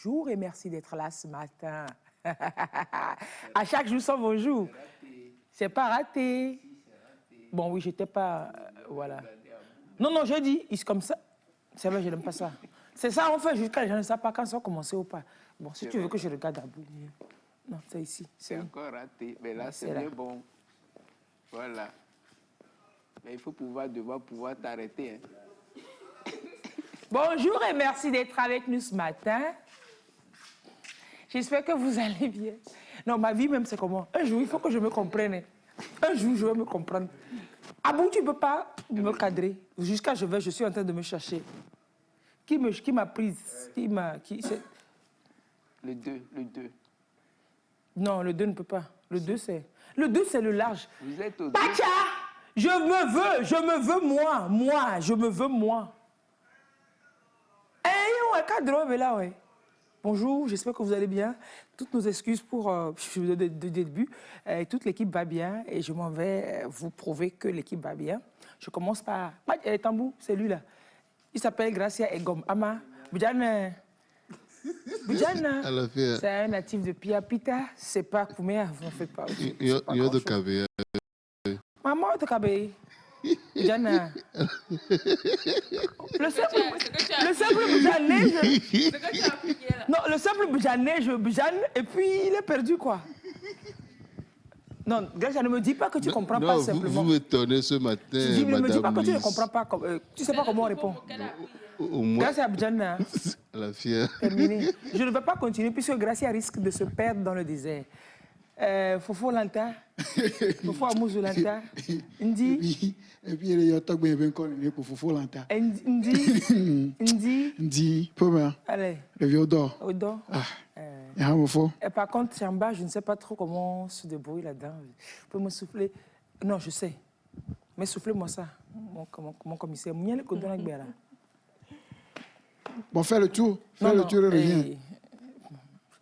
bonjour et merci d'être là ce matin. À chaque jour son bonjour. C'est pas raté. Bon, oui, j'étais pas... voilà. Non, non, je dis, c'est comme ça. C'est vrai, je n'aime pas ça. C'est ça, on fait jusqu'à... Je ne sais pas quand ça va commencer ou pas. Bon, si tu veux que je regarde à bout. Non, c'est ici. C'est encore raté. Mais là, c'est bien bon. Voilà. Mais il faut devoir pouvoir t'arrêter. Hein. Bonjour et merci d'être avec nous ce matin. J'espère que vous allez bien. Non, ma vie même, c'est comment? Un jour, il faut que je me comprenne. Un jour, je vais me comprendre. Ah bon, tu ne peux pas me cadrer? Jusqu'à je suis en train de me chercher. Qui m'a prise? Le 2. Non, le 2 ne peut pas. Le 2, c'est... Le 2, c'est le large. Vous êtes au 2. Pacha! Je me veux moi, je me veux moi. Eh, ouais, cadre, mais là, ouais. Bonjour, j'espère que vous allez bien. Toutes nos excuses pour le début. Toute l'équipe va bien et je m'en vais vous prouver que l'équipe va bien. Je commence par... Tambou, c'est lui là. Il s'appelle Gracia Egom Ama. Boudjana. C'est un natif de Piapita. C'est pas Kouméa, vous n'en faites pas. Il y a de Kabé. Maman de Kabé. Boudjana. Le simple Boudjané, non, le simple Boudjané, je Boudjane, et puis il est perdu, quoi. Non, Gracia, ne me dis pas que tu ne comprends pas simplement. Vous m'étonnez ce matin, ne me dis pas que tu ne comprends pas. Tu ne sais pas comment on répond. Gracia Boudjana. La fière. Terminé. Je ne vais pas continuer puisque Gracia risque de se perdre dans le désert. Fofo Lanta, Fofo Amouzou Lanta, Ndi. Et puis il y a un bien connu pour Fofo Lanta. Ndi. Premier. Allez. Le vieux Odor. Odor. Et par contre, Chamba, je ne sais pas trop comment se débrouiller là-dedans. Vous pouvez me souffler? Non, je sais. Mais soufflez-moi ça, mon commissaire. Bon, fais le tour. Fais le tour et reviens.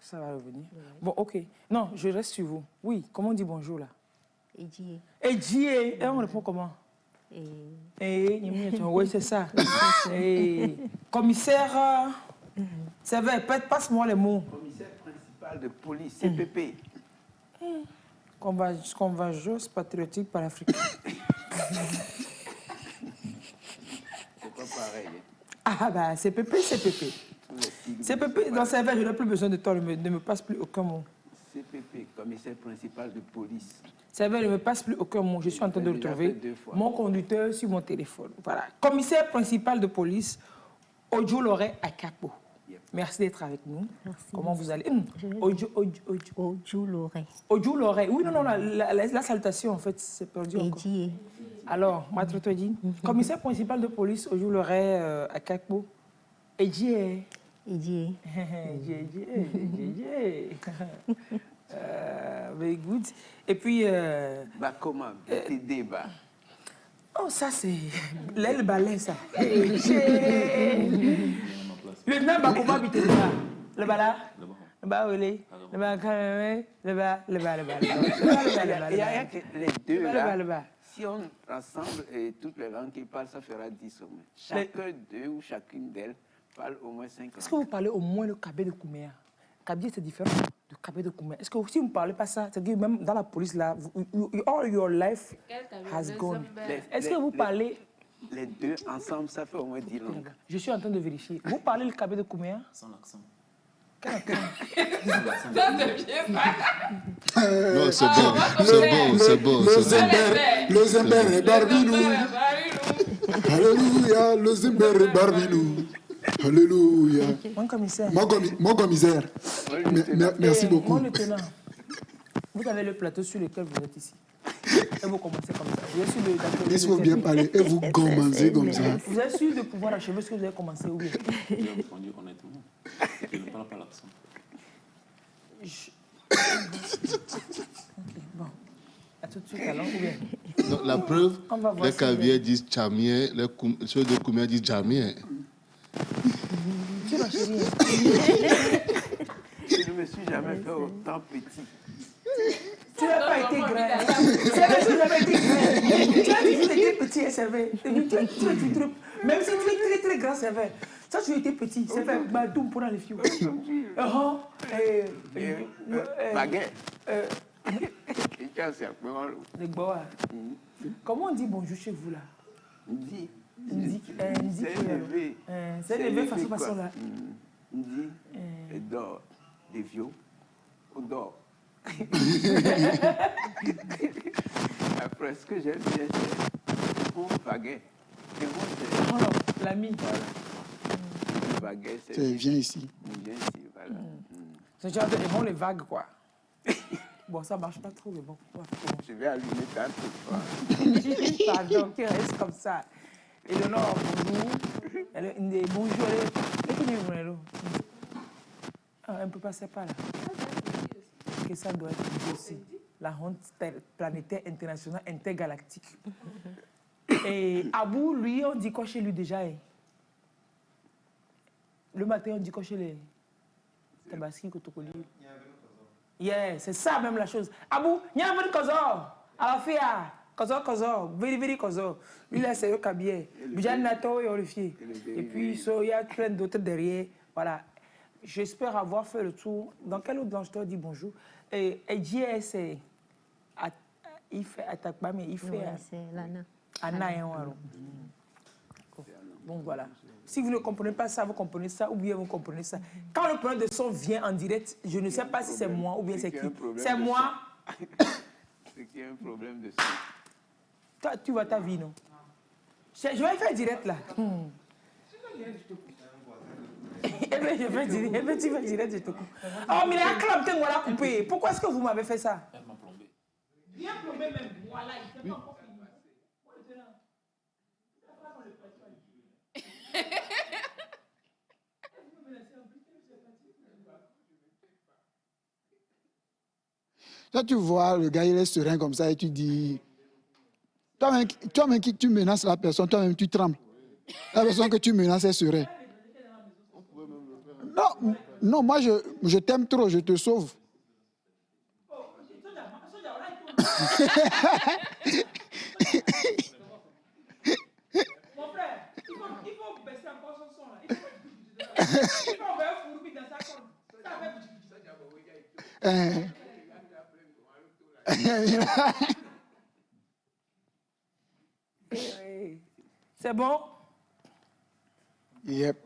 Ça va revenir. Bon, ok. Non, je reste sur vous. Oui, comment on dit bonjour là? Edjie. Edjie. Et on répond comment? Oui, c'est ça. Commissaire, c'est vrai, passe-moi les mots. Commissaire principal de police, CPP. Convergence patriotique par l'Afrique. C'est pas pareil. Ah bah, CPP. CPP, dans ce je n'ai plus besoin de toi, ne me passe plus aucun mot. CPP, commissaire principal de police. C'est vrai, ne me passe plus aucun mot. Je suis en train de le trouver. Mon conducteur sur mon téléphone. Voilà. Commissaire principal de police, Odjouloré Akapo. Merci d'être avec nous. Merci. Comment vous allez? Odjouloré. Odjouloré. Oui, non, la salutation, en fait, c'est perdu encore. Alors, Matrotodine, commissaire principal de police, Odjouloré Akapo. Edjie. Very good. Et puis... Bah comment? BTD, bah. Oh, ça c'est... L'aile balai, ça. Le nom, bah, comment habiter là? Le bas le bas, oui. Le bas, le bas. Il y a les deux là. Si on rassemble toutes les langues qui parlent, ça fera 10 au moins. Chacun d'eux ou chacune d'elles parle au moins 5 langues. Est-ce que vous parlez au moins le Kabé de Kouméa? Kabé, c'est différent du Kabé de Kouméa. Est-ce que si vous ne parlez pas ça, c'est-à-dire même dans la police, là, all your life has gone. Est-ce que vous parlez... Les deux ensemble, ça fait au moins 10 langues. Je suis en train de vérifier. Vous parlez le Kabé de Kouméa? Sans l'accent. Quel accent? Non, c'est bon. Le Zimber est Barbinou. Alléluia, le Zimber est Barbinou. Alléluia. Mon commissaire. Mon commissaire. Merci beaucoup. Mon lieutenant, vous avez le plateau sur lequel vous êtes ici. Et vous commencez comme ça. Vous êtes sûr de... Il faut bien parler. Et vous commencez comme ça. Vous êtes sûr de pouvoir achever ce que vous avez commencé ou bien? J'ai répondu honnêtement. Je ne parle pas l'accent. Bon. À tout de suite alors, ou bien? Non, la preuve, les Kaviers disent Tchamien, ceux de Kouméa disent Djamien. Tu vas chérie. Je ne me suis jamais fait autant petit. Tu n'as pas été grand. C'est vrai, tu n'as pas été grand. Tu as dit que tu étais petit, c'est vrai. Même si tu es très, très grand, c'est vrai. Ça, tu étais petit. C'est fait Badoum pour les filles. Baguette. Comment on dit bonjour chez vous là? Ndi. C'est élevé façon là. Ndi. D'or. Des vieux. D'or. Après, ce que j'aime bien, c'est mon baguette. L'ami. Le baguette, c'est viens ici. Viens ici, voilà. C'est genre de les vagues, quoi. Bon, ça marche pas trop, mais bon. Je vais allumer ta truc. Pardon, qui reste comme ça. Et le nom, bonjour. Bonjour, elle ne peut passer par là. Que ça doit être dit aussi. La honte planétaire, internationale, intergalactique. Et Abou, lui, on dit quoi chez lui déjà? Le matin, on dit quoi chez les Tabaski, Kotokoli? Yeah, c'est ça même la chose. Abou, il y a un kozo. Alafia, kozo, very kozo. Lui là, c'est le cabier. Bijan Nato et Olivier. Et puis, il y a plein d'autres derrière. Voilà. J'espère avoir fait le tour. Dans quel autre langue je te dis bonjour? Et JS, il fait attaque pas, mais il fait. C'est Lana. Anna et Ouaro. Donc voilà. Si vous ne comprenez pas ça, vous comprenez ça, ou bien vous comprenez ça. Quand le problème de son vient en direct, je ne sais pas si c'est moi ou bien c'est qui. C'est moi. C'est qu'il y a un problème de ça. Toi, tu vois ta vie, non? Je vais faire direct là. Eh bien, je vais direct. Eh bien, tu vas direct, je te coupe. Oh, mais la clame, t'es moi la coupé. Pourquoi est-ce que vous m'avez fait ça? Elle m'a plombé. Bien plombé même. Voilà, il s'est pas encore fini. Toi, tu vois, le gars, il est serein comme ça et tu dis... Toi-même qui tu menaces la personne, toi-même tu trembles. La personne que tu menaces est sereine. Non, non, moi je t'aime trop, je te sauve. Mon frère, il faut baisser encore son son là. Il faut envoyer un fourbi dans sa compte. C'est bon? Yep.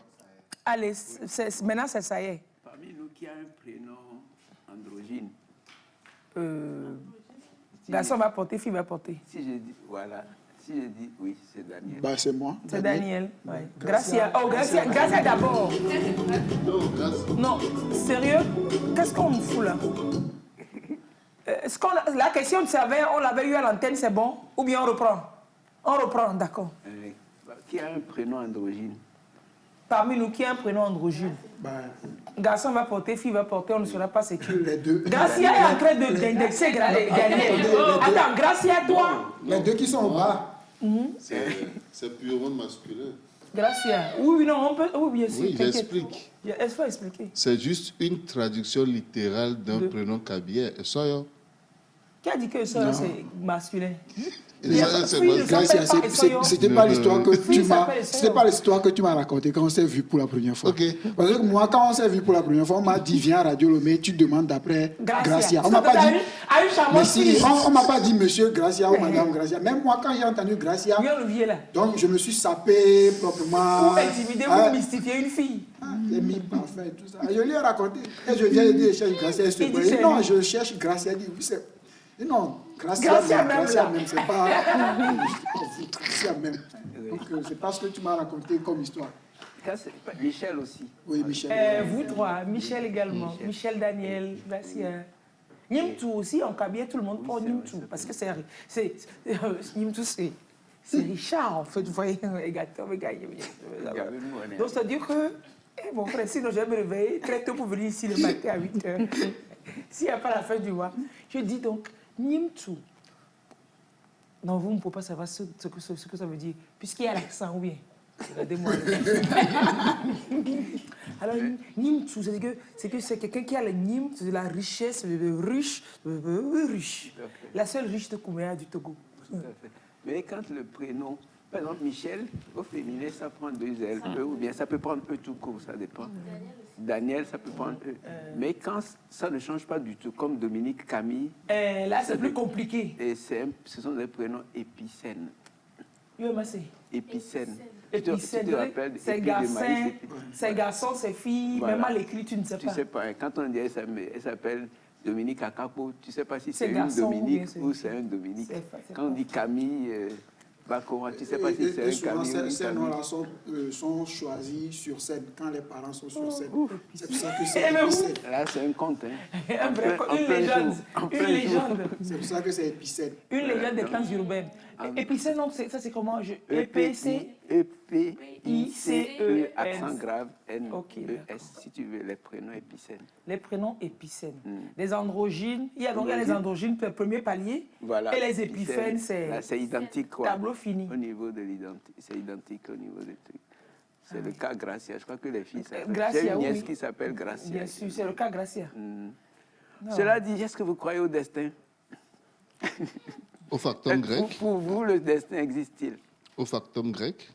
Allez, maintenant c'est ça y est. Parmi nous qui a un prénom androgyne. Garçon va porter, fille va porter. Si je dis, voilà. Si je dis oui, c'est Daniel. Bah, c'est moi. C'est Daniel. Ouais. Gracia. Oh, Gracia d'abord. Non, sérieux? Qu'est-ce qu'on me fout là? La question de Savin, on l'avait eu à l'antenne, c'est bon? Ou bien on reprend? On reprend, d'accord. Qui a un prénom androgyne? Parmi nous, qui a un prénom androgyne? Bah, Garçon va porter, fille va porter, on ne saura pas c'est qui. les deux. Gracia est en train d'indexer Daniel. Attends, Gracia, toi? Les deux qui sont au bas. C'est purement masculin. Gracia. Oui, non, on peut. Oui, bien sûr. Oui, j'explique. Il faut expliquer. C'est juste une traduction littérale d'un prénom kabyère. Soyo. Qui a dit que ça, c'est masculin? C'était pas l'histoire que tu m'as. C'était pas l'histoire que tu m'as racontée quand on s'est vu pour la première fois. Okay. Parce que moi, quand on s'est vu pour la première fois, on m'a dit viens à Radio Lomé, tu demandes d'après Gracia. On m'a pas dit. Mais si, on m'a pas dit Monsieur Gracia ou Madame Gracia. Même moi, quand j'ai entendu Gracia, donc je me suis sapé proprement. Pour intimider, pour mystifier une fille. J'ai mis parfait, tout ça. Je lui ai raconté. Et je viens de dire, je cherche Gracia. Non, je cherche Gracia. Il dit, oui, c'est. Non, Gracia même, c'est pas. Gracia même. C'est pas ce que tu m'as raconté comme histoire. Michel aussi. Oui, Michel. Vous trois, Michel également. Michel Daniel, Gracia. Nimtou aussi, en Kabia, tout le monde prend Nimtou. Parce que Nimtou, c'est Richard, en fait. Vous voyez, donc, c'est-à-dire que, mon frère, sinon je vais me réveiller très tôt pour venir ici le matin à 8 h. S'il n'y a pas la fin du mois, je dis donc, Nimtou. Non, vous ne pouvez pas savoir ce que ça veut dire, puisqu'il y a l'accent, ou bien. Regardez-moi. Alors, Nimtou, c'est que c'est quelqu'un qui a le Nim, c'est de la richesse, riche. La seule riche de Kouméa du Togo. Tout à fait. Mais quand le prénom Par exemple, Michel, au féminin, ça prend 2 L, E, ou bien ça peut prendre E tout court, ça dépend. Daniel, ça peut prendre E. Mais quand ça ne change pas du tout, comme Dominique, Camille... là, c'est plus compliqué. Et ce sont des prénoms épicènes. Épicène. C'est garçon, c'est fille, voilà. Même à l'écrit, tu ne sais pas. Tu sais pas. Quand on dit elle s'appelle Dominique Akapo, tu ne sais pas si c'est une Dominique ou c'est un Dominique. Quand on dit Camille, Bakoma, tu ne sais pas si c'est un Camille ou une ces noms-là sont choisis sur scène, quand les parents sont sur scène. C'est pour ça que c'est épicène. Là, c'est un conte. Hein. Une légende. C'est pour ça que c'est épicène. Une légende des plantes urbaines. Épicène, ça c'est comment E-P-C... E-P-I-C-E, accent grave, N-E-S, si tu veux, les prénoms épicènes. Les prénoms épicènes. Les androgynes, il y a les androgynes, premier palier, voilà. Et les épicènes, c'est identique, quoi. Tableau fini. Au niveau de l'identité, c'est identique au niveau des trucs. C'est le cas Gracia, je crois que les filles s'appellent. Gracia, une nièce qui s'appelle Gracia. Bien sûr, c'est le cas Gracia. Cela dit, est-ce que vous croyez au destin? Au factum grec? Pour vous, le destin existe-t-il? Au factum grec?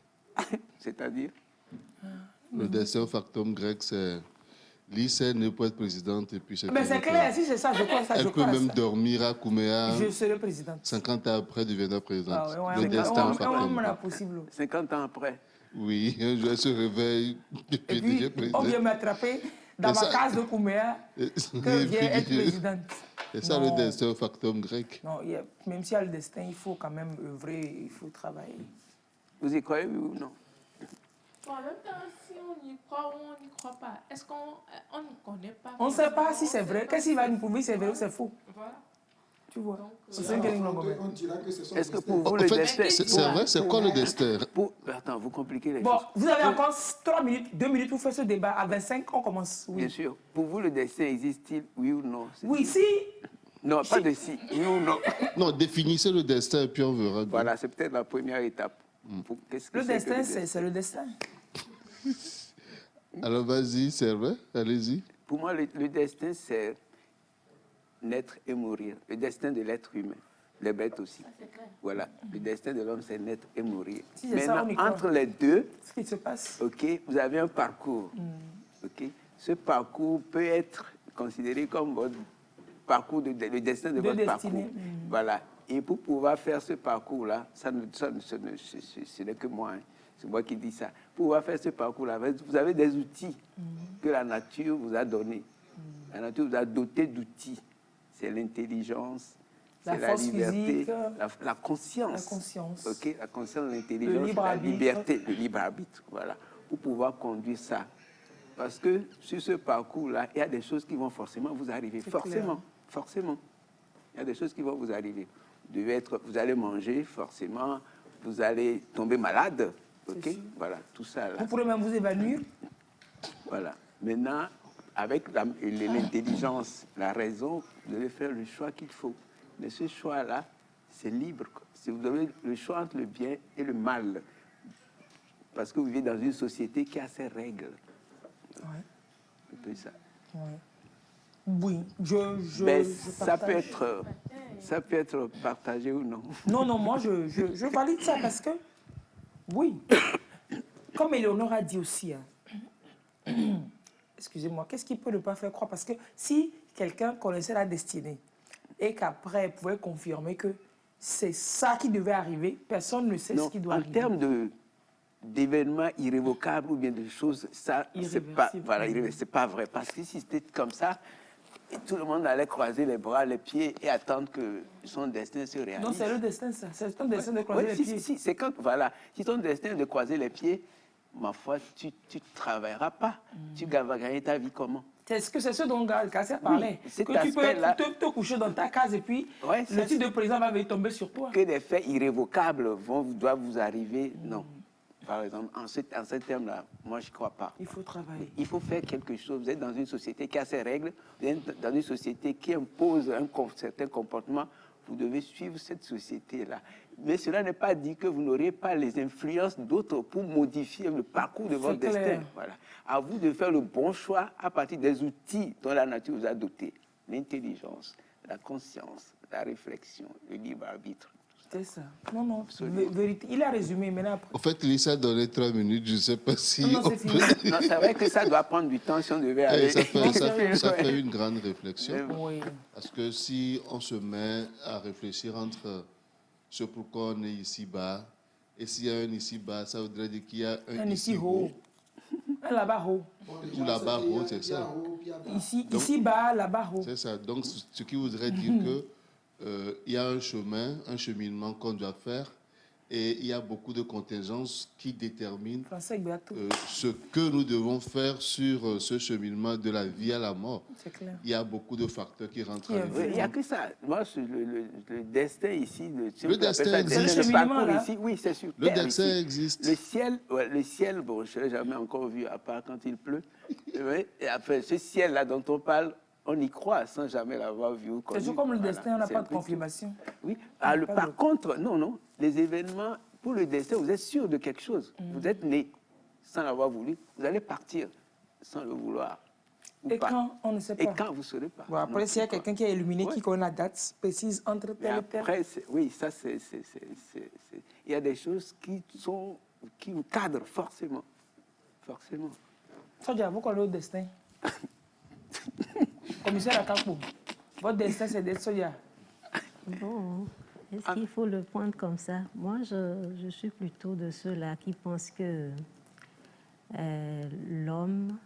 C'est-à-dire? Le destin au factum grec, c'est... Lycée ne peut être présidente et puis c'est... Mais c'est clair, si c'est ça, je crois ça. Elle peut même dormir à Kouméa. Je serai présidente. 50 ans après, deviendra présidente. Ah ouais, le destin au factum. 50 ans après? Oui, un jour elle se réveille et puis on vient m'attraper dans ma case de Kouméa que je viens être présidente. C'est ça le destin au factum grec. Non, même s'il y a le destin, il faut quand même œuvrer, il faut travailler. Vous y croyez, oui ou non? Bon, en même temps, si on y croit ou on n'y croit pas, est-ce qu'on ne connaît pas? On ne sait pas si c'est vrai. Qu'est-ce qu'il va nous prouver, c'est vrai ou c'est faux? Voilà. Tu vois. On dira que c'est son Est-ce que pour vous, le destin... C'est vrai, c'est quoi le destin? Attends, vous compliquez les choses. Bon, vous avez encore 3 minutes, 2 minutes pour faire ce débat. À 25, on commence. Oui. Bien sûr. Pour vous, le destin existe-t-il, oui ou non? Oui, si. Non, pas de si, oui ou non. Non, définissez le destin et puis on verra. Voilà, c'est peut-être la première étape. Le destin, c'est le destin. Alors vas-y, Servais, allez-y. Pour moi, le destin, c'est naître et mourir. Le destin de l'être humain. Les bêtes aussi. Voilà. Le destin de l'homme, c'est naître et mourir. Si maintenant, entre les deux, ce qui se passe. Okay, vous avez un parcours. Okay? Ce parcours peut être considéré comme votre parcours, le destin de votre parcours. Voilà. Et pour pouvoir faire ce parcours-là, ce n'est que moi, hein. C'est moi qui dis ça. Pour pouvoir faire ce parcours-là, vous avez des outils que la nature vous a donnés. La nature vous a doté d'outils. C'est l'intelligence, c'est la liberté, la conscience. La conscience. Okay? La conscience, l'intelligence, la liberté, le libre arbitre. Voilà. Pour pouvoir conduire ça. Parce que sur ce parcours-là, il y a des choses qui vont forcément vous arriver. Forcément. Il y a des choses qui vont vous arriver. Vous allez manger, forcément. Vous allez tomber malade. OK? Voilà, tout ça là. Vous pourrez même vous évanouir. Voilà. Maintenant, avec l'intelligence, la raison, vous devez faire le choix qu'il faut. Mais ce choix-là, c'est libre. Vous avez le choix entre le bien et le mal. Parce que vous vivez dans une société qui a ses règles. Ouais. Un peu ça. Ouais. Oui, ça peut être partagé ou non. Non, moi je valide ça parce que, oui, comme Éléonore a dit aussi, hein, excusez-moi, qu'est-ce qui peut ne pas faire croire? Parce que si quelqu'un connaissait la destinée et qu'après il pouvait confirmer que c'est ça qui devait arriver, personne ne sait ce qui doit arriver. En termes d'événements irrévocables ou bien de choses, ça, c'est pas vrai. Parce que si c'était comme ça, et tout le monde allait croiser les bras, les pieds et attendre que son destin se réalise. Non, c'est le destin, ça. C'est ton destin de croiser les pieds. Si, c'est quand, voilà. Si ton destin est de croiser les pieds, ma foi, tu ne travailleras pas. Tu vas gagner ta vie comment? C'est ce dont Gassia parlait. Oui, que tu peux te coucher dans ta case et puis le titre de président va venir tomber sur toi. Que des faits irrévocables doivent vous arriver, non. Par exemple, en ce terme-là, moi, je ne crois pas. Il faut travailler. Il faut faire quelque chose. Vous êtes dans une société qui a ses règles, vous êtes dans une société qui impose un certain comportement. Vous devez suivre cette société-là. Mais cela n'est pas dit que vous n'aurez pas les influences d'autres pour modifier le parcours de votre destin. Voilà. À vous de faire le bon choix à partir des outils dont la nature vous a doté. L'intelligence, la conscience, la réflexion, le libre arbitre. C'est ça. Non, non, vérité. Il a résumé maintenant. En fait, Lisa a donné 3 minutes, je ne sais pas si... Non, c'est fini. Non, c'est vrai que ça doit prendre du temps si on devait Eh, aller. ça fait une grande réflexion. Oui. Parce que si on se met à réfléchir entre ce pourquoi on est ici-bas, et s'il y a un ici-bas, ça voudrait dire qu'il y a un ici haut. Un là-bas haut. Ou là-bas haut, c'est ça. Ici bas, là-bas haut. C'est ça. Donc, ce qui voudrait dire que il y a un chemin, un cheminement qu'on doit faire, et il y a beaucoup de contingences qui déterminent ce que nous devons faire sur ce cheminement de la vie à la mort. C'est clair. Il y a beaucoup de facteurs qui rentrent en Oui, il n'y a jeu. que ça. Moi, le destin ici, Le destin existe. le parcours ici, oui, c'est sur Le terre destin ici. existe. Le ciel, bon, je ne l'ai jamais encore vu, à part quand il pleut. Oui, et après, ce ciel-là dont on parle, on y croit sans jamais l'avoir vu ou connu. C'est comme le destin, on n'a c'est pas un de peu confirmation. oui. Par contre, non, les événements, pour le destin, vous êtes sûr de quelque chose. Vous êtes né sans l'avoir voulu. Vous allez partir sans le vouloir. Et pas. Quand on ne sait pas. Et quand vous ne saurez pas. Bon, après, s'il y a quelqu'un qui est illuminé, qui connaît la date précise entre tel et tel. Après, oui, ça, c'est... Il y a des choses qui vous cadrent forcément. Forcément. Sodia, vous connaissez le destin. Commissaire Akapo, votre destin, c'est d'être Sodia. Bon, est-ce qu'il faut le prendre comme ça? Moi, je suis plutôt de ceux-là qui pensent que l'homme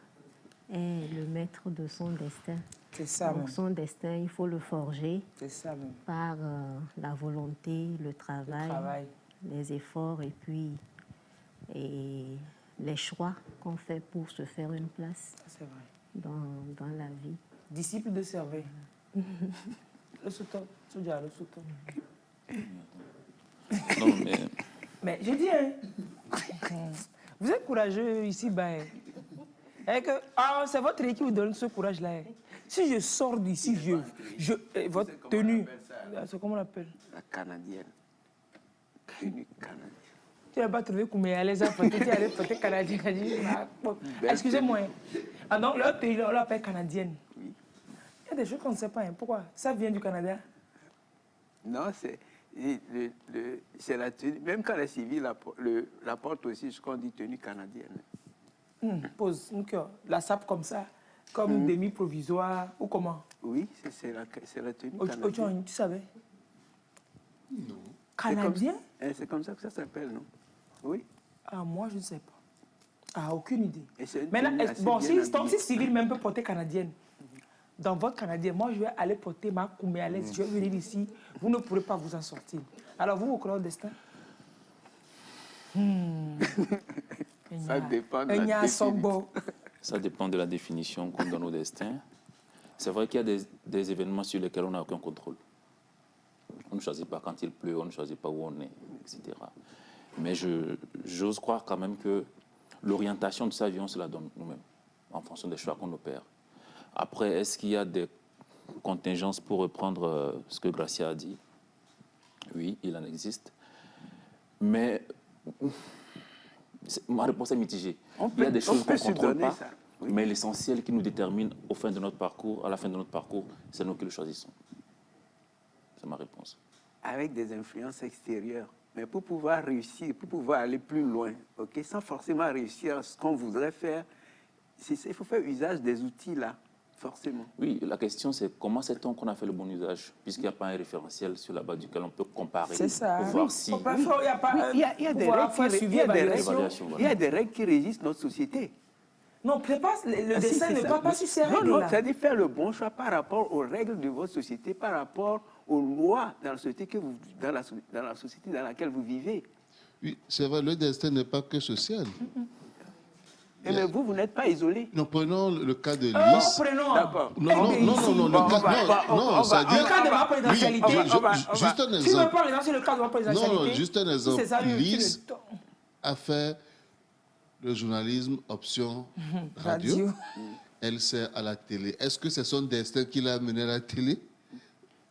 est le maître de son destin. C'est ça. Donc, même. son destin, il faut le forger ça même. par la volonté, le travail, les efforts et puis les choix qu'on fait pour se faire une place dans la vie. Disciple de Servet. Le souton, Sodia, le souton. Non, mais je dis, hein, vous êtes courageux ici, ben. C'est votre équipe qui vous donne ce courage-là. Hein. Si je sors d'ici, votre tenue, c'est comment on l'appelle? La canadienne. Tenue canadienne. Tu n'as pas trouvé qu'on m'est à l'aise à fêter, tu allais fêter canadienne. Excusez-moi. Ah donc, leur tenue, on l'appelle canadienne. Oui. Il y a des choses qu'on ne sait pas. Hein. Pourquoi? Ça vient du Canada? Non, c'est la tenue. Même quand les civils la portent aussi, je crois qu'on dit tenue canadienne. Pose, la sape comme ça, comme demi-provisoire, ou comment? Oui, c'est la tenue canadienne. Tu savais? Non. Canadien? C'est comme ça que ça s'appelle, non? Oui. Ah, moi, je ne sais pas. Ah, aucune idée. Maintenant, bon, si civil même peut porter canadienne, dans votre canadienne, moi, je vais aller porter ma koumé à l'aise, je vais venir ici, vous ne pourrez pas vous en sortir. Alors, vous croyez au destin? Ça dépend de la définition. Ça dépend de la définition qu'on donne au destin. C'est vrai qu'il y a des événements sur lesquels on n'a aucun contrôle. On ne choisit pas quand il pleut, on ne choisit pas où on est, etc. Mais j'ose croire quand même que l'orientation de sa vie, on se la donne nous-mêmes, en fonction des choix qu'on opère. Après, est-ce qu'il y a des contingences pour reprendre ce que Gracia a dit? Oui, il en existe. Mais ma réponse est mitigée. Il y a des choses qu'on ne contrôle pas, mais l'essentiel qui nous détermine au fin de notre parcours, à la fin de notre parcours, c'est nous qui le choisissons. C'est ma réponse. Avec des influences extérieures. Mais pour pouvoir réussir, pour pouvoir aller plus loin, okay, sans forcément réussir ce qu'on voudrait faire, il faut faire usage des outils là, forcément. Oui, la question c'est comment sait-on qu'on a fait le bon usage, puisqu'il n'y a pas un référentiel sur la base duquel on peut comparer. C'est ça. Pour voir si... Il y a des règles qui régissent notre société. Non, le dessin ne doit pas sur ces règles. Non, c'est-à-dire faire le bon choix par rapport aux règles de votre société, par rapport aux lois dans la société, dans la société dans laquelle vous vivez. Oui, c'est vrai, le destin n'est pas que social. Mais vous n'êtes pas isolé. Nous prenons le cas de Lys. D'accord. Non, le cas de ma présidentialité. Juste un exemple. Tu veux parler dans le cas de ma présidentialité? Non, juste un exemple. Lys a fait le journalisme option radio. Elle sert à la télé. Est-ce que c'est son destin qui l'a amené à la télé?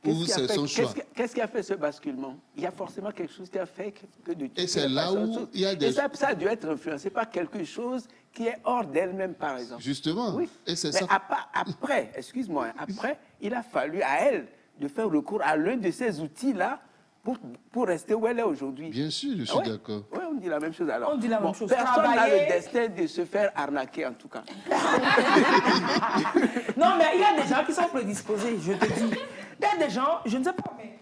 Ou c'est son choix? Qu'est-ce qui a fait ce basculement? Il y a forcément quelque chose qui a fait que de... Et c'est là où il y a des... Et ça a dû être influencé par quelque chose qui est hors d'elle-même, par exemple. Justement. Oui. Et c'est mais ça. Après, il a fallu à elle de faire recours à l'un de ces outils-là pour rester où elle est aujourd'hui. Bien sûr, je suis d'accord. Oui, on dit la même chose. Alors, on dit la même chose. Personne n'a le destin de se faire arnaquer, en tout cas. Non, mais il y a des gens qui sont prédisposés, je te dis. Il y a des gens, je ne sais pas, mais...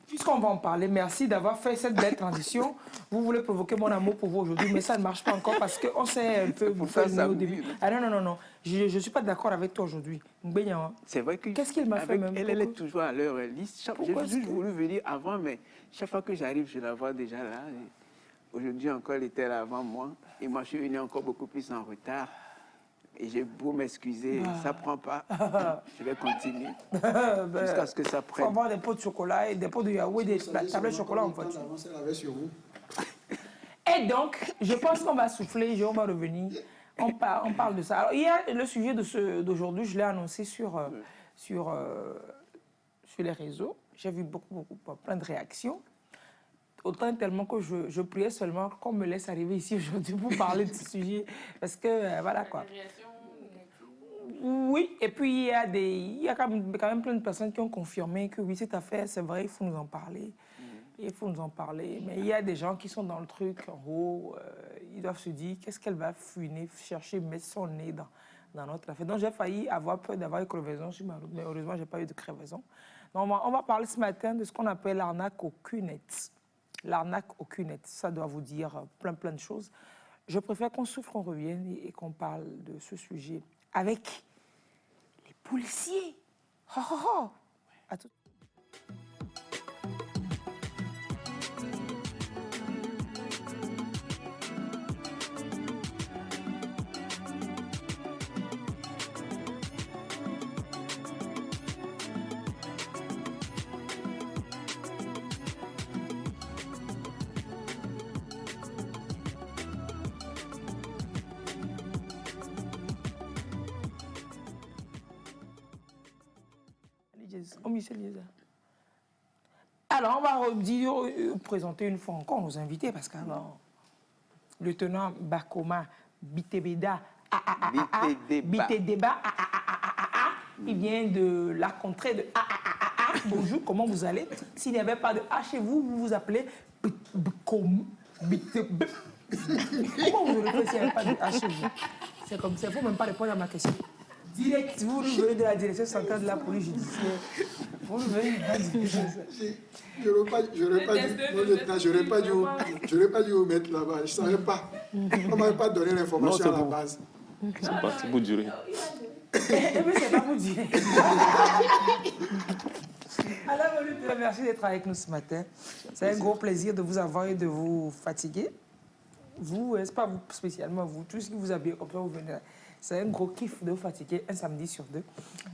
Puisqu'on va en parler, merci d'avoir fait cette belle transition. Vous voulez provoquer mon amour pour vous aujourd'hui, mais ça ne marche pas encore parce qu'on s'est un peu bouffé au début. Ah non, je ne suis pas d'accord avec toi aujourd'hui. C'est vrai que... Qu'est-ce qu'il m'a fait même? Elle est toujours à l'heure liste. J'ai juste voulu venir avant, mais chaque fois que j'arrive, je la vois déjà là. Aujourd'hui encore, elle était là avant moi. Et moi, je suis venu encore beaucoup plus en retard. Et j'ai beau m'excuser, ça ne prend pas. Je vais continuer jusqu'à ce que ça prenne. Il faut avoir des pots de chocolat et des pots de yaourt et des tablettes de chocolat en voiture. Et donc, je pense qu'on va souffler, on va revenir. On parle de ça. Alors, il y a le sujet d'aujourd'hui, je l'ai annoncé sur les réseaux. J'ai vu plein de réactions. Autant tellement que je priais seulement qu'on me laisse arriver ici aujourd'hui pour parler de ce sujet. Parce que, voilà quoi. Oui, et puis il y a quand même plein de personnes qui ont confirmé que oui, cette affaire, c'est vrai, il faut nous en parler. Il faut nous en parler. Mais il y a des gens qui sont dans le truc en haut, ils doivent se dire qu'est-ce qu'elle va fouiner, chercher, mettre son nez dans notre affaire. Donc j'ai failli avoir peur d'avoir une crevaison sur ma route, mais heureusement, je n'ai pas eu de crevaison. Donc on va parler ce matin de ce qu'on appelle l'arnaque au cul-net. L'arnaque au cul-net, ça doit vous dire plein de choses. Je préfère qu'on souffre, qu'on revienne et qu'on parle de ce sujet avec les policiers. Oh, oh, oh. À tout. Alors, on va présenter une fois encore nos invités parce que le tenant Bakoma Bitebeda Bitedeba il vient de la contrée de Bonjour, comment vous allez? S'il n'y avait pas de A chez vous, vous vous appelez Comment vous aurez fait s'il n'y avait pas de A chez vous? C'est comme ça, il ne faut même pas répondre à ma question. Direct, vous nous venez de la direction centrale de la police judiciaire. Vous nous venez de la direction. J'aurais pas dû vous mettre là-bas. Je ne savais pas. On ne m'avait pas donné l'information à la base. C'est parti pour durer. Mais c'est pas pour durer. Alors, merci d'être avec nous ce matin. C'est un gros plaisir de vous avoir et de vous fatiguer. Vous, c'est pas vous spécialement, vous, tous ceux qui vous habillez comme ça, vous venez là. C'est un gros kiff de vous fatiguer un samedi sur deux.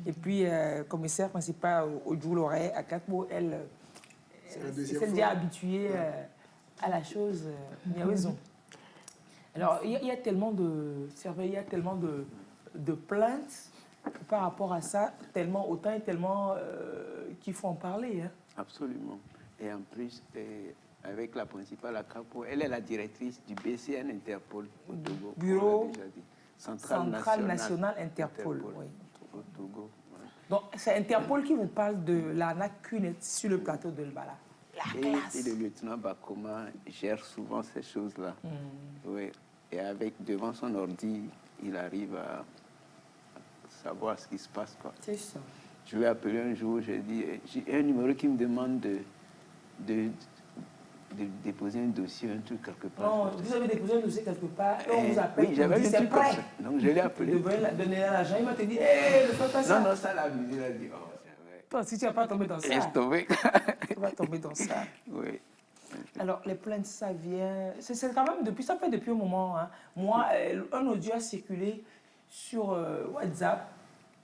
Et puis, commissaire principal Odjou Loret, à Kakbo, elle s'est déjà habituée à la chose. Il y a raison. Alors, il y a tellement de plaintes par rapport à ça, autant qu'il faut en parler. Hein. Absolument. Et en plus, avec la principale à Kakbo, elle est la directrice du BCN Interpol au Togo. Bureau Centrale nationale Interpol. Oui. Au Togo. Ouais. Donc, c'est Interpol qui vous parle de l'arnaque cul-net sur le plateau de L'Bala. Et le lieutenant Bakoma gère souvent ces choses-là. Oui. Et devant son ordi, il arrive à savoir ce qui se passe. C'est ça. Je l'ai appelé un jour, j'ai un numéro qui me demande de déposer un dossier, un truc quelque part. Non, vous avez déposé un dossier quelque part et on vous appelle. Oui, j'avais c'est prêt. Donc je l'ai appelé. Vous devez donner à l'agent, il m'a dit, hé, ne fais pas ça. Non, ça l'a amusé, il a dit, oh, ouais. Toi, si tu n'as pas tombé dans ça. Laisse tomber. Tu vas tomber dans ça. Oui. Alors, les plaintes, ça vient. C'est quand même ça fait depuis un moment. Hein. Moi, un audio a circulé sur WhatsApp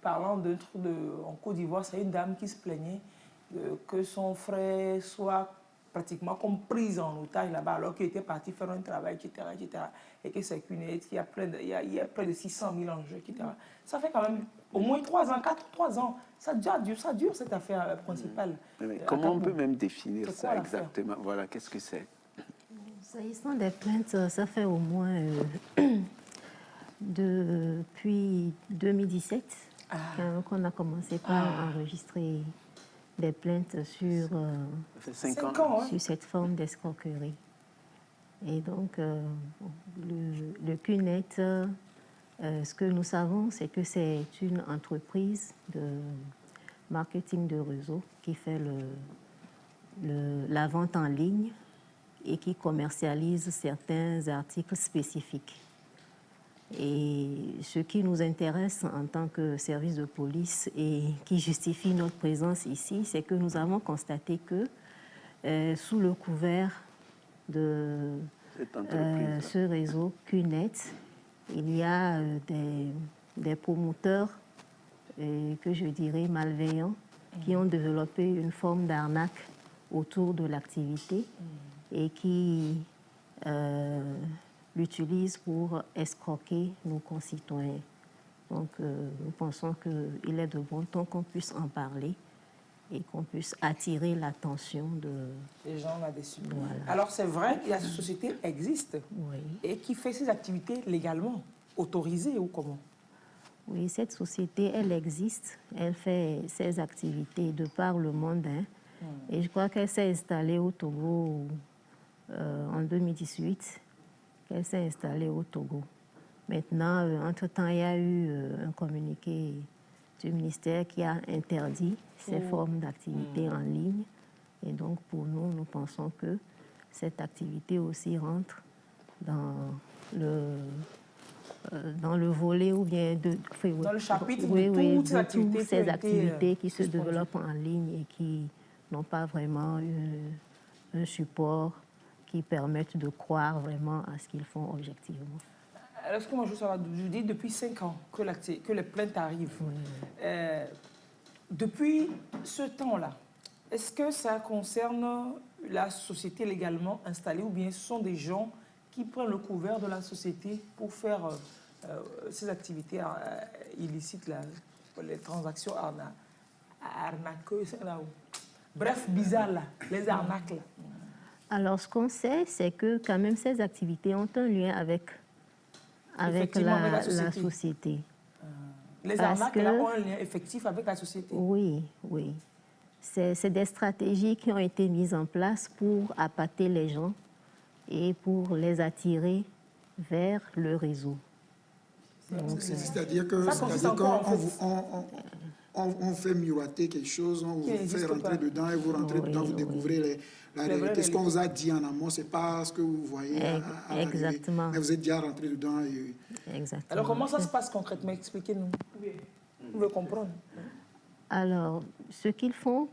parlant d'un truc en Côte d'Ivoire. C'est une dame qui se plaignait que son frère soit pratiquement comme prise en otage là-bas, alors qu'il était parti faire un travail, etc. Et que c'est qu'une aide, il y a près de 600 000 enjeux, etc. Ça fait quand même au moins 3 ans. Ça dure cette affaire principale. Mais comment on peut même définir ça exactement? Voilà, qu'est-ce que c'est? S'agissant des plaintes, ça fait au moins depuis 2017 qu'on a commencé par enregistrer des plaintes sur, sur cette forme d'escroquerie. Et donc, le QNet, ce que nous savons, c'est que c'est une entreprise de marketing de réseau qui fait la vente en ligne et qui commercialise certains articles spécifiques. Et ce qui nous intéresse en tant que service de police et qui justifie notre présence ici, c'est que nous avons constaté que sous le couvert de ce réseau QNet, il y a des promoteurs que je dirais malveillants qui ont développé une forme d'arnaque autour de l'activité et qui l'utilisent pour escroquer nos concitoyens. Donc, nous pensons qu'il est de bon ton qu'on puisse en parler et qu'on puisse attirer l'attention des gens là-dessus. Voilà. Alors, c'est vrai que la société existe et qui fait ses activités légalement, autorisées ou comment? Oui, cette société, elle existe. Elle fait ses activités de par le monde. Et je crois qu'elle s'est installée au Togo en 2018. Elle s'est installée au Togo. Maintenant, entre-temps, il y a eu un communiqué du ministère qui a interdit ces formes d'activité en ligne. Et donc, pour nous, nous pensons que cette activité aussi rentre dans le volet ou bien dans le chapitre de toutes ces activités qui se développent en ligne et qui n'ont pas vraiment un support qui permettent de croire vraiment à ce qu'ils font objectivement. Alors, ce que moi je dis depuis 5 ans que les plaintes arrivent. Depuis ce temps-là, est-ce que ça concerne la société légalement installée ou bien ce sont des gens qui prennent le couvert de la société pour faire ces activités illicites, là, les transactions arnaqueuses, là, bref, bizarres, là, les arnaques, là. Alors, ce qu'on sait, c'est que quand même ces activités ont un lien avec la société. Les arnaques là, ont un lien effectif avec la société. Oui, oui. C'est des stratégies qui ont été mises en place pour appâter les gens et pour les attirer vers le réseau. C'est-à-dire qu'on fait miroiter quelque chose, on vous fait rentrer dedans et vous rentrez dedans, vous découvrez la réalité. Ce qu'on vous a dit en amont, ce n'est pas ce que vous voyez à exactement. Mais vous êtes déjà rentré dedans. Exactement. Alors, comment ça se passe concrètement? Expliquez-nous. Vous pouvez comprendre. Alors, ce qu'ils font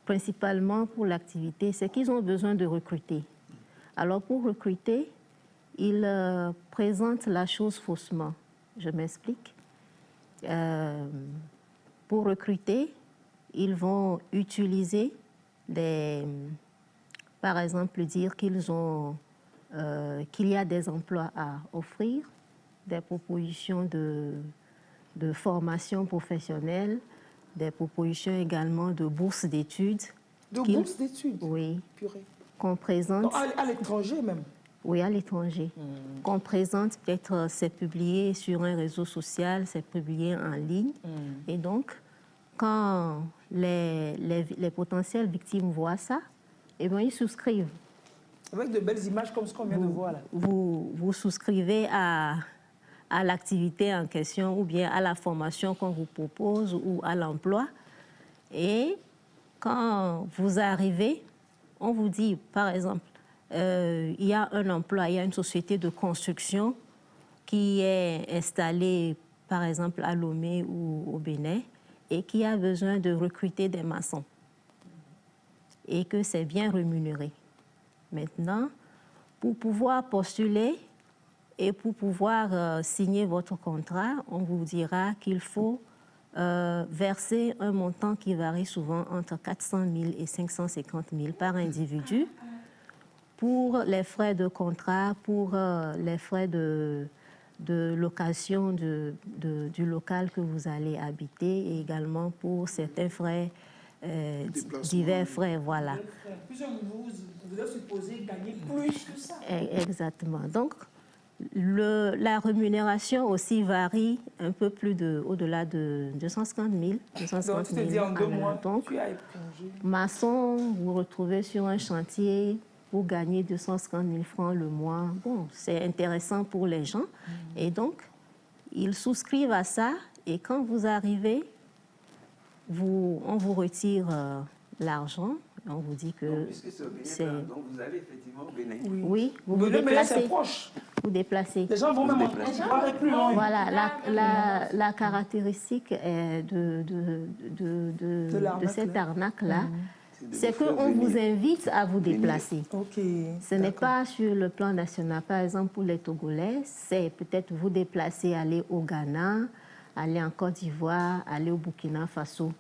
principalement pour l'activité, c'est qu'ils ont besoin de recruter. Alors, pour recruter, ils présentent la chose faussement. Je m'explique. Pour recruter, ils vont utiliser par exemple, dire qu'il y a des emplois à offrir, des propositions de formation professionnelle, des propositions également de bourses d'études. De bourses d'études? Oui. Purée. Qu'on présente. Donc, à l'étranger même? Oui, à l'étranger. Qu'on présente, peut-être c'est publié sur un réseau social, c'est publié en ligne. Et donc, quand les potentielles victimes voient ça, eh bien, ils souscrivent. Avec de belles images comme ce qu'on vient de voir là. Vous souscrivez à l'activité en question ou bien à la formation qu'on vous propose ou à l'emploi. Et quand vous arrivez, on vous dit, par exemple, il y a un emploi, il y a une société de construction qui est installée, par exemple, à Lomé ou au Bénin, et qui a besoin de recruter des maçons. Et que c'est bien rémunéré. Maintenant, pour pouvoir postuler et pour pouvoir signer votre contrat, on vous dira qu'il faut verser un montant qui varie souvent entre 400 000 et 550 000 par individu pour les frais de contrat, pour les frais de location du local que vous allez habiter et également pour certains frais, divers frais, voilà. Vous êtes supposé gagner plus que ça. Exactement. Donc, La rémunération aussi varie un peu plus au-delà de 250 000. 250 000 donc, tu te dis en 2 mois, donc, tu as éponger. Maçon, vous retrouvez sur un chantier, vous gagnez 250 000 francs le mois. Bon, c'est intéressant pour les gens. Et donc, ils souscrivent à ça. Et quand vous arrivez, on vous retire l'argent. On vous dit que c'est... Donc, vous allez effectivement au Bénin. Oui, vous vous déplacez. C'est proche. Vous déplacez. Les gens vont même en plus loin. Voilà, la caractéristique de cette arnaque-là, c'est qu'on vous invite à vous déplacer. Ce n'est pas sur le plan national. Par exemple, pour les Togolais, c'est peut-être vous déplacer, aller au Ghana, aller en Côte d'Ivoire, aller au Burkina Faso,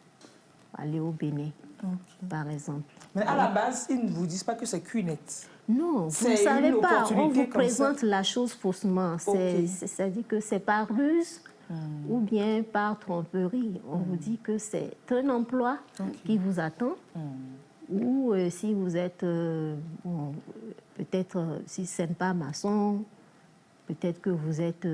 aller au Bénin, par exemple. Mais à la base, ils ne vous disent pas que c'est QNet. Non, vous ne savez pas. On vous présente la chose faussement. C'est-à-dire que c'est par ruse ou bien par tromperie. On vous dit que c'est un emploi qui vous attend. Ou si vous êtes, peut-être, si ce n'est pas maçon, peut-être que vous êtes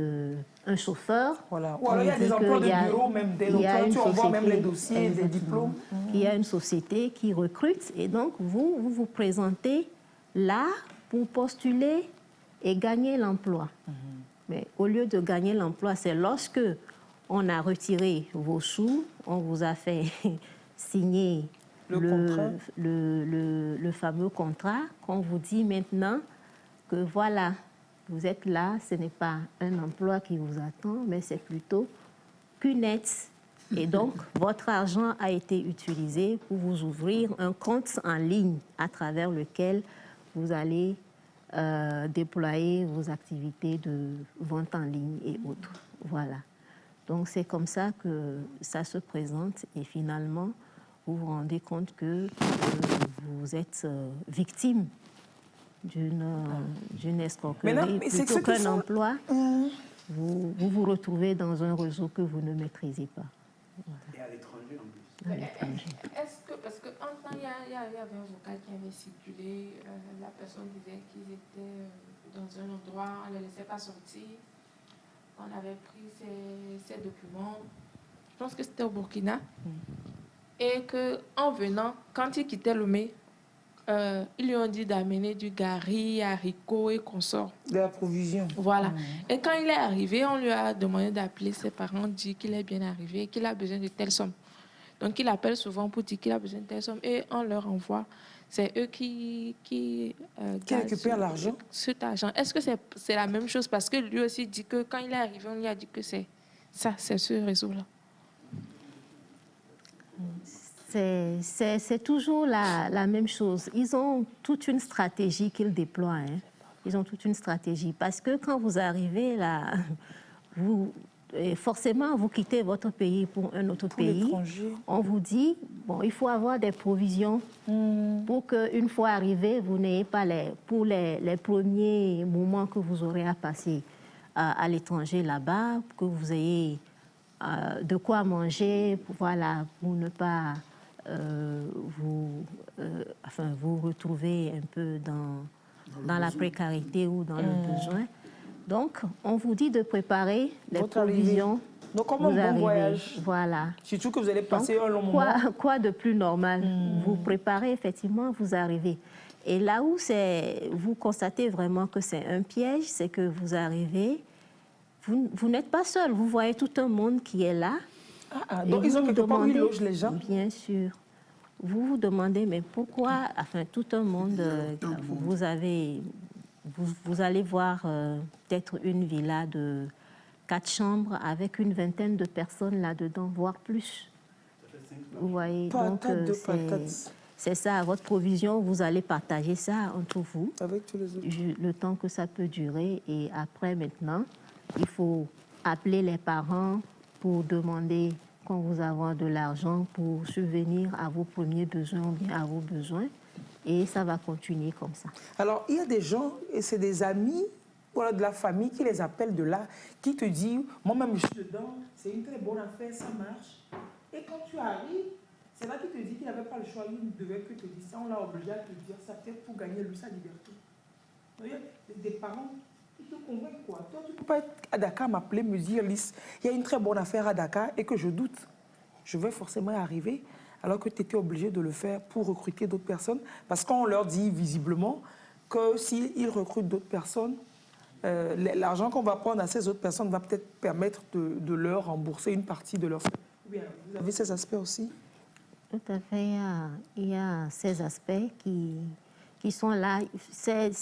un chauffeur. Voilà. Ou alors il y a des emplois de bureau, même des emplois, tu envoies même les dossiers, des diplômes. Il y a une société qui recrute et donc vous vous présentez là pour postuler et gagner l'emploi. Mais au lieu de gagner l'emploi, c'est lorsque on a retiré vos sous, on vous a fait signer le fameux contrat qu'on vous dit maintenant que voilà, vous êtes là, ce n'est pas un emploi qui vous attend, mais c'est plutôt QNet. Et donc, votre argent a été utilisé pour vous ouvrir un compte en ligne à travers lequel vous allez déployer vos activités de vente en ligne et autres. Voilà. Donc, c'est comme ça que ça se présente et finalement, vous vous rendez compte que vous êtes victime d'une escroquerie plutôt qu'un emploi. Vous vous retrouvez dans un réseau que vous ne maîtrisez pas. Voilà. Et à l'étranger en plus. Est-ce que, parce qu'en temps, il y avait un vocal qui avait circulé, la personne disait qu'ils étaient dans un endroit, on ne les laissait pas sortir, on avait pris ces documents, je pense que c'était au Burkina, et qu'en venant, quand ils quittaient Lomé, ils lui ont dit d'amener du gari, haricots et consorts. De la provision. Voilà. Et quand il est arrivé, on lui a demandé d'appeler ses parents, dire qu'il est bien arrivé, qu'il a besoin de telle somme. Donc, il appelle souvent pour dire qu'il a besoin de telle somme et on leur envoie. C'est eux qui récupèrent l'argent. Cet argent. Est-ce que c'est la même chose? Parce que lui aussi dit que quand il est arrivé, on lui a dit que c'est ça, c'est ce réseau-là. C'est toujours la même chose. Ils ont toute une stratégie qu'ils déploient. Hein. Ils ont toute une stratégie. Parce que quand vous arrivez là, forcément, vous quittez votre pays pour un autre pays. On vous dit, bon, il faut avoir des provisions pour qu'une fois arrivé, vous n'ayez pas pour les premiers moments que vous aurez à passer à l'étranger là-bas, que vous ayez de quoi manger, voilà, pour ne pas vous retrouver un peu dans la précarité ou dans le besoin. Donc, on vous dit de préparer les provisions. Donc, comme un bon voyage. Voilà. Surtout que vous allez passer un long moment. Quoi de plus normal? Vous préparez, effectivement, vous arrivez. Et là où vous constatez vraiment que c'est un piège, c'est que vous arrivez, vous n'êtes pas seul. Vous voyez tout un monde qui est là. Donc, ils ont quelque part où ils logent les gens? Bien sûr. Vous vous demandez, mais pourquoi, enfin, tout un monde, vous allez voir peut-être une villa de 4 chambres avec une vingtaine de personnes là-dedans, voire plus. Vous voyez, donc c'est ça, votre provision, vous allez partager ça entre vous. Avec tous les autres. Le temps que ça peut durer. Et après, maintenant, il faut appeler les parents pour demander quand vous avez de l'argent pour subvenir à vos premiers besoins ou bien à vos besoins. Et ça va continuer comme ça. Alors, il y a des gens, et c'est des amis ou alors de la famille qui les appellent de là, qui te disent, moi-même je suis dedans, c'est une très bonne affaire, ça marche. Et quand tu arrives, c'est là qu'il te dit qu'il n'avait pas le choix, il ne devait que te dire ça, on l'a obligé à te dire ça, peut-être pour gagner lui sa liberté. Vous voyez, des parents Tu te convaincs quoi? Toi, tu ne peux pas être à Dakar, m'appeler, me dire, Lys, il y a une très bonne affaire à Dakar et que je doute. Je vais forcément y arriver, alors que tu étais obligé de le faire pour recruter d'autres personnes. Parce qu'on leur dit visiblement que s'ils recrutent d'autres personnes, l'argent qu'on va prendre à ces autres personnes va peut-être permettre de leur rembourser une partie de leur... Bien, vous avez ces aspects aussi? Tout à fait. Il y a ces aspects qui sont là. C'est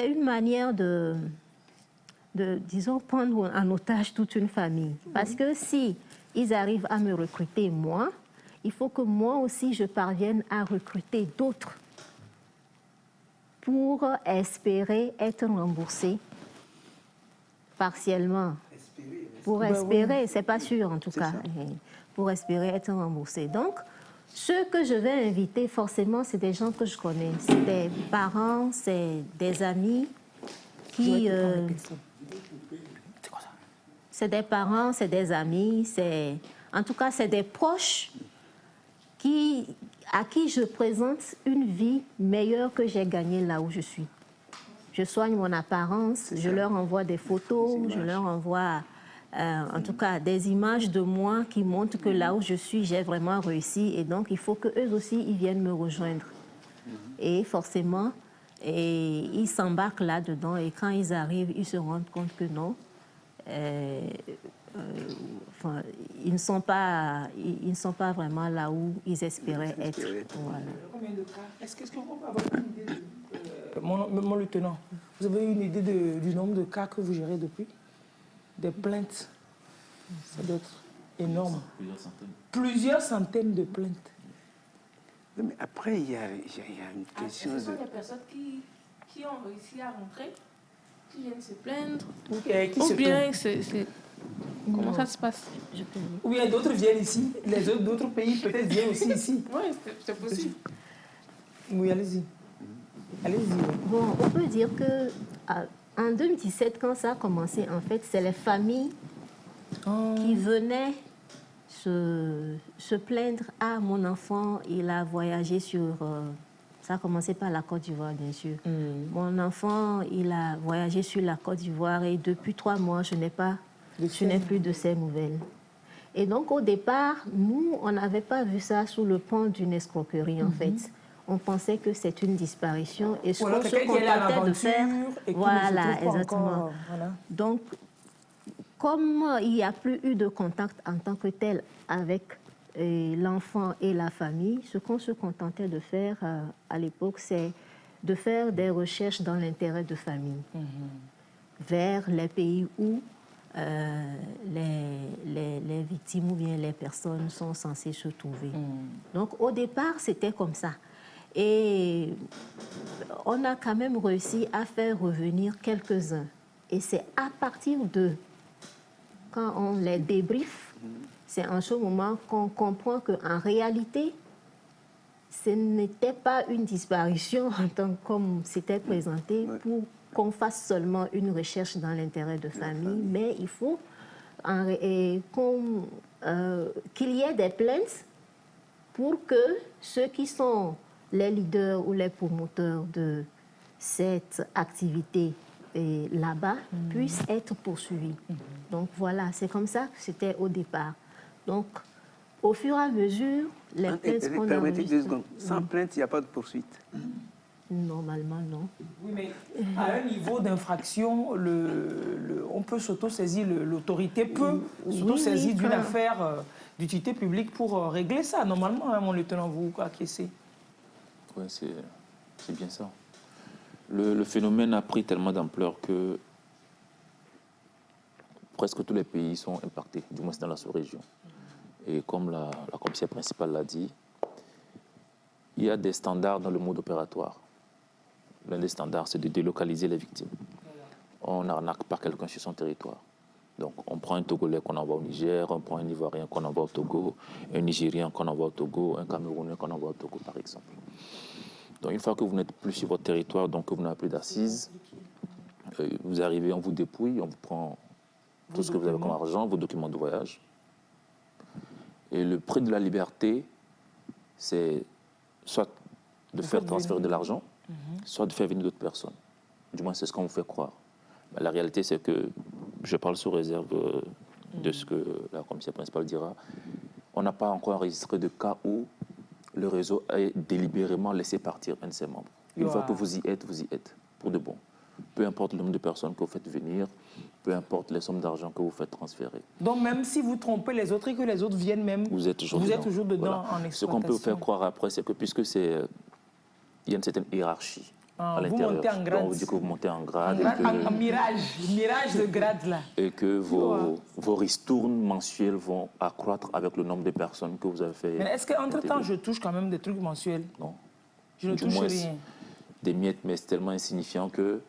une manière de, disons, prendre en otage toute une famille. Parce que si ils arrivent à me recruter moi, il faut que moi aussi je parvienne à recruter d'autres pour espérer être remboursé partiellement. Pour espérer, c'est pas sûr en tout cas, pour espérer être remboursé. Donc, ceux que je vais inviter, forcément, c'est des gens que je connais. C'est des parents, c'est des amis qui... c'est des parents, c'est des amis, en tout cas, c'est des proches à qui je présente une vie meilleure que j'ai gagnée là où je suis. Je soigne mon apparence, je leur envoie des photos, je leur envoie en tout cas des images de moi qui montrent que là où je suis, j'ai vraiment réussi. Et donc, il faut qu'eux aussi, ils viennent me rejoindre. Et forcément, ils s'embarquent là-dedans. Et quand ils arrivent, ils se rendent compte que non. Enfin, ils ne sont pas vraiment là où ils espéraient être. Voilà. Combien de cas? Est-ce qu'on peut avoir une idée de... mon lieutenant, vous avez une idée du nombre de cas que vous gérez depuis? Des plaintes? Ça doit être énorme. Plusieurs centaines de plaintes. Mais après, il y a une question ce sont des personnes qui ont réussi à rentrer, qui viennent se plaindre, ou bien c'est... Comment ça se passe? Ou bien d'autres viennent ici, les autres d'autres pays peut-être viennent aussi ici. Oui, c'est possible. Oui, allez-y. Allez-y. Bon, on peut dire que en 2017, quand ça a commencé, en fait, c'est les familles qui venaient se plaindre. Ah, mon enfant, il a voyagé sur... ça a commencé par la Côte d'Ivoire, bien sûr. Mon enfant, il a voyagé sur la Côte d'Ivoire et depuis 3 mois, je n'ai plus de ses nouvelles. Et donc, au départ, nous, on n'avait pas vu ça sous le pan d'une escroquerie, en fait. On pensait que c'est une disparition et ce qu'on se contentait de faire... Voilà, exactement. Voilà. Donc, comme il n'y a plus eu de contact en tant que tel avec l'enfant et la famille, ce qu'on se contentait de faire à l'époque, c'est de faire des recherches dans l'intérêt de famille vers les pays où les victimes ou bien les personnes sont censées se trouver. Donc, au départ, c'était comme ça. Et on a quand même réussi à faire revenir quelques-uns. Et c'est à partir de... Quand on les débriefe, c'est en ce moment qu'on comprend qu'en réalité, ce n'était pas une disparition en tant comme c'était présenté pour qu'on fasse seulement une recherche dans l'intérêt de famille, mais il faut qu'il y ait des plaintes pour que ceux qui sont les leaders ou les promoteurs de cette activité là-bas puissent être poursuivis. Donc voilà, c'est comme ça que c'était au départ. Donc, au fur et à mesure, les plaintes qu'on a... Permettez 2 secondes. Sans plainte, il n'y a pas de poursuite. Normalement, non. Oui, mais à un niveau d'infraction, on peut s'auto-saisir, l'autorité peut s'auto-saisir d'une affaire d'utilité publique pour régler ça. Normalement, hein, mon lieutenant, vous acquiescez. Oui, c'est bien ça. Le phénomène a pris tellement d'ampleur que presque tous les pays sont impactés, du moins dans la sous-région. Et comme la commissaire principale l'a dit, il y a des standards dans le mode opératoire. L'un des standards, c'est de délocaliser les victimes. On n'arnaque pas quelqu'un sur son territoire. Donc, on prend un Togolais qu'on envoie au Niger, on prend un Ivoirien qu'on envoie au Togo, un Nigérien qu'on envoie au Togo, un Camerounais qu'on envoie au Togo, par exemple. Donc, une fois que vous n'êtes plus sur votre territoire, donc que vous n'avez plus d'assises, vous arrivez, on vous dépouille, on vous prend tout ce que vous avez comme argent, vos documents de voyage. Et le prix de la liberté, c'est soit de faire transférer de l'argent, soit de faire venir d'autres personnes. Du moins, c'est ce qu'on vous fait croire. Mais la réalité, c'est que, je parle sous réserve de ce que la commissaire principale dira, on n'a pas encore enregistré de cas où le réseau a délibérément laissé partir un de ses membres. Une fois que vous y êtes, pour de bon. Peu importe le nombre de personnes que vous faites venir, peu importe les sommes d'argent que vous faites transférer. Donc même si vous trompez les autres et que les autres viennent même, vous êtes toujours dedans voilà. En exploitation. Ce qu'on peut vous faire croire après, c'est que puisque il y a une certaine hiérarchie à l'intérieur, vous montez en grade. On vous dit que vous montez en grade. En mirage de grade là. Et que vos ristournes mensuelles vont accroître avec le nombre de personnes que vous avez fait. Mais est-ce qu'entre-temps, je touche quand même des trucs mensuels? Non. Je ne touche rien. Des miettes, mais c'est tellement insignifiant que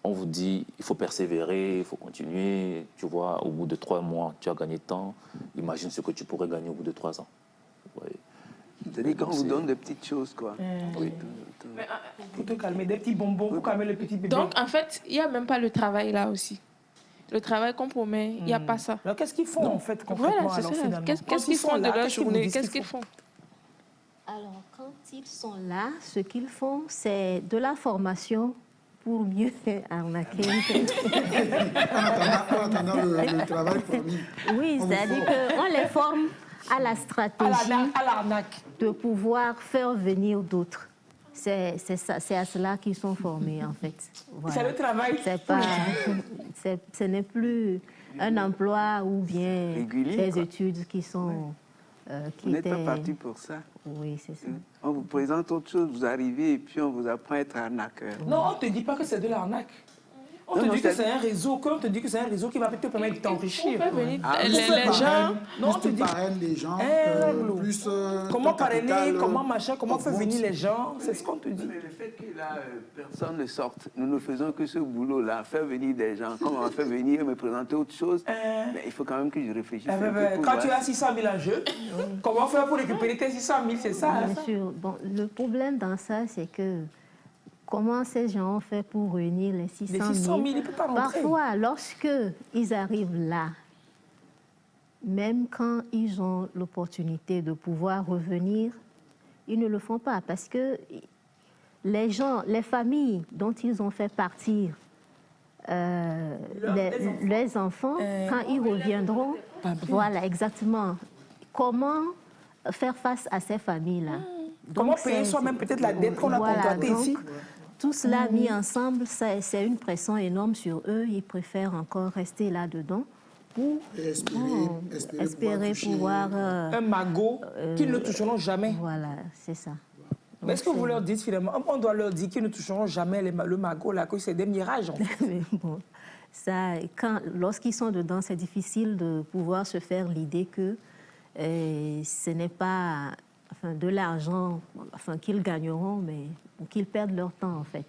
on vous dit il faut persévérer, il faut continuer. Tu vois, au bout de 3 mois, tu as gagné tant. Imagine ce que tu pourrais gagner au bout de 3 ans. Ouais. C'est-à-dire qu'on vous donne des petites choses, quoi. Oui. Pour te calmer, des petits bonbons pour calmer le petit bébé. Donc, en fait, il n'y a même pas le travail là aussi. Le travail qu'on promet, il n'y a pas ça. Alors, qu'est-ce qu'ils font en fait concrètement? Voilà, c'est ça. Qu'est-ce qu'ils font de leur journée? Qu'est-ce qu'ils font? Alors, quand ils sont là, ce qu'ils font, c'est de la formation pour mieux arnaquer. En attendant le travail promis. Oui, c'est-à-dire qu'on les forme à la stratégie à l'arnaque de pouvoir faire venir d'autres. C'est à cela qu'ils sont formés, en fait. Voilà. C'est le travail. Ce n'est plus un emploi ou bien régulier, des quoi. Études qui sont... Vous n'êtes pas parti pour ça. Oui, c'est ça. On vous présente autre chose, vous arrivez et puis on vous apprend à être arnaqueur. Non, on ne te dit pas que c'est de l'arnaque. On te dit que c'est un réseau, qu'on te dit que c'est un réseau qui va te permettre de t'enrichir. Les gens... Non, on te dit les gens, plus comment parrainer, comment machin, comment faire venir les gens, c'est ce qu'on te dit. Mais le fait que là, personne ne sorte, nous ne faisons que ce boulot-là, faire venir des gens. Comme on va faire venir me présenter autre chose, mais il faut quand même que je réfléchisse. Quand tu as 600 000 en jeu, comment faire pour récupérer tes 600 000, c'est ça? Bien sûr. Bon, le problème dans ça, c'est que comment ces gens ont fait pour réunir les 600 000? Les 600 000, ils ne peuvent pas rentrer. Parfois, lorsqu'ils arrivent là, même quand ils ont l'opportunité de pouvoir revenir, ils ne le font pas parce que les gens, les familles dont ils ont fait partir les enfants, quand ils reviendront, voilà, exactement. Comment faire face à ces familles-là? Comment payer soi-même peut-être la dette qu'on a contractée ici? Tout cela mis ensemble, c'est une pression énorme sur eux. Ils préfèrent encore rester là-dedans pour espérer pouvoir... un magot qu'ils ne toucheront jamais. Voilà, c'est ça. Mais est-ce que vous leur dites finalement, on doit leur dire qu'ils ne toucheront jamais le magot, là, que c'est des mirages en fait. Mais bon, lorsqu'ils sont dedans, c'est difficile de pouvoir se faire l'idée que ce n'est pas de l'argent qu'ils gagneront, mais qu'ils perdent leur temps en fait.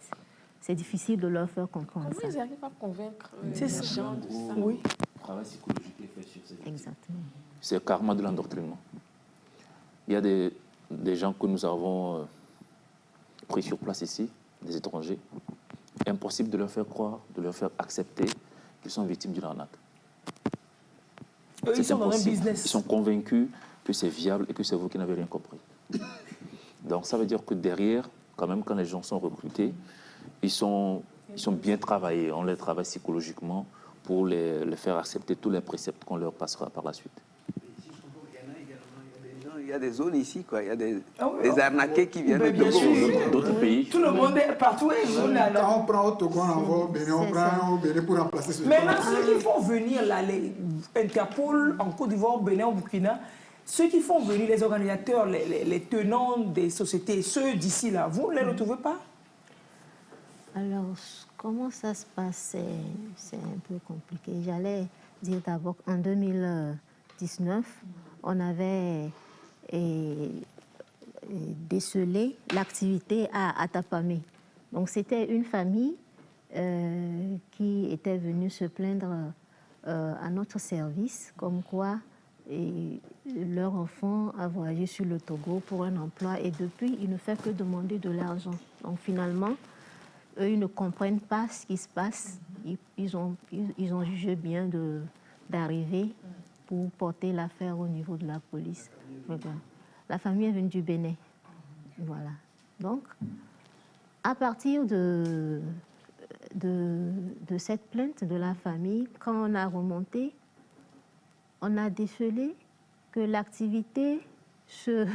C'est difficile de leur faire comprendre ça. Comment ils arrivent à convaincre les gens de ça? Oui. Le travail psychologique est fait sur ces gens. Exactement. C'est le karma de l'endoctrinement. Il y a des gens que nous avons pris sur place ici, des étrangers. Impossible de leur faire croire, de leur faire accepter qu'ils sont victimes d'une arnaque. Eux, ils sont dans un business. Ils sont convaincus que c'est viable et que c'est vous qui n'avez rien compris. Donc ça veut dire que derrière, quand même, quand les gens sont recrutés, ils sont bien travaillés. On les travaille psychologiquement pour les faire accepter tous les préceptes qu'on leur passera par la suite. Il y a des zones ici, quoi. Il y a des arnaqués qui viennent d'autres pays. Tout le monde est partout. Quand on prend au Togo, on envoie au Bénin, on prend au Bénin pour remplacer ce. Maintenant, ceux qui font venir là, les Interpol en Côte d'Ivoire, au Bénin, au Burkina, ceux qui font venir les organisateurs, les tenants des sociétés, ceux d'ici là, vous ne les retrouvez pas? Alors, comment ça se passe? C'est un peu compliqué. J'allais dire d'abord, en 2019, on avait décelé l'activité à Atapamé. Donc, c'était une famille qui était venue se plaindre à notre service, comme quoi leur enfant a voyagé sur le Togo pour un emploi et depuis, il ne fait que demander de l'argent. Donc, finalement, eux, ils ne comprennent pas ce qui se passe. Ils ont jugé bien d'arriver pour porter l'affaire au niveau de la police. La famille est venue du Bénin. Voilà. Donc, à partir de de cette plainte de la famille, quand on a remonté, on a décelé que l'activité se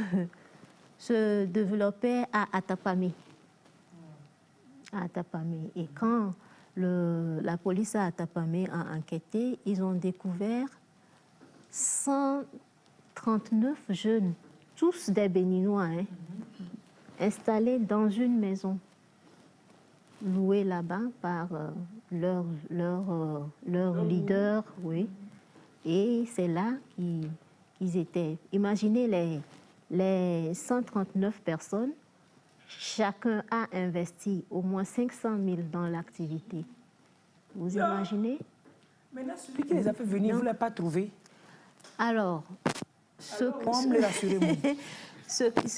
développait à Atapamé. Et quand la police à Atapamé a enquêté, ils ont découvert 139 jeunes, tous des Béninois, hein, installés dans une maison, louée là-bas par leur leader, oui. Et c'est là qu'ils étaient. Imaginez les 139 personnes, chacun a investi au moins 500 000 dans l'activité. Vous imaginez? Maintenant, celui qui les a fait venir, vous ne l'avez pas trouvé? Alors, ce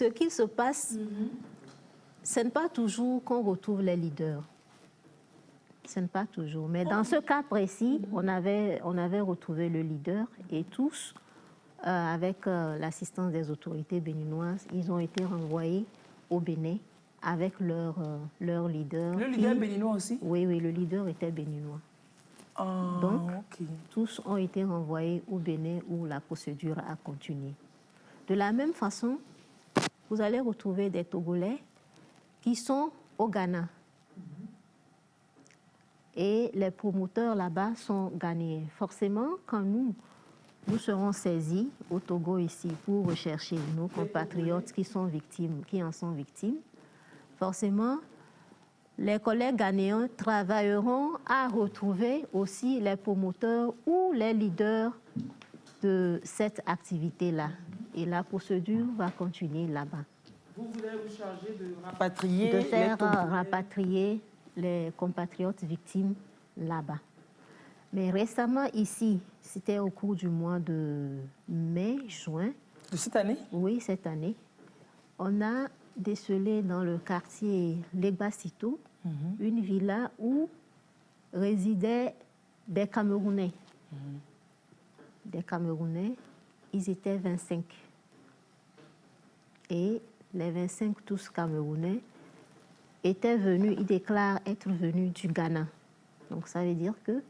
qui se passe, ce n'est pas toujours qu'on retrouve les leaders. Ce n'est pas toujours. Mais dans ce cas précis, on avait retrouvé le leader et tous, avec l'assistance des autorités béninoises, ils ont été renvoyés au Bénin avec leur leader. Le leader béninois aussi? Oui, le leader était béninois. Donc, tous ont été renvoyés au Bénin où la procédure a continué. De la même façon, vous allez retrouver des Togolais qui sont au Ghana. Et les promoteurs là-bas sont ghanéens. Forcément, quand nous serons saisis au Togo ici pour rechercher nos compatriotes qui en sont victimes, forcément, les collègues ghanéens travailleront à retrouver aussi les promoteurs ou les leaders de cette activité-là. Et la procédure va continuer là-bas. Vous voulez vous charger de rapatrier rapatrier les compatriotes victimes là-bas. Mais récemment ici, c'était au cours du mois de mai, juin. De cette année? Oui, cette année. On a décelé dans le quartier Legbasito une villa où résidaient des Camerounais. Des Camerounais, ils étaient 25. Et les 25, tous Camerounais, étaient venus, ils déclarent être venus du Ghana. Donc ça veut dire que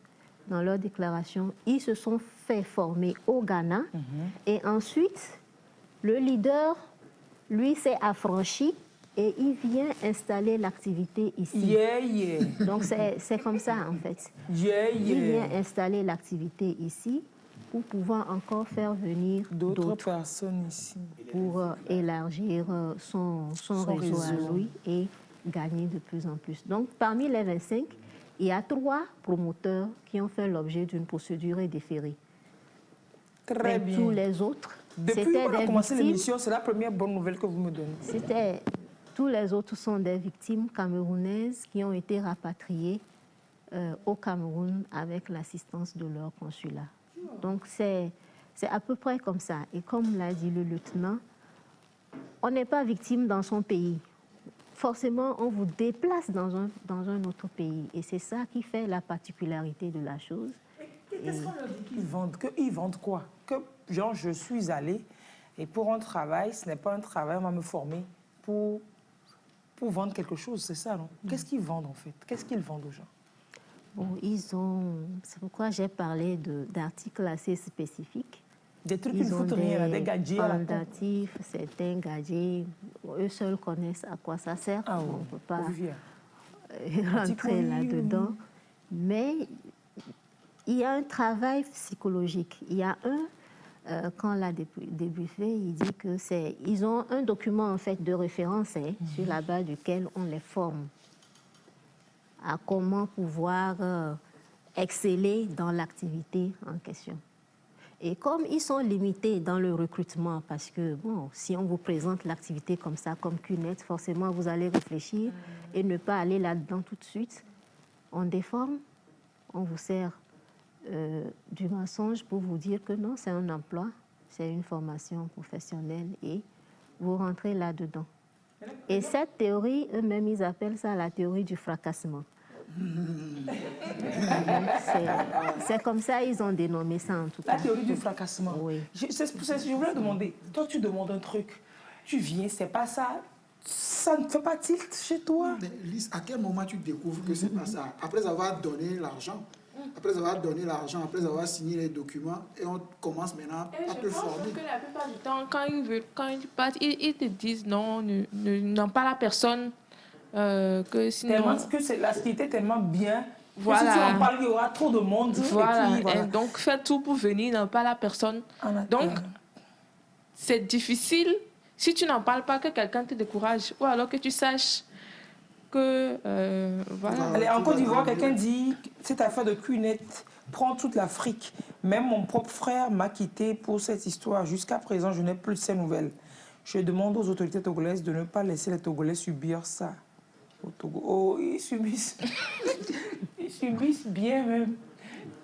dans leur déclaration, ils se sont fait former au Ghana. Et ensuite, le leader, lui, s'est affranchi et il vient installer l'activité ici. Donc c'est comme ça en fait. Il vient installer l'activité ici pour pouvoir encore faire venir d'autres personnes ici. Pour élargir son réseau à lui et gagner de plus en plus. Donc parmi les 25, il y a 3 promoteurs qui ont fait l'objet d'une procédure et déférée. Très bien. Tous les autres, depuis qu'on a commencé l'émission, c'est la première bonne nouvelle que vous me donnez. Tous les autres sont des victimes camerounaises qui ont été rapatriées au Cameroun avec l'assistance de leur consulat. Donc c'est à peu près comme ça. Et comme l'a dit le lieutenant, on n'est pas victime dans son pays. Forcément, on vous déplace dans un autre pays. Et c'est ça qui fait la particularité de la chose. Qu'est-ce qu'on leur dit qu'ils vendent? Qu'ils vendent quoi? Que, genre, je suis allé et pour un travail, ce n'est pas un travail, on va me former pour vendre quelque chose, c'est ça, non? Qu'est-ce qu'ils vendent, en fait? Qu'est-ce qu'ils vendent aux gens? Bon, c'est pourquoi j'ai parlé d'articles assez spécifiques. Des trucs qui ne foutent rien, des gadgets à la pendatifs, certains gadgets, eux seuls connaissent à quoi ça sert. On ne peut pas rentrer là-dedans. Mais il y a un travail psychologique. Il y a quand l'a débriefé, il dit que ils ont un document en fait de référence sur la base duquel on les forme à comment pouvoir exceller dans l'activité en question. Et comme ils sont limités dans le recrutement, parce que bon, si on vous présente l'activité comme ça, comme QNet, forcément vous allez réfléchir et ne pas aller là-dedans tout de suite. On déforme, on vous sert du mensonge pour vous dire que non, c'est un emploi, c'est une formation professionnelle et vous rentrez là-dedans. Et cette théorie, eux-mêmes, ils appellent ça la théorie du fracassement. C'est comme ça ils ont dénommé ça en tout cas. La théorie du fracassement. Oui. Je voulais demander, toi tu demandes un truc, tu viens, c'est pas ça, Ça ne fait pas tilt chez toi? Mais Lise, à quel moment tu découvres que c'est pas ça? Après avoir donné l'argent, après avoir signé les documents, et on commence maintenant à te former. Je pense que la plupart du temps, quand ils partent, ils te disent non, n'en parle à personne. Que sinon... Tellement que la société est tellement bien. Voilà. Si tu en parles, il y aura trop de monde. Voilà. Et puis, voilà. Et donc, fais tout pour venir, n'en parle à personne. Donc, c'est difficile, si tu n'en parles pas, que quelqu'un te décourage. Ou alors que tu saches que... voilà. Allez, en Côte d'Ivoire, quelqu'un dit cette affaire de cunette prend toute l'Afrique. Même mon propre frère m'a quitté pour cette histoire. Jusqu'à présent, je n'ai plus de ces nouvelles. Je demande aux autorités togolaises de ne pas laisser les Togolais subir ça. Au Togo. Oh, ils subissent. Ils subissent bien même.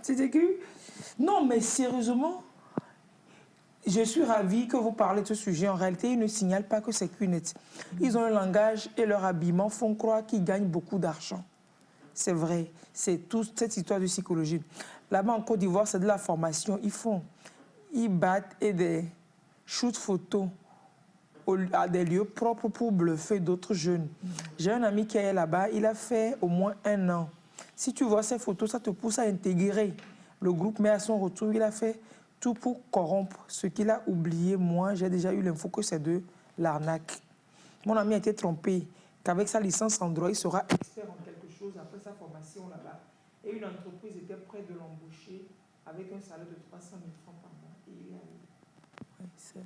C'est que... Non, mais sérieusement, je suis ravie que vous parlez de ce sujet. En réalité, ils ne signalent pas que c'est cunette. Ils ont un langage et leur habillement font croire qu'ils gagnent beaucoup d'argent. C'est vrai. C'est toute cette histoire de psychologie. Là-bas, en Côte d'Ivoire, c'est de la formation. Ils battent et des shoots photos à des lieux propres pour bluffer d'autres jeunes. J'ai un ami qui est là-bas, il a fait au moins 1 an. Si tu vois ces photos, ça te pousse à intégrer le groupe, mais à son retour, il a fait tout pour corrompre. Ce qu'il a oublié, moi, j'ai déjà eu l'info que c'est de l'arnaque. Mon ami a été trompé qu'avec sa licence en droit, il sera expert en quelque chose après sa formation là-bas. Et une entreprise était prête de l'embaucher avec un salaire de 300 000 francs par mois. Et il a eu... Ouais,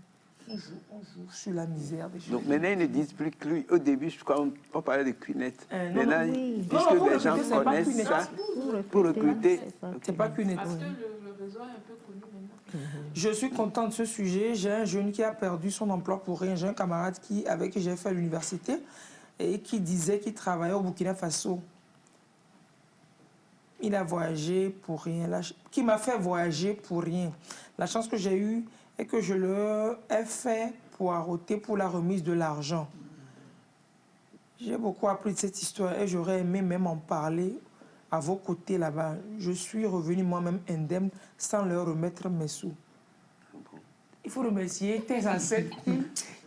on joue sur la misère des gens. Donc maintenant, ils ne disent plus que lui. Au début, je crois qu'on parlait de cunette. Maintenant, puisque les gens connaissent ça, pour recruter. C'est pas cunette. Parce que le réseau est un peu connu maintenant. Je suis content de ce sujet. J'ai un jeune qui a perdu son emploi pour rien. J'ai un camarade avec qui j'ai fait à l'université et qui disait qu'il travaillait au Burkina Faso. Il a voyagé pour rien. Qui m'a fait voyager pour rien. La chance que j'ai eue est que je leur ai fait poireauter pour la remise de l'argent. J'ai beaucoup appris de cette histoire et j'aurais aimé même en parler à vos côtés là-bas. Je suis revenu moi-même indemne sans leur remettre mes sous. Il faut remercier tes ancêtres.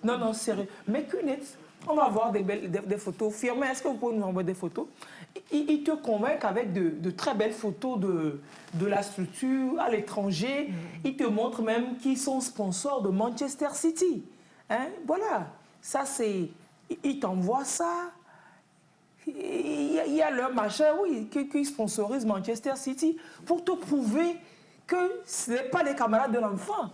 Non, sérieux. Mais cunette, on va voir des photos. Firmin, est-ce que vous pouvez nous envoyer des photos? Ils te convainquent avec de très belles photos de la structure à l'étranger. Ils te montrent même qu'ils sont sponsors de Manchester City. Hein? Voilà. Ça, c'est... Ils t'envoient ça. Il y a leur machin, oui, qui sponsorise Manchester City pour te prouver que ce n'est pas des camarades de l'enfant,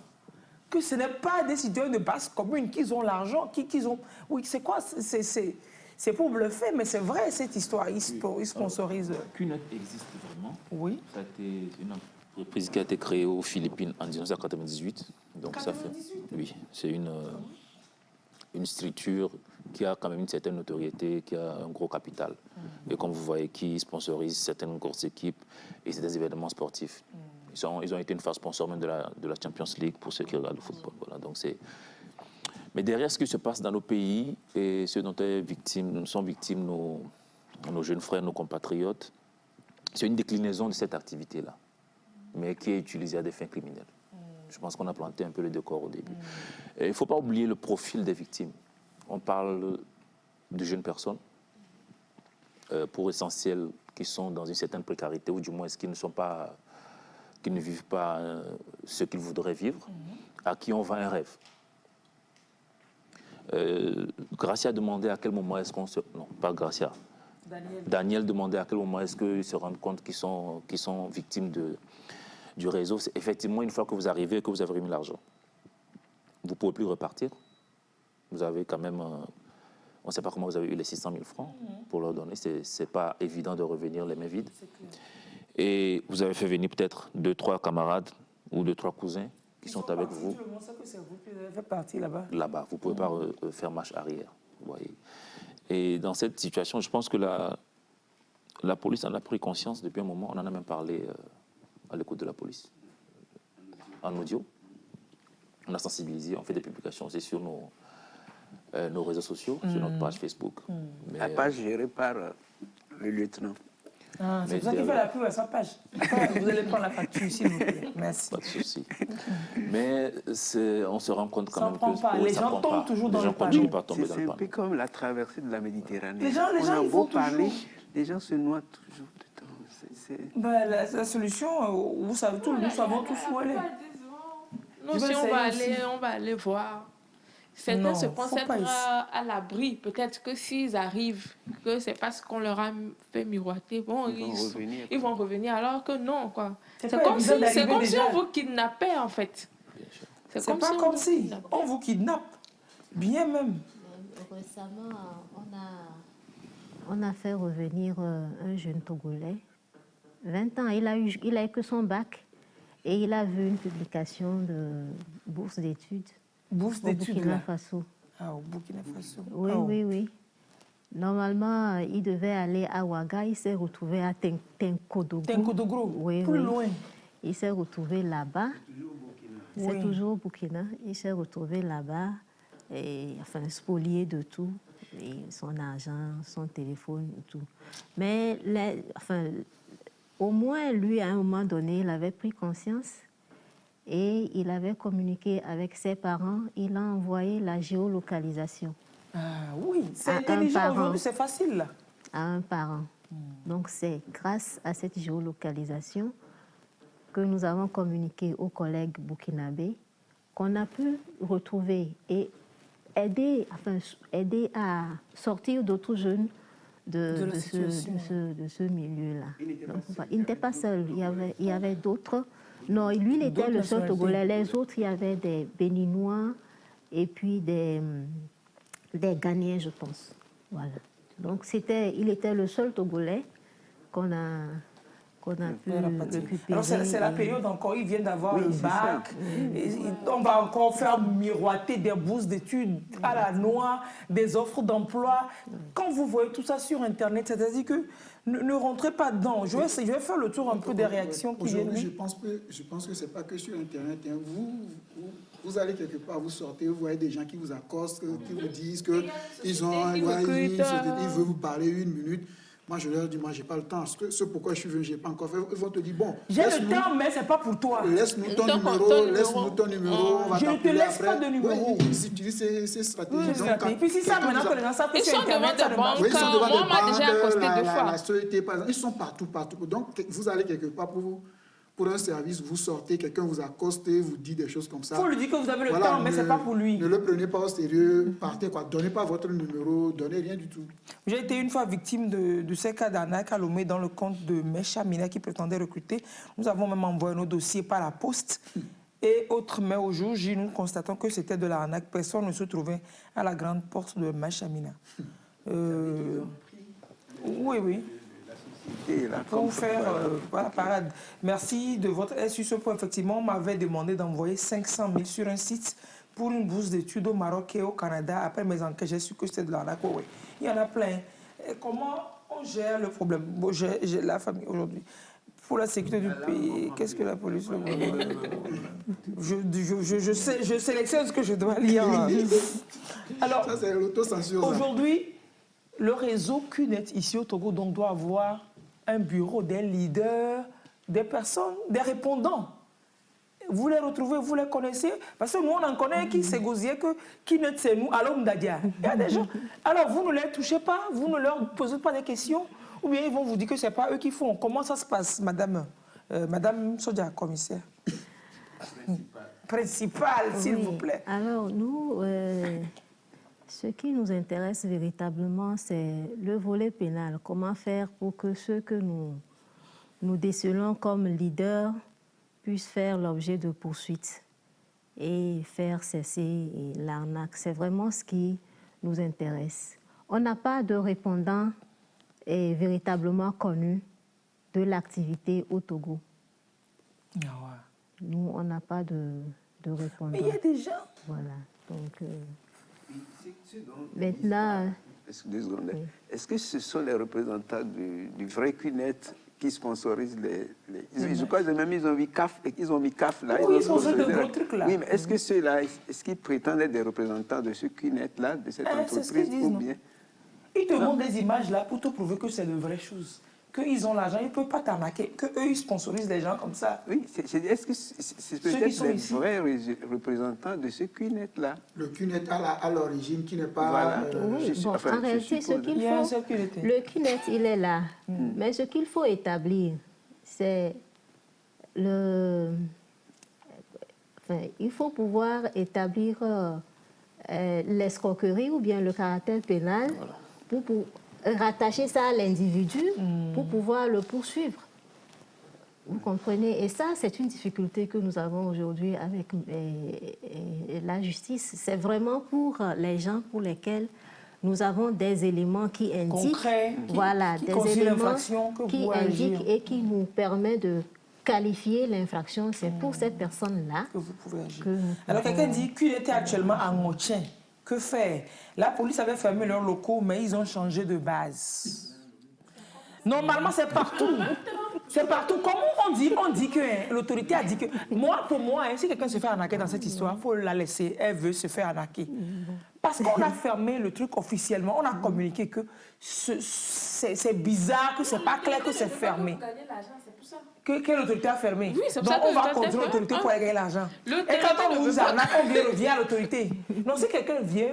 que ce n'est pas des citoyens de base commune, qu'ils ont l'argent, qu'ils ont... Oui, c'est quoi? C'est pour bluffer, mais c'est vrai cette histoire. Ils sponsorisent. Cunette existe vraiment. Oui. Ça a été une entreprise qui a été créée aux Philippines en 1998. Donc 98. Ça fait... Oui, c'est une structure qui a quand même une certaine notoriété, qui a un gros capital. Et comme vous voyez, qui sponsorise certaines grosses équipes et c'est des événements sportifs. Ils ont été une phase sponsor même de la Champions League pour ceux qui regardent le football. Voilà, donc mais derrière ce qui se passe dans nos pays et ce dont sont victimes nos jeunes frères, nos compatriotes, c'est une déclinaison de cette activité-là, mais qui est utilisée à des fins criminelles. Je pense qu'on a planté un peu le décor au début. Il ne faut pas oublier le profil des victimes. On parle de jeunes personnes, pour essentiel, qui sont dans une certaine précarité, ou du moins qui ne vivent pas ce qu'ils voudraient vivre, à qui on vend un rêve. Gracia demandait à quel moment est-ce qu'on se... Non, pas Gracia. Daniel demandait à quel moment est-ce qu'ils se rendent compte qu'ils sont victimes du réseau. C'est effectivement, une fois que vous arrivez et que vous avez remis l'argent, vous ne pouvez plus repartir. Vous avez quand même... on ne sait pas comment vous avez eu les 600 000 francs pour leur donner. Ce n'est pas évident de revenir les mains vides. Et vous avez fait venir peut-être 2-3 camarades ou 2-3 cousins qui sont avec vous. Tout le monde sait que c'est vous qui avez fait partie là-bas. Là-bas, vous ne pouvez pas faire marche arrière. Vous voyez. Et dans cette situation, je pense que la police en a pris conscience depuis un moment. On en a même parlé à l'écoute de la police, en audio. On a sensibilisé, on fait des publications aussi sur nos réseaux sociaux, sur notre page Facebook. La page gérée par le lieutenant. Ah, c'est pour ça qu'il fait la pub à sa page. Vous allez prendre la facture, s'il vous plaît. Merci. Pas de souci. Mais on se rend compte quand même que les gens tombent toujours dans le panneau. C'est un peu comme la traversée de la Méditerranée. Les gens on a beau parler, toujours. les gens se noient toujours dedans. Ben, la solution, vous savez tout, nous savons tous où elle est. Nous, si on va aller voir. Certains se pensent être à l'abri. Peut-être que s'ils arrivent, que c'est parce qu'on leur a fait miroiter, bon, ils vont revenir. Alors que non, quoi. C'est comme si on vous kidnappait, en fait. C'est pas comme si on vous kidnappe. Bien même. Récemment, on a fait revenir un jeune Togolais. 20 ans, il a eu que son bac. Et il a vu une publication de bourse d'études. Bourse d'études au Burkina Faso. Ah, au Burkina Faso. Oui, oui. Normalement, il devait aller à Ouaga. Il s'est retrouvé à Tenkodogro. Tenkodogro, oui, plus loin. Il s'est retrouvé là-bas. C'est toujours au Burkina. Il s'est retrouvé là-bas, enfin, spolié de tout. Et son argent, son téléphone, tout. Mais, au moins, lui, à un moment donné, il avait pris conscience et il avait communiqué avec ses parents. Il a envoyé la géolocalisation. Ah oui, c'est intelligent aujourd'hui, c'est facile là. À un parent. Donc, c'est grâce à cette géolocalisation que nous avons communiqué aux collègues burkinabés qu'on a pu retrouver et aider à sortir d'autres jeunes de ce milieu-là. Il n'était pas seul, il y avait d'autres. Non, lui, il était le seul Togolais. Les autres, il y avait des Béninois et puis des Ghanéens, je pense. Voilà. Donc, il était le seul Togolais qu'on a pu récupérer. Alors, c'est la période encore, ils viennent d'avoir le bac. On va encore faire miroiter des bourses d'études à la noix, des offres d'emploi. Quand vous voyez tout ça sur Internet, c'est-à-dire que ne rentrez pas dedans. Je vais faire le tour un peu des réactions qui viennent. Je pense que ce n'est pas que sur Internet. Hein. Vous allez quelque part, vous sortez, vous voyez des gens qui vous accostent, qui vous disent qu'ils veulent vous parler 1 minute. Moi, je leur dis, moi, je n'ai pas le temps. C'est pourquoi je suis venu, je n'ai pas encore fait. Ils vont te dire, bon... J'ai le temps, mais ce n'est pas pour toi. Laisse-nous ton numéro, on va je ne te laisse après. Pas de numéro. Oui, ils utilisent ces stratégies. Et puis si ça, maintenant que les gens savent que c'est Internet, ça ne marche pas. Ils sont devant des banques, la société, par exemple. Ils sont partout. Donc, vous allez quelque part pour un service, vous sortez, quelqu'un vous accoste, vous dit des choses comme ça. Il faut lui dire que vous avez le temps, mais ce n'est pas pour lui. Ne le prenez pas au sérieux, partez quoi. Donnez pas votre numéro, donnez rien du tout. J'ai été une fois victime de ces cas d'arnaque à Lomé dans le compte de Mecha Mina qui prétendait recruter. Nous avons même envoyé nos dossiers par la poste. Et autre, mais au jour J, nous constatons que c'était de l'arnaque. Personne ne se trouvait à la grande porte de Mecha Mina. Oui. Pour vous faire la parade. Merci de votre aide sur ce point. Effectivement, on m'avait demandé d'envoyer 500 000 sur un site pour une bourse d'études au Maroc et au Canada. Après mes enquêtes, j'ai su que c'était de l'arnaque. Oui. Il y en a plein. Et comment on gère le problème? Bon, j'ai la famille aujourd'hui. Pour la sécurité du pays, qu'est-ce que la police... Je sélectionne ce que je dois lire. Alors, ça, c'est l'autocensure. Aujourd'hui, le réseau QNet ici au Togo donc, doit avoir un bureau des leaders, des personnes, des répondants. Vous les retrouvez, vous les connaissez. Parce que nous, on en connaît qui c'est Gosier, que QNet c'est nous, alors Mdadia. Il y a des gens. Alors, vous ne les touchez pas, vous ne leur posez pas des questions, ou bien ils vont vous dire que ce n'est pas eux qui font. Comment ça se passe, madame Sodia, commissaire Principale, s'il vous plaît. Alors, nous... Ce qui nous intéresse véritablement, c'est le volet pénal. Comment faire pour que ceux que nous décelons comme leaders puissent faire l'objet de poursuites et faire cesser l'arnaque. C'est vraiment ce qui nous intéresse. On n'a pas de répondant véritablement connu de l'activité au Togo. Ah ouais. Nous, on n'a pas de répondant. Mais il y a des gens. Voilà. Donc... Maintenant... Est-ce que ce sont les représentants du vrai QNet qui sponsorisent je crois que même ils ont mis CAF là. Oui, ils sponsorisent de gros trucs là. Oui, mais est-ce que ceux-là, est-ce qu'ils prétendent être des représentants de ce QNet là, de cette entreprise ou bien... Ils te montrent des images là pour te prouver que c'est de vraies choses. qu'ils ont l'argent, ils ne peuvent pas t'arnaquer, qu'eux, ils sponsorisent les gens comme ça. Oui, est-ce que c'est peut-être les vrais représentants de ce QNET-là? Le QNET à l'origine qui n'est pas... Voilà. Oui, bon, en réalité, ce qu'il faut... Le QNET, il est là. Mais ce qu'il faut établir, c'est le... Enfin, il faut pouvoir établir l'escroquerie ou bien le caractère pénal pour rattacher ça à l'individu pour pouvoir le poursuivre. Vous comprenez? Et ça, c'est une difficulté que nous avons aujourd'hui avec la justice. C'est vraiment pour les gens pour lesquels nous avons des éléments qui indiquent... Concrets, voilà, qui des éléments qui indiquent et qui nous permettent de qualifier l'infraction. C'est pour cette personne-là que vous pouvez agir. Alors, quelqu'un dit qu'il était actuellement à Ngotien. Que faire? La police avait fermé leurs locaux, mais ils ont changé de base. Normalement, c'est partout. C'est partout. Comment on dit que l'autorité a dit que... Pour moi, si quelqu'un se fait arnaquer dans cette histoire, il faut la laisser. Elle veut se faire arnaquer. Parce qu'on a fermé le truc officiellement. On a communiqué que c'est bizarre, que c'est pas clair, que c'est fermé. Que l'autorité a fermé. Oui, donc on va contre l'autorité pour aller gagner l'argent. Et quand on vous arnaque, on revient à l'autorité. Donc si quelqu'un vient,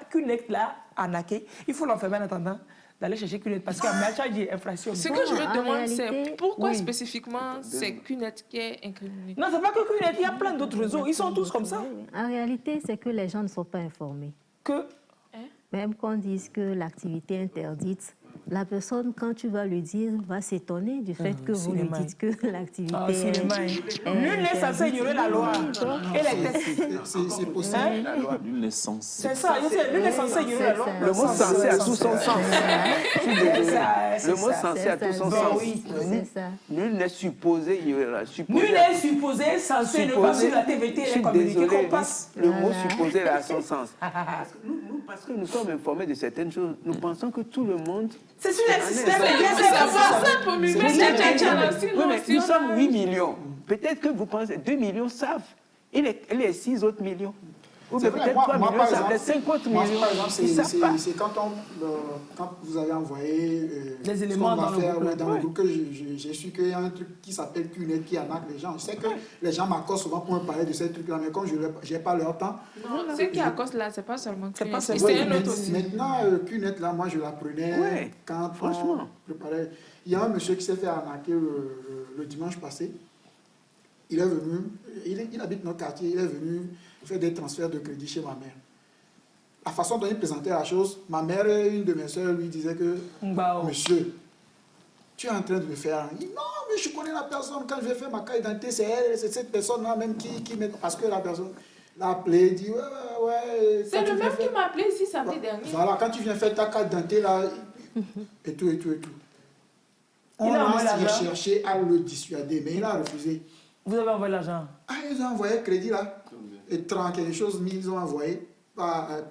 qu'une acte là arnaqué, il faut l'enfermer en attendant d'aller chercher QNET parce qu'il y a un dit infraction. Ce que je me demande, c'est pourquoi spécifiquement c'est QNET qui est incriminé? Non, c'est pas que QNET, il y a plein d'autres réseaux. Ils sont tous comme ça. En réalité, c'est que les gens ne sont pas informés. Même qu'on dise que l'activité est interdite, la personne, quand tu vas lui dire, va s'étonner du fait que vous lui dites que l'activité est... Nul n'est censé ignorer la loi. C'est possible. Nul n'est censé. C'est ça, nul n'est censé ignorer la loi. Le mot censé a tout son sens. Le mot censé a tout son sens. Nul n'est supposé ignorer la loi. Nul n'est supposé censé ne pas suivre la TVT et les communiqués qu'on passe. Le mot supposé a son sens. Parce que nous sommes informés de certaines choses, nous pensons que tout le monde... C'est sur les systèmes. Nous sommes 8 millions. Peut-être que vous pensez 2 millions savent. Et les 6 autres millions. Ou peut-être 3 millions savent. Les 50 millions, ils ne savent pas. C'est quand vous avez envoyé les éléments dans le groupe que j'ai su qu'il y a un truc qui s'appelle QNET qui arnaque les gens. Je sais que les gens m'accostent souvent pour me parler de ces trucs-là, mais comme je n'ai pas leur temps... Non, ce qui accostent là, ce n'est pas seulement QNET. C'est un autre aussi. Maintenant, QNET, là, moi, je l'apprenais quand on préparait. Il y a un monsieur qui s'est fait arnaquer le dimanche passé. Il est venu, il habite notre quartier, il est venu faire des transferts de crédit chez ma mère. La façon dont il présentait la chose, ma mère et une de mes soeurs lui disaient que monsieur, tu es en train de me faire... Il dit, non, mais je connais la personne, quand je vais faire ma carte d'identité, c'est cette personne-là même qui met... Parce que la personne l'a appelé, dit ouais... C'est le même qui m'a appelé ici samedi dernier. Voilà, quand tu viens faire ta carte d'identité, là, et tout. On a cherché à le dissuader, mais il a refusé. Vous avez envoyé l'argent? Ah, ils ont envoyé crédit là. Et 30 quelque chose, ils ont envoyé. Pas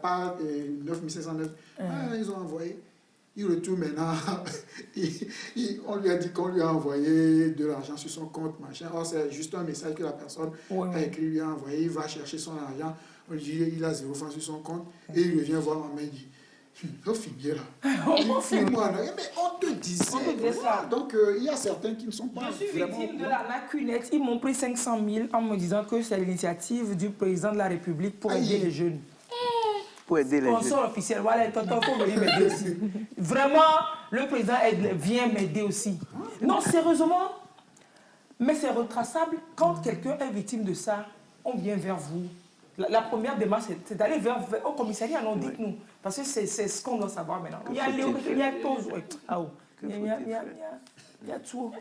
9509. Ils ont envoyé. Il retourne maintenant. On lui a dit qu'on lui a envoyé de l'argent sur son compte, machin. Or, c'est juste un message que la personne a écrit, lui a envoyé. Il va chercher son argent. On lui dit il a 0 francs sur son compte. Et il revient voir ma mère et dit on finit là. Mais on te disait. Voilà. Donc, il y a certains qui ne sont pas. Je suis victime de l'arnaque QNET. Ils m'ont pris 500 000 en me disant que c'est l'initiative du président de la République pour aider les jeunes. Pour aider les jeunes. Sponsor officiel, voilà, tonton, il faut venir m'aider aussi. Vraiment, le président vient m'aider aussi. Non, sérieusement, mais c'est retraçable. Quand quelqu'un est victime de ça, on vient vers vous. La première démarche, c'est d'aller au commissariat, non, dites-nous. Parce que c'est ce qu'on doit savoir maintenant. Il y a tout. Il y a tout.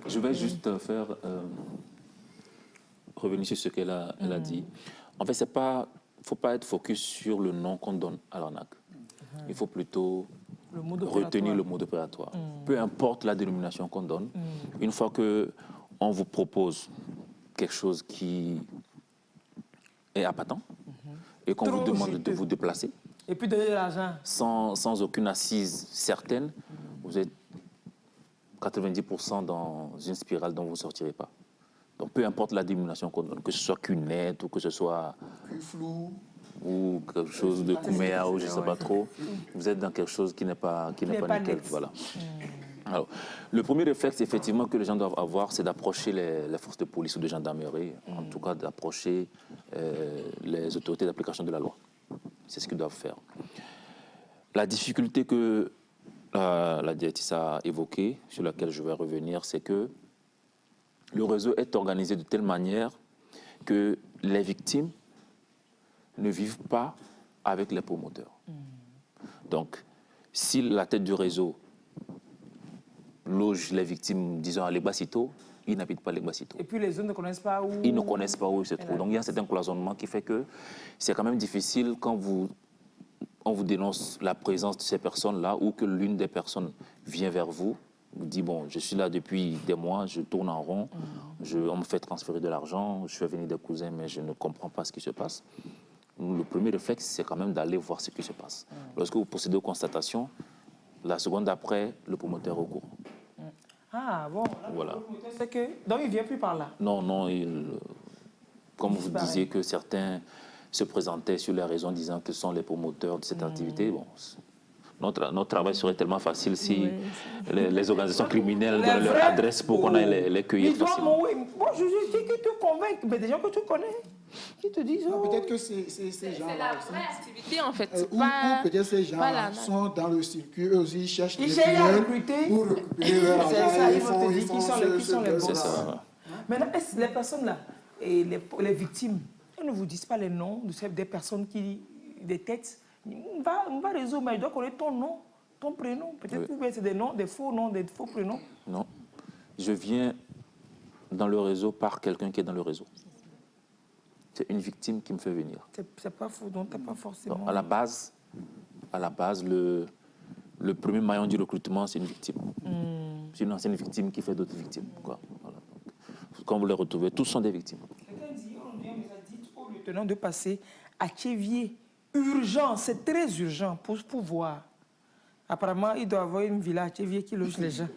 Je vais juste faire revenir sur ce qu'elle a dit. En fait, il ne faut pas être focus sur le nom qu'on donne à l'arnaque. Il faut plutôt retenir le mode opératoire. Peu importe la dénomination qu'on donne, une fois qu'on vous propose quelque chose qui est appâtant et qu'on vous demande de vous déplacer, et puis donner de l'argent sans aucune assise certaine, vous êtes 90% dans une spirale dont vous ne sortirez pas. Donc peu importe la dénomination qu'on donne, que ce soit QNET ou que ce soit... Flou. ou quelque chose de Kouméa ou je ne sais pas trop. Vous êtes dans quelque chose qui n'est pas nickel. Voilà. Alors, le premier réflexe, effectivement, que les gens doivent avoir, c'est d'approcher les forces de police ou de gendarmerie, en tout cas d'approcher les autorités d'application de la loi. C'est ce qu'ils doivent faire. La difficulté que la directrice a évoquée, sur laquelle je vais revenir, c'est que le réseau est organisé de telle manière que les victimes ne vivent pas avec les promoteurs. Donc, si la tête du réseau loge les victimes, disons, à Legbasito, ils n'habitent pas Legbasito. Et puis les autres ne connaissent pas où... Ils ne connaissent pas où ils se trouvent. Donc il y a un certain cloisonnement qui fait que c'est quand même difficile quand on vous dénonce la présence de ces personnes-là ou que l'une des personnes vient vers vous, vous dit, bon, je suis là depuis des mois, je tourne en rond, on me fait transférer de l'argent, je fais venir des cousins, mais je ne comprends pas ce qui se passe. Le premier réflexe, c'est quand même d'aller voir ce qui se passe. Lorsque vous procédez aux constatations, la seconde d'après, le promoteur est au courant. Ah bon, voilà. C'est que... Donc il ne vient plus par là? Non, non, comme vous disiez que certains se présentaient sur les raisons disant que ce sont les promoteurs de cette activité, bon, notre travail serait tellement facile si les organisations criminelles donnaient leur adresse pour qu'on aille les cueillir facilement. Moi, je dis que tu convaincs, mais des gens que tu connais, qui te disent... Oh. Peut-être que ces gens-là... C'est la vraie activité, en fait. Ou peut-être ces gens-là sont dans le circuit, eux aussi, ils cherchent des clients pour récupérer leur argent. C'est ça, ils vont te dire qui sont les boss. Maintenant, les personnes-là, et les victimes, elles ne vous disent pas les noms des personnes des têtes. On va résoudre, mais je dois connaître ton nom, ton prénom. Peut-être que c'est des noms, des faux prénoms. Non. Je viens dans le réseau par quelqu'un qui est dans le réseau. C'est une victime qui me fait venir. C'est pas faux, donc tu n'as pas forcément... Donc, à la base, le premier maillon du recrutement, c'est une victime. C'est une ancienne victime qui fait d'autres victimes. Quoi. Voilà. Donc, quand vous les retrouvez, tous sont des victimes. Quelqu'un dit, on nous a dit au lieutenant de passer à Tchévier. Urgent, c'est très urgent pour voir. Apparemment, il doit y avoir une villa à Tchévier qui loge les gens.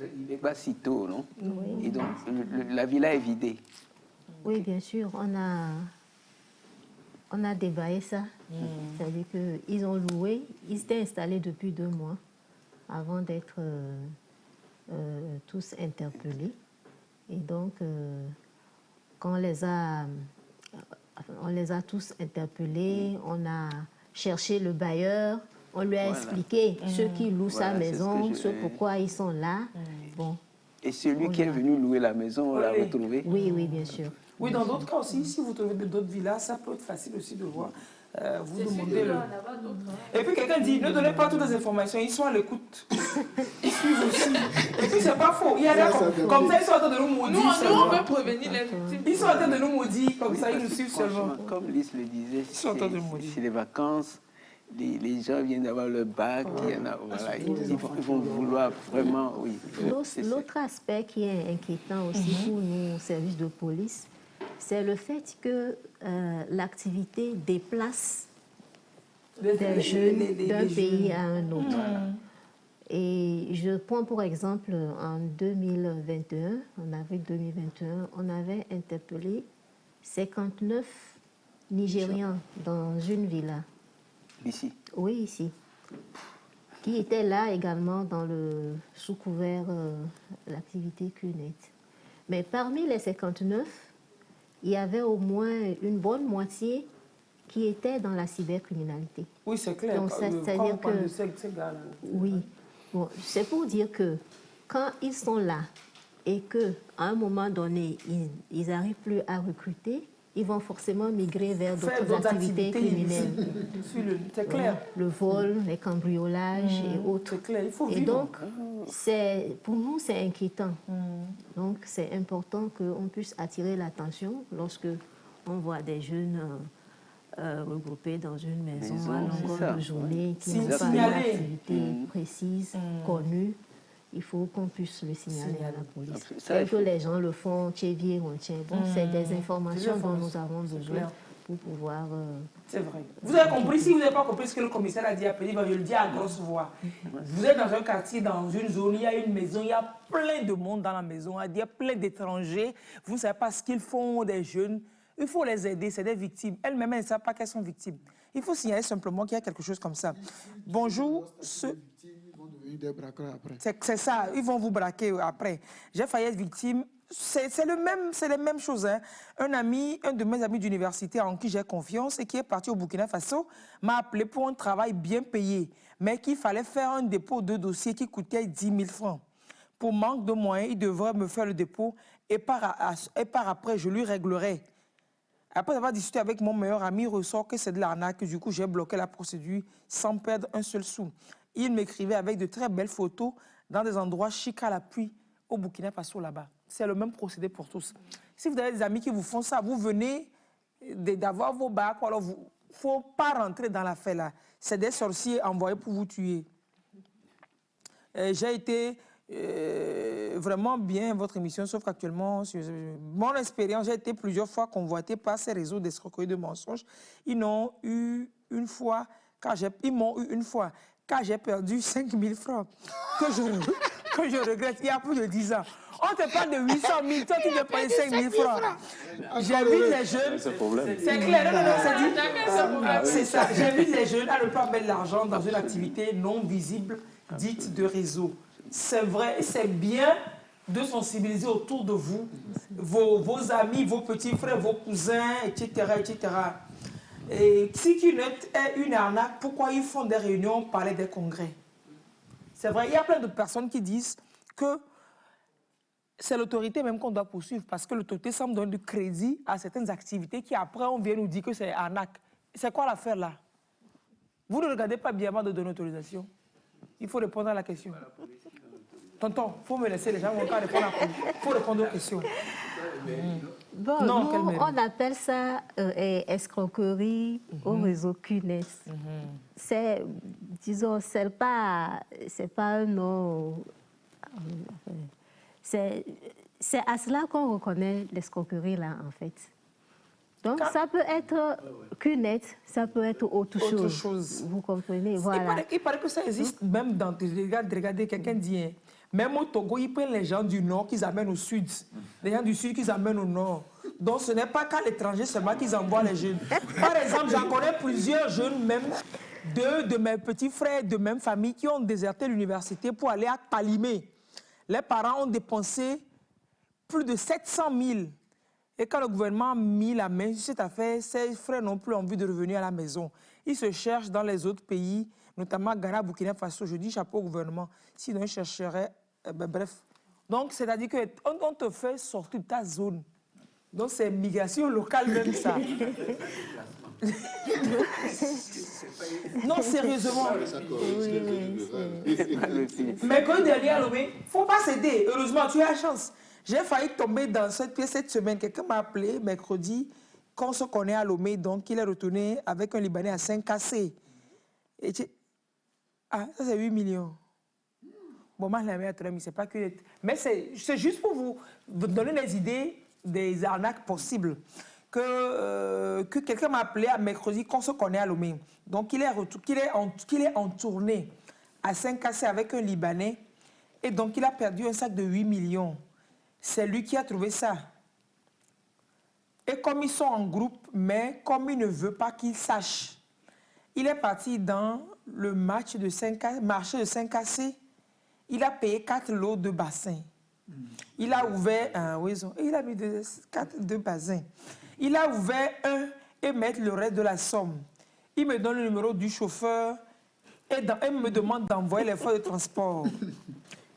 Il n'est pas si tôt, non? Oui. Et donc, la villa est vidée. Oui, bien sûr. On a débaillé ça. C'est-à-dire qu'ils ont loué. Ils étaient installés depuis 2 mois avant d'être tous interpellés. Et donc, quand on les a tous interpellés, on a cherché le bailleur, on lui a expliqué ceux qui louent sa maison, pourquoi ils sont là. Bon. Et celui qui est venu louer la maison, on l'a retrouvé? Oui, oui, bien sûr. Oui, dans d'autres cas aussi, si vous trouvez d'autres villas, ça peut être facile aussi de voir. Vous demandez le... Et puis quelqu'un dit, ne donnez pas toutes les informations, ils sont à l'écoute. Ils suivent aussi. Et puis c'est pas faux. Il y a des... Comme ça, ils sont en train de nous maudire. Nous, on veut prévenir les victimes. Ils sont en train de nous maudire, comme ça, ils nous suivent seulement. Comme Lys le disait, c'est les vacances, les gens viennent d'avoir leur bac, ils vont vouloir vraiment, oui. L'autre aspect qui est inquiétant aussi pour nos services de police, c'est le fait que l'activité déplace des jeunes d'un pays à un autre. Et je prends pour exemple, en 2021, en avril 2021, on avait interpellé 59 Nigérians dans une villa. Ici? Oui, ici. Qui étaient là également sous couvert de l'activité CUNET. Mais parmi les 59, il y avait au moins une bonne moitié qui était dans la cybercriminalité. Oui, c'est clair. Donc, c'est-à-dire que... Oui. Bon, c'est pour dire que quand ils sont là et qu'à un moment donné, ils n'arrivent plus à recruter, ils vont forcément migrer vers d'autres activités criminelles. C'est clair. Le vol, les cambriolages et autres. C'est clair, il faut vivre. Et donc, pour nous, c'est inquiétant. Donc, c'est important qu'on puisse attirer l'attention lorsque on voit des jeunes regroupés dans une maison à longueur de journée qui n'ont pas une activité précise, connue. Il faut qu'on puisse le signaler à la police. Tel que les gens le font, Tchévier, on tient. Bon, c'est des informations dont nous avons besoin pour pouvoir... C'est vrai. Vous avez compris, si vous n'avez pas compris ce que le commissaire a dit après, je le dis à grosse voix. Vous êtes dans un quartier, dans une zone, il y a une maison, il y a plein de monde dans la maison, il y a plein d'étrangers. Vous ne savez pas ce qu'ils font, des jeunes. Il faut les aider, c'est des victimes. Elles-mêmes, elles ne savent pas qu'elles sont victimes. Il faut signaler simplement qu'il y a quelque chose comme ça. Bonjour, c'est ça, ils vont vous braquer après. J'ai failli être victime. C'est les mêmes choses. Hein. Un de mes amis d'université en qui j'ai confiance et qui est parti au Burkina Faso m'a appelé pour un travail bien payé, mais qu'il fallait faire un dépôt de dossier qui coûtait 10 000 francs. Pour manque de moyens, il devrait me faire le dépôt et par après, je lui réglerai. Après avoir discuté avec mon meilleur ami, il ressort que c'est de l'arnaque. Du coup, j'ai bloqué la procédure sans perdre un seul sou. Il m'écrivait avec de très belles photos dans des endroits chics à l'appui au Burkina Faso là-bas. C'est le même procédé pour tous. Si vous avez des amis qui vous font ça, vous venez d'avoir vos bacs, alors il ne faut pas rentrer dans l'affaire là. C'est des sorciers envoyés pour vous tuer. J'ai été vraiment bien votre émission, sauf qu'actuellement, mon expérience, j'ai été plusieurs fois convoité par ces réseaux d'escroquerie de mensonges. Ils m'ont eu une fois, car j'ai perdu 5 000 francs, que je regrette il y a plus de 10 ans. On te parle de 800 000, toi tu veux payer 5 000 francs. J'invite les jeunes, c'est clair, non, c'est ça. J'invite les jeunes à ne pas mettre l'argent dans une activité non visible, dite de réseau. C'est vrai, c'est bien de sensibiliser autour de vous, vos amis, vos petits frères, vos cousins, etc., etc. Et si Qnet est une arnaque, pourquoi ils font des réunions, parler des congrès? C'est vrai, il y a plein de personnes qui disent que c'est l'autorité même qu'on doit poursuivre parce que l'autorité semble donner du crédit à certaines activités qui après on vient nous dire que c'est arnaque. C'est quoi l'affaire là? Vous ne regardez pas bien avant de donner autorisation. Il faut répondre à la question. Tonton, il faut me laisser, les gens vont pas répondre à la question. Il faut répondre aux questions. Bon, non, on appelle ça escroquerie au réseau Qnet. C'est, disons, c'est pas un nom. C'est à cela qu'on reconnaît l'escroquerie là, en fait. Donc, ça peut être Qnet, ça peut être autre chose. Vous comprenez, voilà. Il paraît que ça existe même dans... Regardez, quelqu'un dit... Hein, même au Togo, ils prennent les gens du nord qu'ils amènent au sud. Les gens du sud qu'ils amènent au nord. Donc, ce n'est pas qu'à l'étranger seulement qu'ils envoient les jeunes. Par exemple, j'en connais plusieurs jeunes, même deux de mes petits frères de même famille, qui ont déserté l'université pour aller à Talimé. Les parents ont dépensé plus de 700 000. Et quand le gouvernement a mis la main sur cette affaire, ses frères n'ont plus envie de revenir à la maison. Ils se cherchent dans les autres pays, notamment Ghana, Burkina Faso. Je dis chapeau au gouvernement. Sinon, ils chercheraient... bref. Donc, c'est-à-dire qu'on te fait sortir de ta zone. Donc, c'est migration locale même, ça. Non, sérieusement. Mais quand dernier à Lomé, il ne faut pas céder. Heureusement, tu as la chance. J'ai failli tomber dans cette pièce cette semaine. Quelqu'un m'a appelé mercredi, qu'on se connaît à Lomé, donc il est retourné avec un Libanais à 5 cassés. Et ah, ça c'est 8 millions. Bon, moi, je l'avais à c'est pas que... Mais c'est juste pour vous donner les idées des arnaques possibles. Que quelqu'un m'a appelé à mercredi, qu'on se connaît à Lomé. Donc, qu'il est en tournée à 5 cassés avec un Libanais. Et donc, il a perdu un sac de 8 millions. C'est lui qui a trouvé ça. Et comme ils sont en groupe, mais comme il ne veut pas qu'ils sachent, il est parti dans le marché de 5 cassés. Il a payé 4 lots de bassins. Il a ouvert un... Oui, il a mis 2 bassins. Il a ouvert un et mettre le reste de la somme. Il me donne le numéro du chauffeur et il me demande d'envoyer les frais de transport.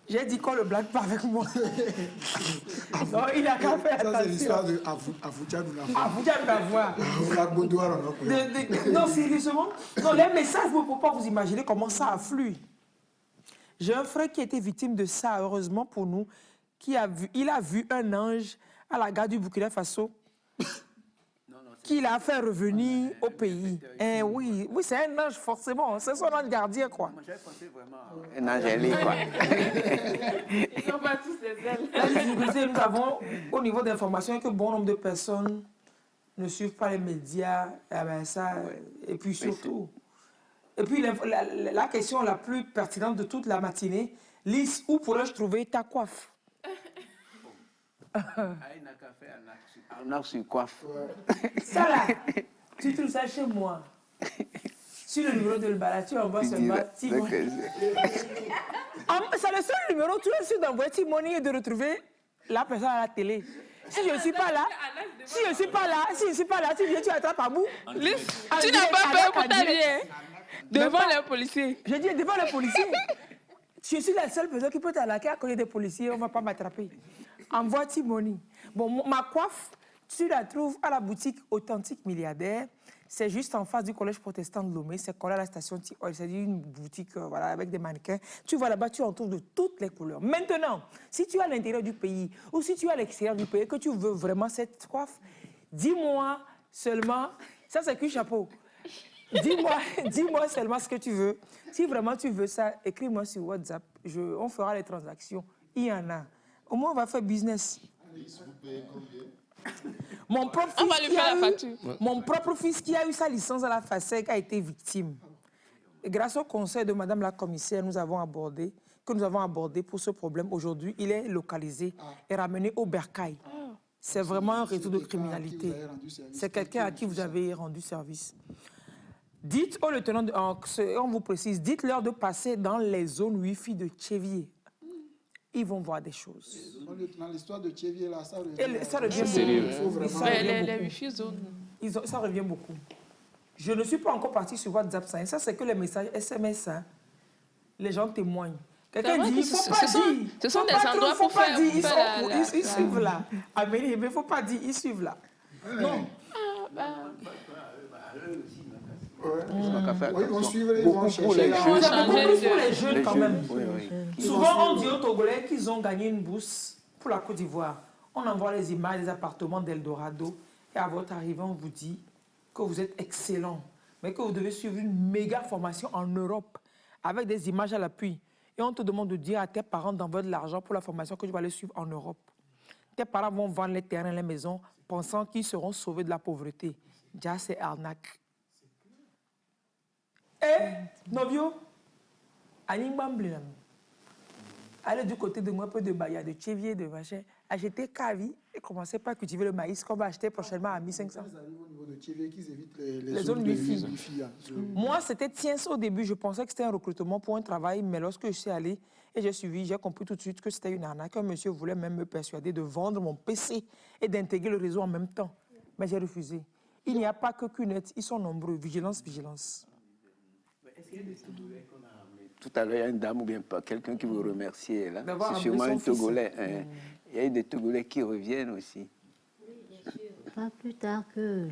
J'ai dit qu'on le blague pas avec moi. Non, il a qu'à faire attention. Ça, c'est l'histoire de Avouja Dounavoua. Non, sérieusement. Non, les messages, vous ne pouvez pas vous imaginer comment ça afflue. J'ai un frère qui a été victime de ça, heureusement pour nous. Il a vu un ange à la gare du Burkina Faso qu'il a fait revenir au pays. Oui, c'est un ange forcément, c'est son ange gardien, quoi. Moi, j'avais pensé vraiment à un angélique, quoi. Ils n'ont pas tous les ailes. Nous avons, au niveau d'information, que bon nombre de personnes ne suivent pas les médias, et puis surtout... Et puis la question la plus pertinente de toute la matinée, Lise, où pourrais-je trouver ta coiffe? il n'a qu'à faire un arc sur coiffe. Ça là, tu trouves ça chez moi. Sur le numéro de Lbala, tu envoies seulement Timoni. C'est le seul numéro, tu es sûr d'envoyer Timoni et de retrouver la personne à la télé. Si je ne suis pas là, si je ne suis pas là, tu viens, tu attrapes à bout. Tu n'as pas peur pour ta vie devant les policiers. Je dis devant les policiers. Je suis la seule personne qui peut t'attaquer à côté des policiers, on ne va pas m'attraper. Envoie Timoni. Bon, ma coiffe, tu la trouves à la boutique Authentique Milliardaire. C'est juste en face du collège protestant de Lomé. C'est collé à la station T-Oil. C'est une boutique voilà, avec des mannequins. Tu vois là-bas, tu en trouves de toutes les couleurs. Maintenant, si tu es à l'intérieur du pays ou si tu es à l'extérieur du pays, que tu veux vraiment cette coiffe, dis-moi seulement, ça c'est qu'un chapeau. Dis-moi seulement ce que tu veux. Si vraiment tu veux ça, écris-moi sur WhatsApp. On fera les transactions. Il y en a. Au moins, on va faire business. Vous payez combien? Mon propre fils qui a eu sa licence à la FASEG a été victime. Et grâce au conseil de Madame la commissaire, que nous avons abordé pour ce problème, aujourd'hui, il est localisé et ramené au bercail. C'est vraiment un réseau de criminalité. C'est quelqu'un à qui vous avez rendu service. Dites au lieutenant, on vous précise, dites-leur de passer dans les zones Wi-Fi de Tchévier. Ils vont voir des choses. Dans l'histoire de Tchévier, là, ça revient beaucoup. Ça revient beaucoup. Je ne suis pas encore partie sur WhatsApp. Ça, c'est que les messages SMS. Hein. Les gens témoignent. Quelqu'un dit, il ne faut pas dire. Ce sont des endroits pour faire... Ils suivent là. Amélie, mais il ne faut pas dire, ils suivent là. Non. Ils vont suivre, ils vont chercher. Pour les jeunes quand même. Souvent, on dit aux Togolais qu'ils ont gagné une bourse pour la Côte d'Ivoire. On envoie les images des appartements d'Eldorado et à votre arrivée, on vous dit que vous êtes excellent, mais que vous devez suivre une méga formation en Europe avec des images à l'appui. Et on te demande de dire à tes parents d'envoyer de l'argent pour la formation que tu vas aller suivre en Europe. Tes parents vont vendre les terrains, les maisons, pensant qu'ils seront sauvés de la pauvreté. Déjà, c'est arnaque. Eh, Novio, allez du côté de moi, un peu de Baya, de Tchévier, de machin, acheter Kavi et commencer par cultiver le maïs qu'on va acheter prochainement à 1500. Ils arrivent au niveau de Tchévier, qu'ils évitent les zones Wi-Fi. Moi, c'était tiens au début, je pensais que c'était un recrutement pour un travail, mais lorsque je suis allé et j'ai suivi, j'ai compris tout de suite que c'était une arnaque. Un monsieur voulait même me persuader de vendre mon PC et d'intégrer le réseau en même temps. Mais j'ai refusé. Il n'y a pas que Cunette, ils sont nombreux. Vigilance, vigilance. Tout à l'heure, il y a une dame ou bien pas, quelqu'un qui vous remerciait là. C'est sûrement un Togolais. Hein. Il y a eu des Togolais qui reviennent aussi. Pas plus tard que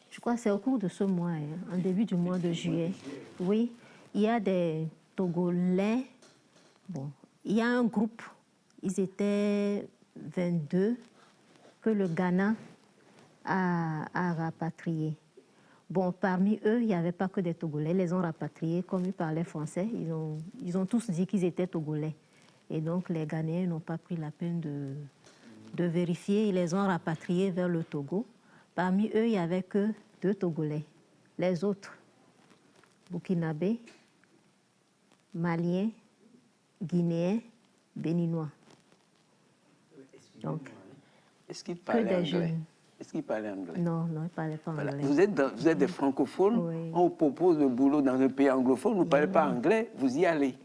je crois que c'est au cours de ce mois, hein, en début du mois de juillet. Oui, il y a des Togolais. Bon, il y a un groupe, ils étaient 22, que le Ghana a rapatrié. Bon, parmi eux, il n'y avait pas que des Togolais. Ils les ont rapatriés, comme ils parlaient français. Ils ont tous dit qu'ils étaient Togolais. Et donc, les Ghanéens n'ont pas pris la peine de vérifier. Ils les ont rapatriés vers le Togo. Parmi eux, il n'y avait que 2 Togolais. Les autres, Burkinabés, Maliens, Guinéens, Béninois. Donc, est-ce qu'ils parlaient anglais? Jeunes. Est-ce qu'ils parlaient anglais? Non, ils ne parlaient pas anglais. Voilà. Vous êtes des francophones, oui. On vous propose le boulot dans un pays anglophone, vous ne parlez pas anglais, vous y allez.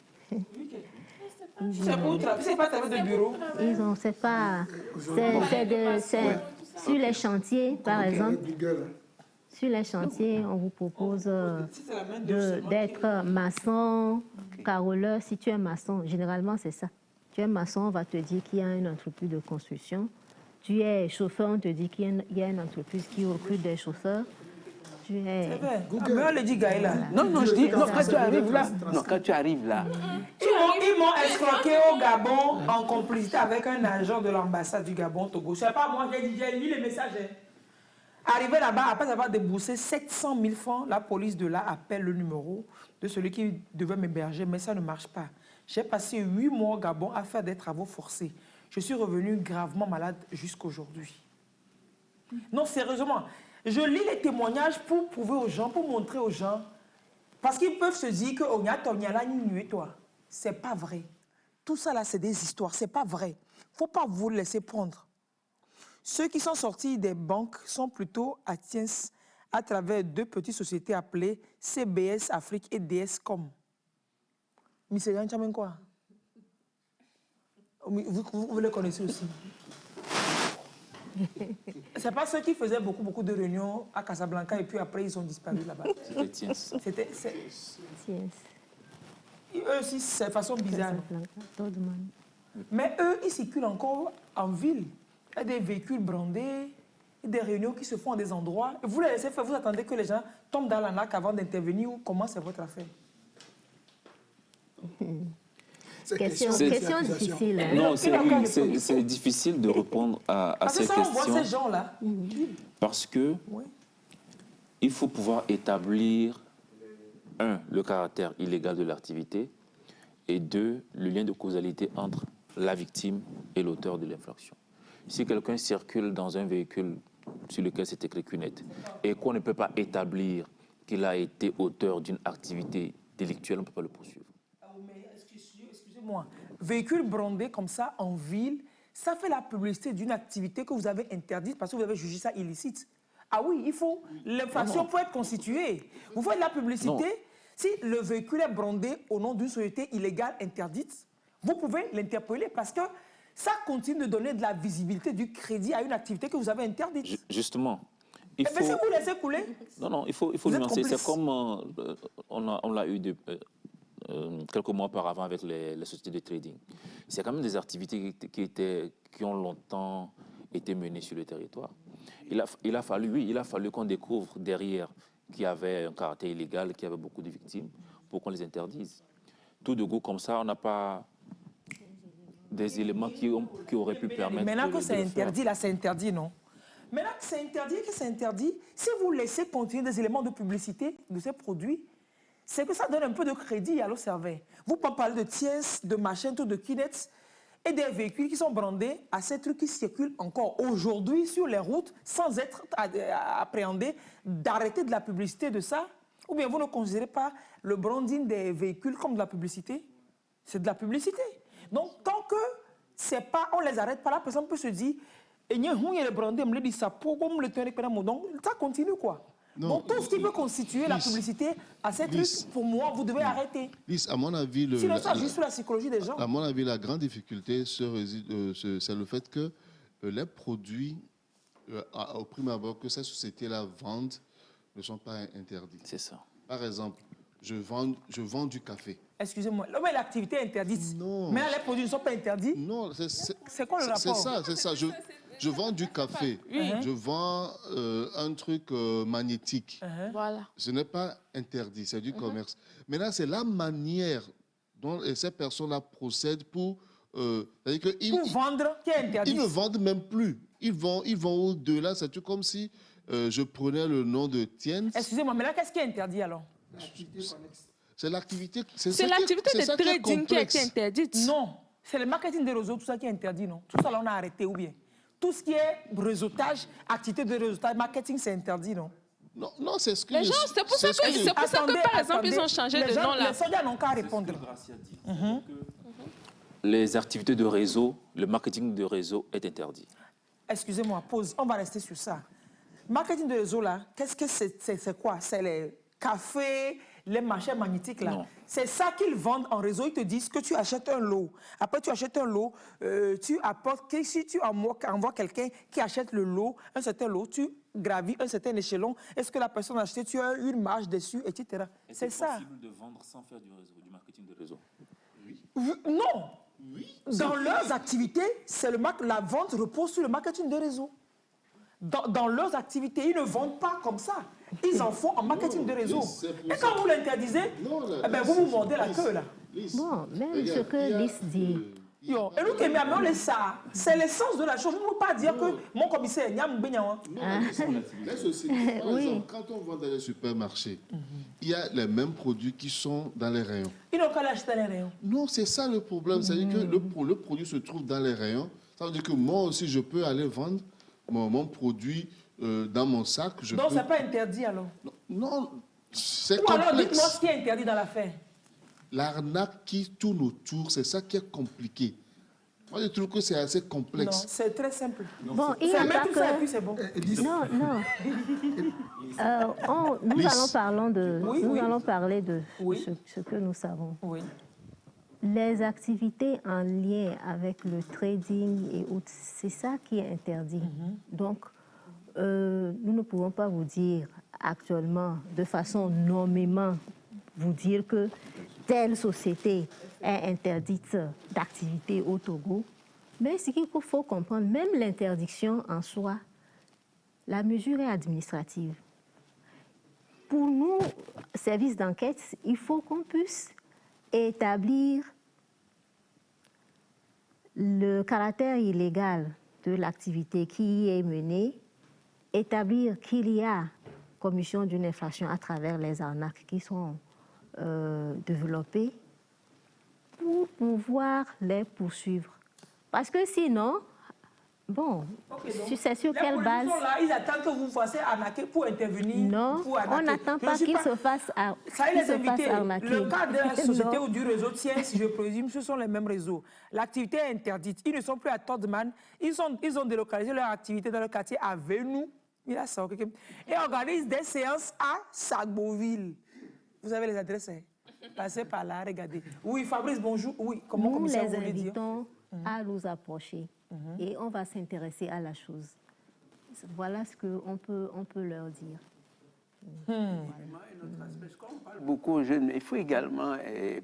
C'est pas travail de bureau. C'est pas... Sur les chantiers, par exemple, sur les chantiers, on vous propose d'être maçon, carreleur. Si tu es maçon, généralement c'est ça. Tu es maçon, on va te dire qu'il y a une entreprise de construction. Tu es chauffeur, on te dit qu'il y a une entreprise qui recrute des chauffeurs. Tu es... C'est vrai. Mais on le dit Gaëla. Non, je dis, non, quand tu arrives là. Non, quand tu arrives là. Ils m'ont escroqué au Gabon en complicité avec un agent de l'ambassade du Gabon, Togo. Je ne sais pas, moi, j'ai lu les messages. Arrivé là-bas, après avoir déboursé 700 000 francs, la police de là appelle le numéro de celui qui devait m'héberger, mais ça ne marche pas. J'ai passé 8 mois au Gabon à faire des travaux forcés. Je suis revenue gravement malade jusqu'aujourd'hui. Non, sérieusement, je lis les témoignages pour prouver aux gens, pour montrer aux gens, parce qu'ils peuvent se dire que toi. C'est pas vrai. Tout ça là, c'est des histoires, c'est pas vrai. ne faut pas vous laisser prendre. Ceux qui sont sortis des banques sont plutôt à Tiens à travers 2 petites sociétés appelées CBS Afrique et DSCOM. Monsieur Yanchamen quoi? Vous les connaissez aussi. C'est pas ceux qui faisaient beaucoup de réunions à Casablanca et puis après ils ont disparu là-bas. C'était Tiens. C'était Tiens. Eux aussi, c'est de façon bizarre. Mais eux, ils circulent encore en ville. Il y a des véhicules brandés, des réunions qui se font à des endroits. Et vous les laissez faire, vous attendez que les gens tombent dans la naque avant d'intervenir ou comment c'est votre affaire? Question difficile. Hein? Non, c'est difficile de répondre à ces questions. Parce que ça, on voit ces gens-là. Parce que il faut pouvoir établir, 1, le caractère illégal de l'activité, et 2, le lien de causalité entre la victime et l'auteur de l'infraction. Si quelqu'un circule dans un véhicule sur lequel c'est écrit cunette et qu'on ne peut pas établir qu'il a été auteur d'une activité délictuelle, on ne peut pas le poursuivre. Excusez-moi, véhicule brandé comme ça en ville, ça fait la publicité d'une activité que vous avez interdite parce que vous avez jugé ça illicite. Ah oui, il faut, l'infraction peut être constituée. Vous faites la publicité, non. Si le véhicule est brandé au nom d'une société illégale interdite, vous pouvez l'interpeller parce que ça continue de donner de la visibilité, du crédit à une activité que vous avez interdite. Justement. Il faut... Mais si vous laissez couler... Non, il faut nuancer. C'est comme on l'a eu quelques mois auparavant avec les sociétés de trading. C'est quand même des activités qui ont longtemps été menées sur le territoire. Il a fallu qu'on découvre derrière qu'il y avait un caractère illégal, qu'il y avait beaucoup de victimes, pour qu'on les interdise. Tout de go comme ça, on n'a pas des éléments qui auraient pu permettre... Maintenant que c'est interdit, là, c'est interdit, non? Maintenant que c'est interdit, si vous laissez continuer des éléments de publicité de ces produits, c'est que ça donne un peu de crédit à l'observer. Vous pouvez parler de Tiens, de Machin, de Kinets, et des véhicules qui sont brandés à ces trucs qui circulent encore aujourd'hui sur les routes sans être appréhendés, d'arrêter de la publicité de ça. Ou bien vous ne considérez pas le branding des véhicules comme de la publicité? C'est de la publicité. Donc, tant que c'est pas, on les arrête pas, la personne peut se dire, donc ça continue quoi. Non, donc tout ce qui peut constituer la publicité à ces trucs, pour moi, vous devez arrêter. À mon avis, sinon ça juste sur la psychologie des gens. À mon avis, la grande difficulté, c'est le fait que les produits, au prime abord, que ces sociétés-là vendent, ne sont pas interdits. C'est ça. Par exemple, je vends du café. Excusez-moi, mais l'activité est interdite. Non. Mais les produits ne sont pas interdits. Non, c'est quoi le rapport? C'est ça. Je vends du café. Je vends un truc magnétique. Voilà. Ce n'est pas interdit, c'est du commerce. Maintenant, c'est la manière dont ces personnes-là procèdent pour... pour vendre qui est interdit. Ils ne vendent même plus. Ils vont au-delà. C'est tout comme si je prenais le nom de Tiens. Excusez-moi, mais là, qu'est-ce qui est interdit alors? C'est l'activité... C'est l'activité de trading qui est interdite. Non, c'est le marketing de réseau, tout ça qui est interdit, non? Tout ça, là, on a arrêté, ou bien? Tout ce qui est réseautage, activité de réseautage, marketing, c'est interdit, non? Non, c'est ce que... Les gens, c'est pour ça que, par exemple, ils ont changé de nom, là. Les soldats n'ont qu'à répondre. Les activités de réseau, le marketing de réseau est interdit. Excusez-moi, pause, on va rester sur ça. Marketing de réseau, là, qu'est-ce que c'est quoi? C'est les cafés, les marchés magnétiques, là. C'est ça qu'ils vendent en réseau. Ils te disent que tu achètes un lot. Après, tu achètes un lot, tu apportes... Si tu envoies quelqu'un qui achète le lot, un certain lot, tu gravis un certain échelon. Est-ce que la personne a acheté, tu as une marge dessus, etc. C'est ça. C'est possible de vendre sans faire du marketing de réseau? Oui. Non. Oui. Dans leurs activités, la vente repose sur le marketing de réseau. Dans leurs activités, ils ne vendent pas comme ça. Ils en font en marketing de réseau. Et quand vous l'interdisez, vous vous mordez la queue, là. Bon, même ce que Lys dit. Et nous qui aimons les ça, c'est l'essence de la chose. Je ne peux pas dire que mon commissaire est Nyam Benyawan. Les sociétés, par exemple, quand on vend dans les supermarchés, il y a les mêmes produits qui sont dans les rayons. Ils n'ont qu'à l'acheter dans les rayons. Non, c'est ça le problème. C'est-à-dire que le produit se trouve dans les rayons. Ça veut dire que moi aussi, je peux aller vendre mon produit dans mon sac. Donc, ce n'est pas interdit alors? Non, c'est complexe. Ou alors, dites-moi ce qui est interdit dans l'affaire. L'arnaque qui tourne autour, c'est ça qui est compliqué. Moi, je trouve que c'est assez complexe. Non, c'est très simple. Bon, il n'y a pas que... Et puis c'est bon. Non, non. Nous allons parler de ce que nous savons. Oui. Les activités en lien avec le trading et autres, c'est ça qui est interdit. Donc, nous ne pouvons pas vous dire actuellement, de façon nommément, vous dire que telle société est interdite d'activité au Togo. Mais ce qu'il faut comprendre, même l'interdiction en soi, la mesure est administrative. Pour nous, service d'enquête, il faut qu'on puisse établir le caractère illégal de l'activité qui y est menée, établir qu'il y a commission d'une infraction à travers les arnaques qui sont développées pour pouvoir les poursuivre. Parce que sinon, bon, c'est sur quelle base? Là, ils attendent que vous vous fassiez arnaquer pour intervenir. Non, on n'attend pas qu'ils se fassent arnaquer. Le cas de la société ou du réseau tient, si je présume, ce sont les mêmes réseaux. L'activité est interdite. Ils ne sont plus à Todman. Ils ont délocalisé leur activité dans le quartier à Venou. Et organisent des séances à Sagboville. Vous avez les adresses, hein? Passez par là, regardez. Oui, Fabrice, bonjour. Oui, comment nous ça les vous voulez dire? invitons à nous approcher et on va s'intéresser à la chose. Voilà ce qu'on peut leur dire. On parle beaucoup aux jeunes, mais il faut également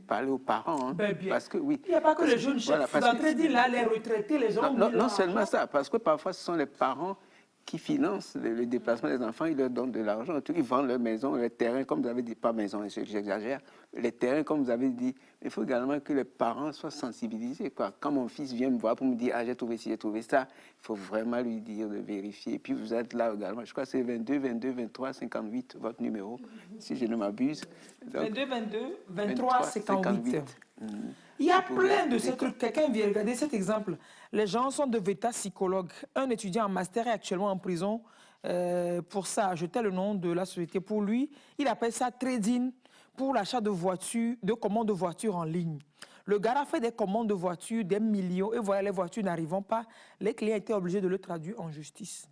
parler aux parents. Hein, parce que, oui, il n'y a pas que les jeunes chefs. Vous avez dit là, les retraités, les gens... Non seulement ça, parce que parfois ce sont les parents qui financent le déplacement des enfants, ils leur donnent de l'argent, ils vendent leur maison, les terrains, comme vous avez dit, pas maison, j'exagère, les terrains, comme vous avez dit. Il faut également que les parents soient sensibilisés, quoi. Quand mon fils vient me voir pour me dire « Ah, j'ai trouvé ci, j'ai trouvé ça », il faut vraiment lui dire de vérifier. Et puis vous êtes là également, je crois que c'est 22, 22, 23, 58, votre numéro, si je ne m'abuse. 22, 22, 23, 58. Il y a plein de ces trucs. Quelqu'un vient regarder cet exemple. Les gens sont de vétas psychologues. Un étudiant en master est actuellement en prison pour ça. Je tais le nom de la société pour lui. Il appelle ça trading pour l'achat de voitures, de commandes de voitures en ligne. Le gars a fait des commandes de voitures, des millions, et voilà, les voitures n'arrivant pas. Les clients étaient obligés de le traduire en justice.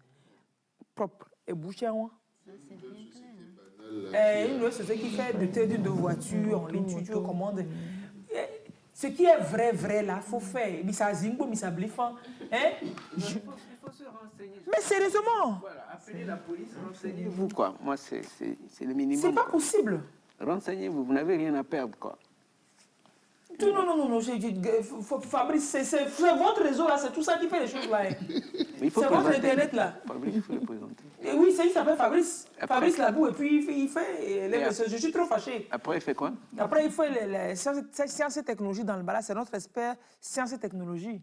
Propre. Et bouché à moi. Une société qui fait de trading de voitures en ligne, tu commandes. Ce qui est vrai, là, il faut faire. Missa Zingbo, Missa Blifan. Il faut se renseigner. Mais sérieusement. Voilà, appelez la police, renseignez-vous, quoi. Moi, c'est le minimum. C'est pas possible. Renseignez-vous, vous n'avez rien à perdre, quoi. Non. Fabrice, c'est votre réseau, là, c'est tout ça qui fait les choses, là. C'est votre Internet, là. Fabrice, il faut le présenter. Et oui, il s'appelle Fabrice. Fabrice Labou, et puis il fait... je suis trop fâché. Après, il fait quoi? Après, il fait les sciences et technologies dans le bas, là. C'est notre expert sciences et technologies.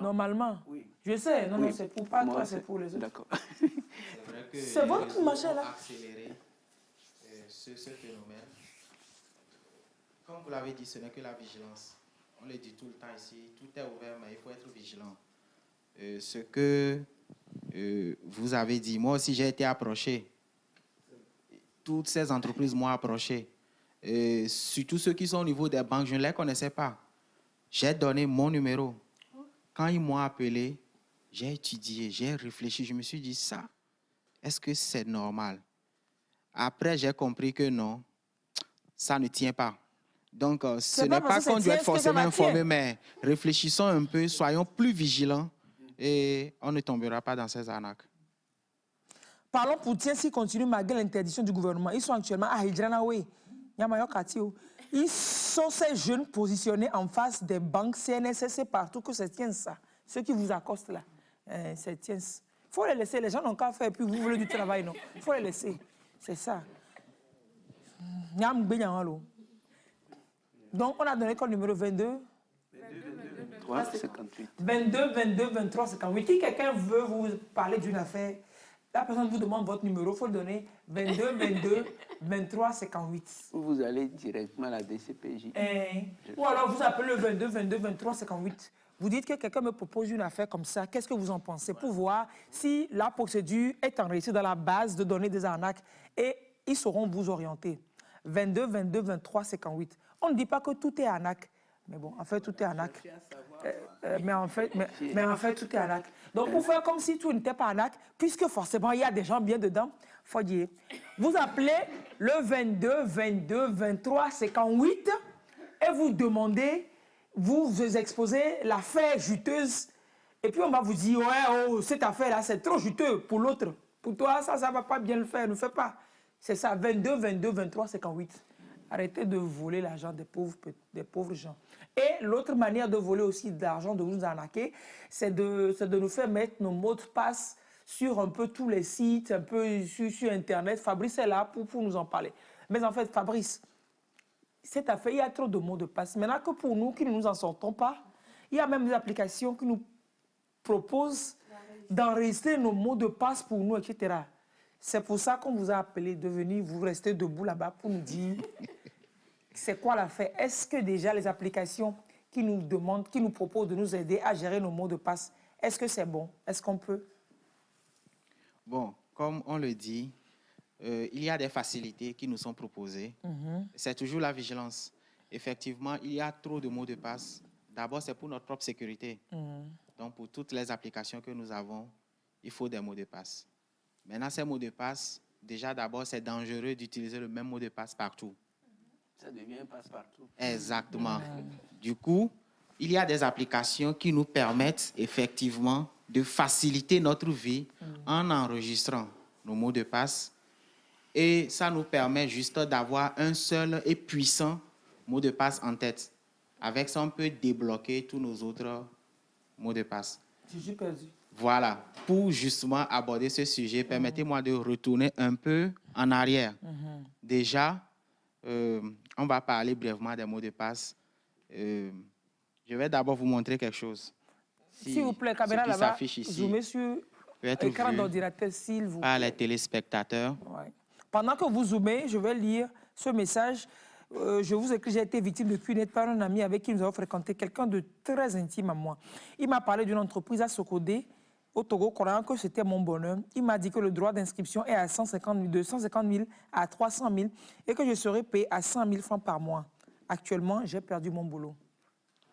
Normalement. Oui. Je sais. Non, c'est pour pas toi, c'est pour les autres. D'accord. C'est votre machin, là. Accélérer ce phénomène. Comme vous l'avez dit, ce n'est que la vigilance. On le dit tout le temps ici, tout est ouvert, mais il faut être vigilant. Ce que vous avez dit, moi aussi j'ai été approché. Toutes ces entreprises m'ont approché. Surtout ceux qui sont au niveau des banques, je ne les connaissais pas. J'ai donné mon numéro. Quand ils m'ont appelé, j'ai étudié, j'ai réfléchi, je me suis dit, ça, est-ce que c'est normal? Après, j'ai compris que non, ça ne tient pas. Donc, ce n'est pas qu'on doit être forcément informé, mais réfléchissons un peu, soyons plus vigilants et on ne tombera pas dans ces arnaques. Parlons pour tiens s'ils continuent malgré l'interdiction du gouvernement. Ils sont actuellement à Hidjanawe. Ils sont ces jeunes positionnés en face des banques CNSS partout que c'est tiens ça. Ceux qui vous accostent là, c'est tiens. Il faut les laisser, les gens n'ont qu'à faire, puis vous voulez du travail, non? Il faut les laisser, c'est ça. Donc, on a donné comme numéro 22. 23, 58. 22, 23, 58. Si quelqu'un veut vous parler d'une affaire, la personne vous demande votre numéro, il faut le donner 22, 23, 58. Vous allez directement à la DCPJ. Ou alors vous appelez le 22, 23, 58. Vous dites que quelqu'un me propose une affaire comme ça, qu'est-ce que vous en pensez? Pour voir si la procédure est enregistrée dans la base de données des arnaques et ils sauront vous orienter. 22, 23, 58. On ne dit pas que tout est arnaque, Mais bon, en fait, tout est arnaque. Mais en fait, tout est arnaque. Donc, pour faire comme si tout n'était pas arnaque, puisque forcément, il y a des gens bien dedans, faut dire. Vous appelez le 22 22 23 58 et vous demandez, vous exposez l'affaire juteuse. Et puis, on va vous dire, ouais, oh, cette affaire-là, c'est trop juteux pour l'autre. Pour toi, ça ne va pas bien le faire, ne fais pas. C'est ça, 22 22 23 58. Arrêtez de voler l'argent des pauvres gens. Et l'autre manière de voler aussi de l'argent, de nous arnaquer, c'est de nous faire mettre nos mots de passe sur un peu tous les sites, un peu sur Internet. Fabrice est là pour nous en parler. Mais en fait, Fabrice, cette affaire, il y a trop de mots de passe. Maintenant que pour nous qui ne nous en sortons pas, il y a même des applications qui nous proposent d'enregistrer nos mots de passe pour nous, etc. C'est pour ça qu'on vous a appelé de venir, vous rester debout là-bas pour nous dire c'est quoi l'affaire. Est-ce que déjà les applications qui nous demandent, qui nous proposent de nous aider à gérer nos mots de passe, est-ce que c'est bon? Est-ce qu'on peut? Bon, comme on le dit, il y a des facilités qui nous sont proposées. C'est toujours la vigilance. Effectivement, il y a trop de mots de passe. D'abord, c'est pour notre propre sécurité. Donc, pour toutes les applications que nous avons, il faut des mots de passe. Maintenant, ces mots de passe, déjà d'abord, c'est dangereux d'utiliser le même mot de passe partout. Ça devient passe-partout. Exactement. Du coup, il y a des applications qui nous permettent effectivement de faciliter notre vie en enregistrant nos mots de passe. Et ça nous permet juste d'avoir un seul et puissant mot de passe en tête. Avec ça, on peut débloquer tous nos autres mots de passe. Je suis perdu. Voilà. Pour justement aborder ce sujet, permettez-moi de retourner un peu en arrière. Déjà, on va parler brièvement des mots de passe. Je vais d'abord vous montrer quelque chose. S'il vous plaît, caméra là-bas, zoomez sur l'écran d'ordinateur, s'il vous plaît. Par les téléspectateurs. Ouais. Pendant que vous zoomez, je vais lire ce message. Je vous écris, j'ai été victime de cunette par un ami avec qui nous avons fréquenté, quelqu'un de très intime à moi. Il m'a parlé d'une entreprise à Sokodé, au Togo, croyant que c'était mon bonheur. Il m'a dit que le droit d'inscription est à 150 000, de 150 000 à 300 000 et que je serais payé à 100 000 francs par mois. Actuellement, j'ai perdu mon boulot.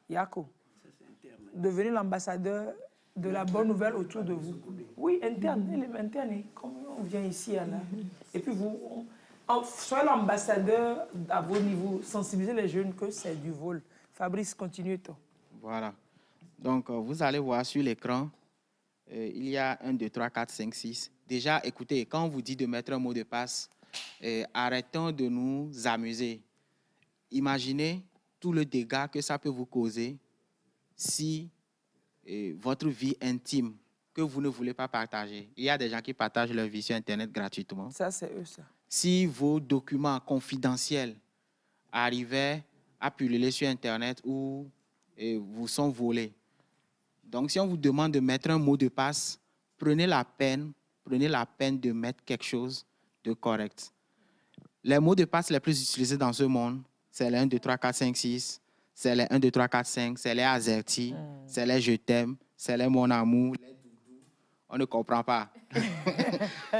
Yako, devenez l'ambassadeur de la bonne nouvelle autour de vous. Oui, interne, il est interne. Comme on vient ici, là. Et puis vous, soyez l'ambassadeur à vos niveaux, sensibilisez les jeunes que c'est du vol. Fabrice, continue toi. Voilà. Donc, vous allez voir sur l'écran, il y a 1, 2, 3, 4, 5, 6. Déjà, écoutez, quand on vous dit de mettre un mot de passe, arrêtons de nous amuser. Imaginez tout le dégât que ça peut vous causer si votre vie intime, que vous ne voulez pas partager. Il y a des gens qui partagent leur vie sur Internet gratuitement. Ça, c'est eux, ça. Si vos documents confidentiels arrivaient à pulluler sur Internet ou vous sont volés. Donc, si on vous demande de mettre un mot de passe, prenez la peine de mettre quelque chose de correct. Les mots de passe les plus utilisés dans ce monde, c'est les 1, 2, 3, 4, 5, 6, c'est les 1, 2, 3, 4, 5, c'est les azertis, c'est les je t'aime, c'est les mon amour, les doudous. On ne comprend pas.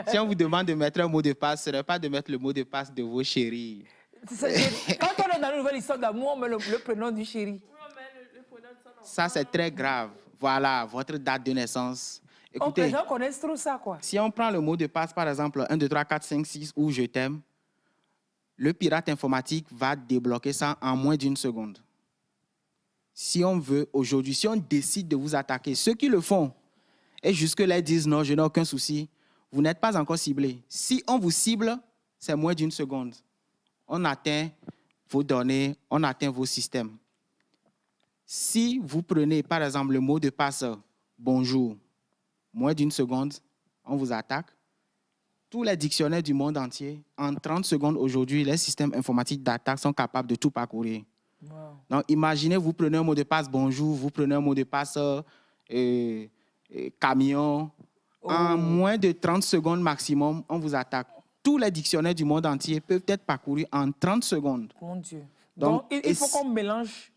Si on vous demande de mettre un mot de passe, ce n'est pas de mettre le mot de passe de vos chéris. Quand on est dans une nouvelle histoire d'amour, on met le prénom du chéri. Ça, c'est très grave. Voilà, votre date de naissance. Écoutez, les gens connaissent trop ça, quoi. Si on prend le mot de passe, par exemple, 1, 2, 3, 4, 5, 6 ou je t'aime, le pirate informatique va débloquer ça en moins d'1 seconde. Si on veut, aujourd'hui, si on décide de vous attaquer, ceux qui le font, et jusque-là disent non, je n'ai aucun souci, vous n'êtes pas encore ciblé. Si on vous cible, c'est moins d'1 seconde. On atteint vos données, on atteint vos systèmes. Si vous prenez, par exemple, le mot de passe « bonjour », moins d'1 seconde, on vous attaque. Tous les dictionnaires du monde entier, en 30 secondes aujourd'hui, les systèmes informatiques d'attaque sont capables de tout parcourir. Wow. Donc, imaginez, vous prenez un mot de passe « bonjour », vous prenez un mot de passe « camion ». En moins de 30 secondes maximum, on vous attaque. Tous les dictionnaires du monde entier peuvent être parcourus en 30 secondes. Mon Dieu. Donc il faut qu'on mélange,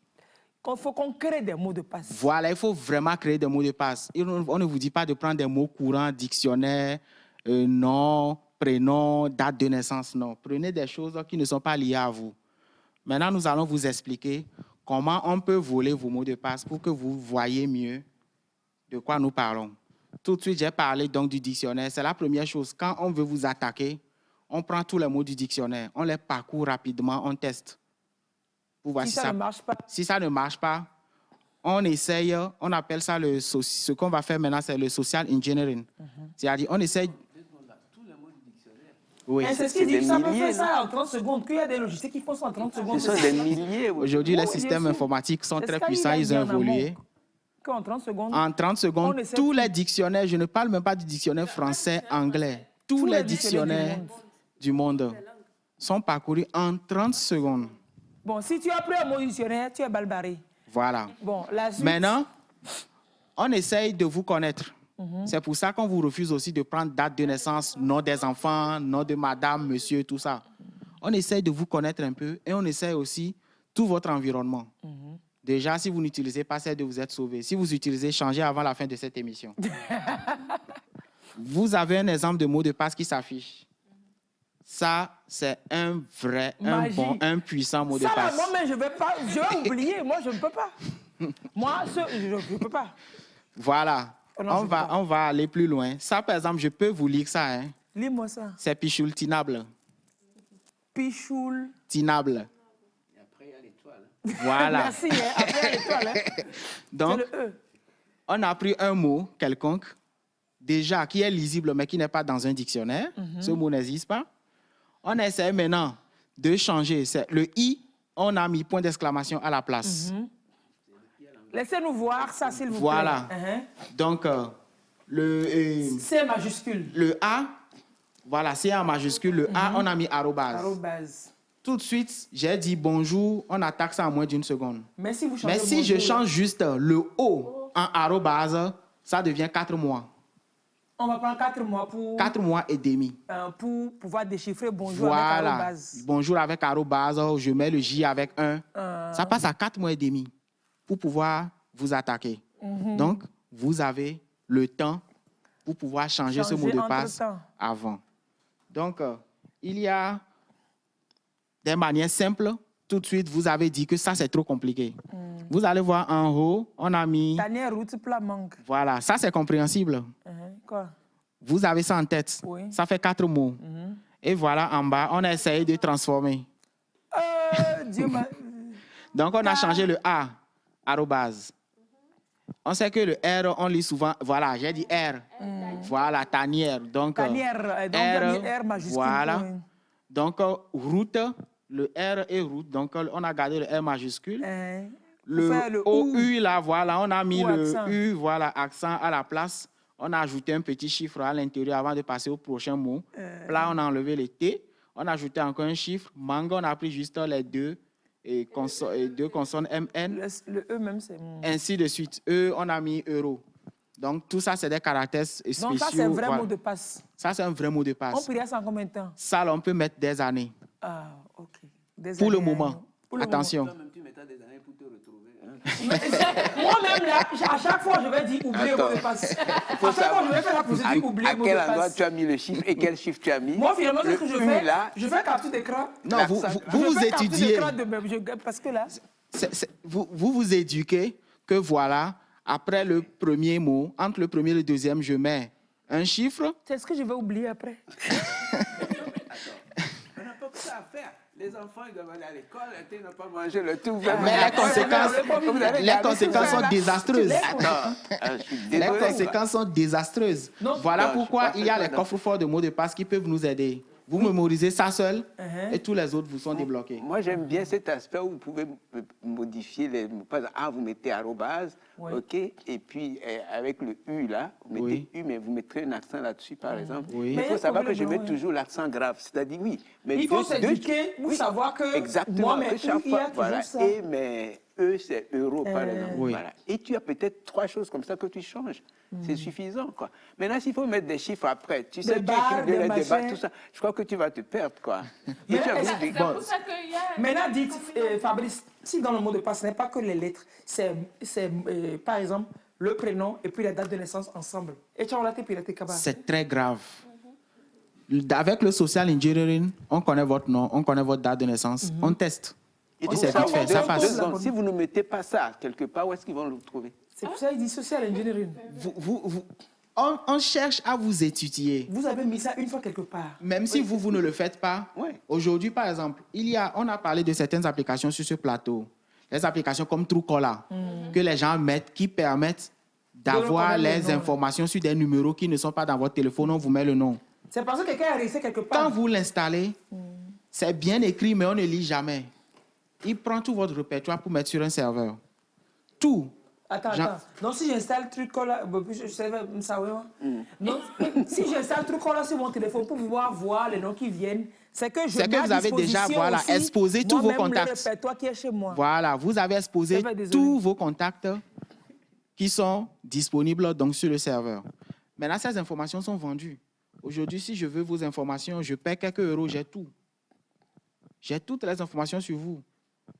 il faut qu'on crée des mots de passe. Voilà, il faut vraiment créer des mots de passe. On ne vous dit pas de prendre des mots courants, dictionnaire, nom, prénom, date de naissance, non. Prenez des choses qui ne sont pas liées à vous. Maintenant, nous allons vous expliquer comment on peut voler vos mots de passe pour que vous voyez mieux de quoi nous parlons. Tout de suite, j'ai parlé donc du dictionnaire. C'est la première chose. Quand on veut vous attaquer, on prend tous les mots du dictionnaire, on les parcourt rapidement, on teste. Pour voir si ça ne marche pas. Si ça ne marche pas, on essaye, on appelle ça ce qu'on va faire maintenant, c'est le social engineering. C'est-à-dire, on essaye. Tous les mots du dictionnaire. Oui. C'est ce qu'ils disent, ça peut faire ça en 30 secondes, qu'il y a des logiciels qui font ça en 30 secondes. Ce sont des milliers. Aujourd'hui, les systèmes informatiques sont très puissants, ils ont évolué. En 30 secondes, en 30 secondes, tous les dictionnaires, je ne parle même pas du dictionnaire français, anglais, tous les dictionnaires du monde sont parcourus en 30 secondes. Bon, si tu as pris un mot dictionnaire, tu es balbarré. Voilà. Bon, la suite... Maintenant, on essaye de vous connaître. C'est pour ça qu'on vous refuse aussi de prendre date de naissance, nom des enfants, nom de madame, monsieur, tout ça. On essaye de vous connaître un peu et on essaye aussi tout votre environnement. Déjà, si vous n'utilisez pas, c'est de vous être sauvé. Si vous utilisez, changez avant la fin de cette émission. Vous avez un exemple de mot de passe qui s'affiche. Ça, c'est un vrai, un bon, un puissant mot de passe. Moi-même, je vais oublier. Moi, je ne peux pas. Moi, je ne peux pas. Voilà. On va aller plus loin. Ça, par exemple, je peux vous lire ça. Hein. Lis-moi ça. C'est pichoul tinable. Pichoul. Tinable. Et après, il y a l'étoile. Voilà. Merci. Hein. Après, il y a l'étoile. Hein. Donc, le E. On a pris un mot quelconque, déjà, qui est lisible, mais qui n'est pas dans un dictionnaire. Ce mot n'existe pas. On essaie maintenant de changer. Le I, on a mis point d'exclamation à la place. Laissez-nous voir ça, s'il vous plaît. Voilà. Donc, le... C majuscule. Le A, voilà, C en majuscule. Le A, on a mis arrobase. Arrobase. Tout de suite, j'ai dit bonjour, on attaque ça en moins d'une seconde. Mais si vous changez Mais si bonjour, je change juste le O en arrobase, ça devient 4 mois. On va prendre 4 mois pour... 4 mois et demi. Pour pouvoir déchiffrer bonjour avec arrobase. Bonjour avec arrobase, je mets le J avec 1. Ça passe à 4 mois et demi pour pouvoir vous attaquer. Donc, vous avez le temps pour pouvoir changer ce mot de passe avant. Donc, il y a des manières simples. Tout de suite, vous avez dit que ça, c'est trop compliqué. Vous allez voir en haut, on a mis... Voilà, ça, c'est compréhensible. Quoi? Vous avez ça en tête. Oui. Ça fait 4 mots. Et voilà, en bas, on a essayé de transformer. Dieu m'a... Donc, on a changé le A, arrobase. On sait que le R, on lit souvent... Voilà, j'ai dit R. Voilà, tanière. Donc, tanière, donc R majuscule. Voilà. Donc, route, le R est route. Donc, on a gardé le R majuscule. Le OU, là, voilà, on a mis le U, voilà, accent à la place. On a ajouté un petit chiffre à l'intérieur avant de passer au prochain mot. Là, on a enlevé les T. On a ajouté encore un chiffre. Mango, on a pris juste les deux consonnes MN. Le E même, c'est... Ainsi de suite. E, on a mis euro. Donc, tout ça, c'est des caractères spéciaux. Donc, ça, c'est un vrai mot de passe. Ça, c'est un vrai mot de passe. On prie ça en combien de temps? Ça, là, on peut mettre des années. Ah, OK. Pour le moment. Attention. Moi-même, là, à chaque fois, je vais dire oublier le mot de passe. À chaque fois, je vais faire la procédure oublier le mot de passe. À quel endroit tu as mis le chiffre et quel chiffre tu as mis? Moi, finalement, ce que je fais, je fais capture d'écran. Non, vous étudiez. Parce que là... Vous éduquez que voilà, après le premier mot, entre le premier et le deuxième, je mets un chiffre. C'est ce que je vais oublier après. On n'a pas que ça à faire. Les enfants, ils doivent aller à l'école, ils n'ont pas mangé le tout. Mais les conséquences sont désastreuses. Les conséquences sont désastreuses. Voilà pourquoi il y a les coffres forts de mots de passe qui peuvent nous aider. Vous mémorisez ça seul et tous les autres vous sont débloqués. Moi, j'aime bien cet aspect où vous pouvez modifier les mots. Par exemple, A, vous mettez arrobase, OK, et puis avec le U, là, vous mettez U, mais vous mettrez un accent là-dessus, par exemple. Il faut savoir que je mets toujours l'accent grave, c'est-à-dire, oui. Mais il faut s'éduquer pour savoir que exactement, moi, chaque fois, voilà. ça. Et mais E, c'est euro, par exemple. Voilà. Et tu as peut-être 3 choses comme ça que tu changes. C'est suffisant, quoi. Maintenant, s'il faut mettre des chiffres après, tu sais, tu écris les débats, tout ça, je crois que tu vas te perdre, quoi. Maintenant, dites, Fabrice, si dans le mot de passe, ce n'est pas que les lettres, c'est par exemple, le prénom et puis la date de naissance ensemble. Et tu as piraté Kaba. C'est très grave. Avec le social engineering, on connaît votre nom, on connaît votre date de naissance, on teste. Et donc, ça passe. Si vous ne mettez pas ça quelque part, où est-ce qu'ils vont le trouver? C'est pour ça qu'il dit social engineering. On cherche à vous étudier. Vous avez mis ça une fois quelque part. Même si vous ne le faites pas. Aujourd'hui, par exemple, on a parlé de certaines applications sur ce plateau. Les applications comme Truecaller, que les gens mettent, qui permettent d'avoir les informations sur des numéros qui ne sont pas dans votre téléphone. On vous met le nom. C'est parce que quelqu'un a resté quelque part. Quand vous l'installez, c'est bien écrit, mais on ne lit jamais. Il prend tout votre répertoire pour mettre sur un serveur. Tout. Attends. Donc, si j'installe Truecaller, si j'installe Truecaller sur mon téléphone pour pouvoir voir les noms qui viennent, c'est que vous avez déjà exposé tous vos contacts. Le répertoire qui est chez moi. Voilà, vous avez exposé tous vos contacts qui sont disponibles donc, sur le serveur. Maintenant, ces informations sont vendues. Aujourd'hui, si je veux vos informations, je paie quelques euros, j'ai tout. J'ai toutes les informations sur vous.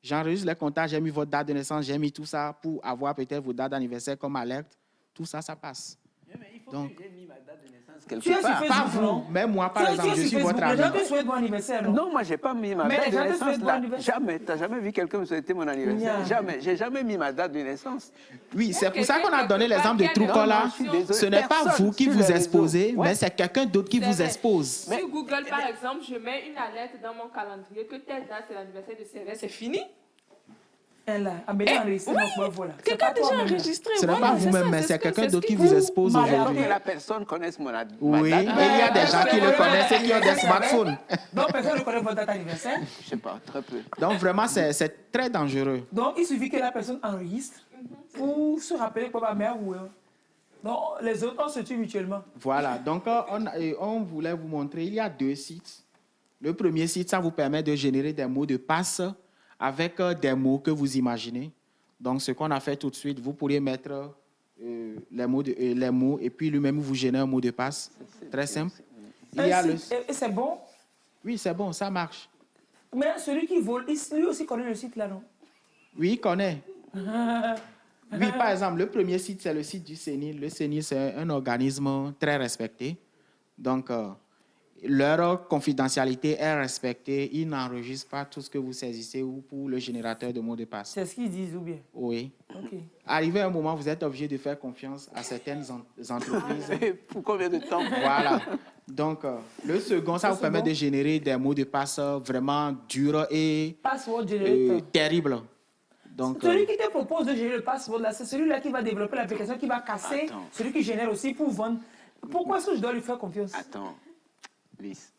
J'enregistre les contacts, j'ai mis votre date de naissance, j'ai mis tout ça pour avoir peut-être vos dates d'anniversaire comme alerte. Tout ça, ça passe. Mais il faut que j'ai mis ma date de naissance quelque tu part. Pas vous, même moi, par exemple, je suis votre ami. Les gens te souhaitent bon anniversaire, non? Non, moi, je n'ai pas mis ma date de naissance là. Jamais. Tu n'as jamais vu quelqu'un me souhaiter mon anniversaire? Jamais. Je n'ai jamais mis ma date de naissance. Oui, c'est pour ça qu'on a donné l'exemple de Truecaller. Ce n'est pas vous qui vous exposez, mais c'est quelqu'un d'autre qui vous expose. Sur Google, par exemple, je mets une alerte dans mon calendrier que telle date, c'est l'anniversaire de Sylvain, c'est fini. Quelqu'un a déjà enregistré. Ce n'est pas vous-même, mais c'est quelqu'un d'autre qui vous expose aujourd'hui. Que la personne connaisse mon date. Oui, mais il y a des gens qui le connaissent et qui ont des smartphones. Donc, personne ne connaît votre date d'anniversaire? Je ne sais pas, très peu. Donc, vraiment, c'est très dangereux. Donc, il suffit que la personne enregistre pour se rappeler que ma mère ou donc, les autres, on se tue mutuellement. Voilà. Donc, on voulait vous montrer, il y a 2 sites. Le premier site, ça vous permet de générer des mots de passe avec des mots que vous imaginez. Donc, ce qu'on a fait tout de suite, vous pourriez mettre les mots et puis lui-même vous génère un mot de passe. Très simple. Et c'est bon? Oui, c'est bon, ça marche. Mais celui qui vole, lui aussi connaît le site là, non? Oui, il connaît. Oui, par exemple, le premier site, c'est le site du CENIL. Le CENIL, c'est un organisme très respecté. Donc, leur confidentialité est respectée. Ils n'enregistrent pas tout ce que vous saisissez ou pour le générateur de mots de passe. C'est ce qu'ils disent ou bien? Oui. Okay. Arrivé à un moment, vous êtes obligé de faire confiance à certaines entreprises. Pour combien de temps? Voilà. Donc, le second, ça vous permet de générer des mots de passe vraiment durs et terribles. Donc, celui qui te propose de générer le password, là, c'est celui-là qui va développer l'application, qui va casser, celui qui génère aussi pour vendre. Pourquoi est-ce que je dois lui faire confiance? Attends.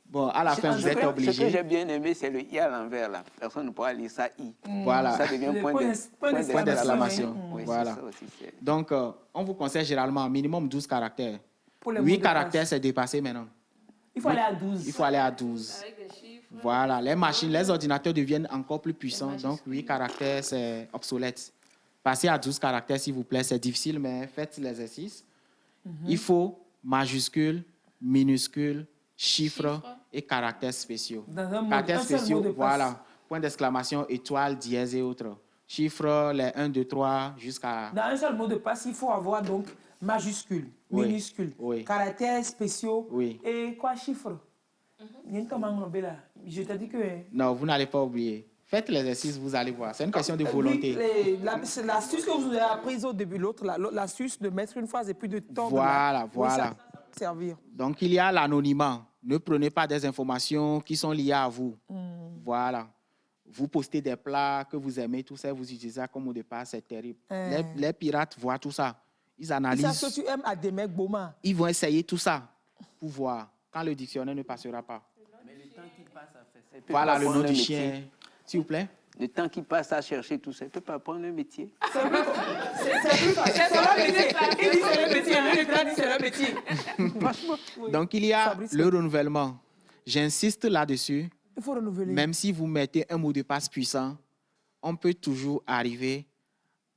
Bon, à la fin, vous êtes obligé. Ce que j'ai bien aimé, c'est le I à l'envers. Là. Personne ne pourra lire ça I. Voilà. Ça devient point d'exclamation. Oui, voilà. Donc, on vous conseille généralement minimum 12 caractères. 8 caractères, c'est dépassé maintenant. Il faut aller à 12. Il faut aller à 12. Avec des chiffres. Voilà. Les machines, les ordinateurs deviennent encore plus puissants. Donc, 8 caractères, c'est obsolète. Passez à 12 caractères, s'il vous plaît. C'est difficile, mais faites l'exercice. Il faut majuscules, minuscules, chiffres et caractères spéciaux. Caractères spéciaux, voilà. Point d'exclamation, étoile, dièse et autres. Chiffres, les 1, 2, 3, jusqu'à... Dans un seul mot de passe, il faut avoir donc majuscules, minuscules, caractères spéciaux et quoi, chiffres. Je t'ai dit que... Non, vous n'allez pas oublier. Faites l'exercice, vous allez voir. C'est une question de volonté. L'astuce que vous avez apprise au début, l'astuce de mettre une phrase et puis de temps. Voilà, voilà. Servir. Donc, il y a l'anonymat. Ne prenez pas des informations qui sont liées à vous. Voilà. Vous postez des plats que vous aimez, tout ça, vous utilisez ça comme mot de passe, c'est terrible. Les pirates voient tout ça. Ils analysent. Ils savent que tu aimes Adémec Boma. Ils vont essayer tout ça pour voir quand le dictionnaire ne passera pas. Mais le temps qui passe à faire ça. Voilà le nom du chien. S'il vous plaît. Le temps qui passe à chercher tout ça, il ne peut pas apprendre un métier. C'est leur métier. Il dit c'est le métier. Il dit c'est le métier. Donc, il y a le renouvellement. J'insiste là-dessus. Il faut renouveler. Même si vous mettez un mot de passe puissant, on peut toujours arriver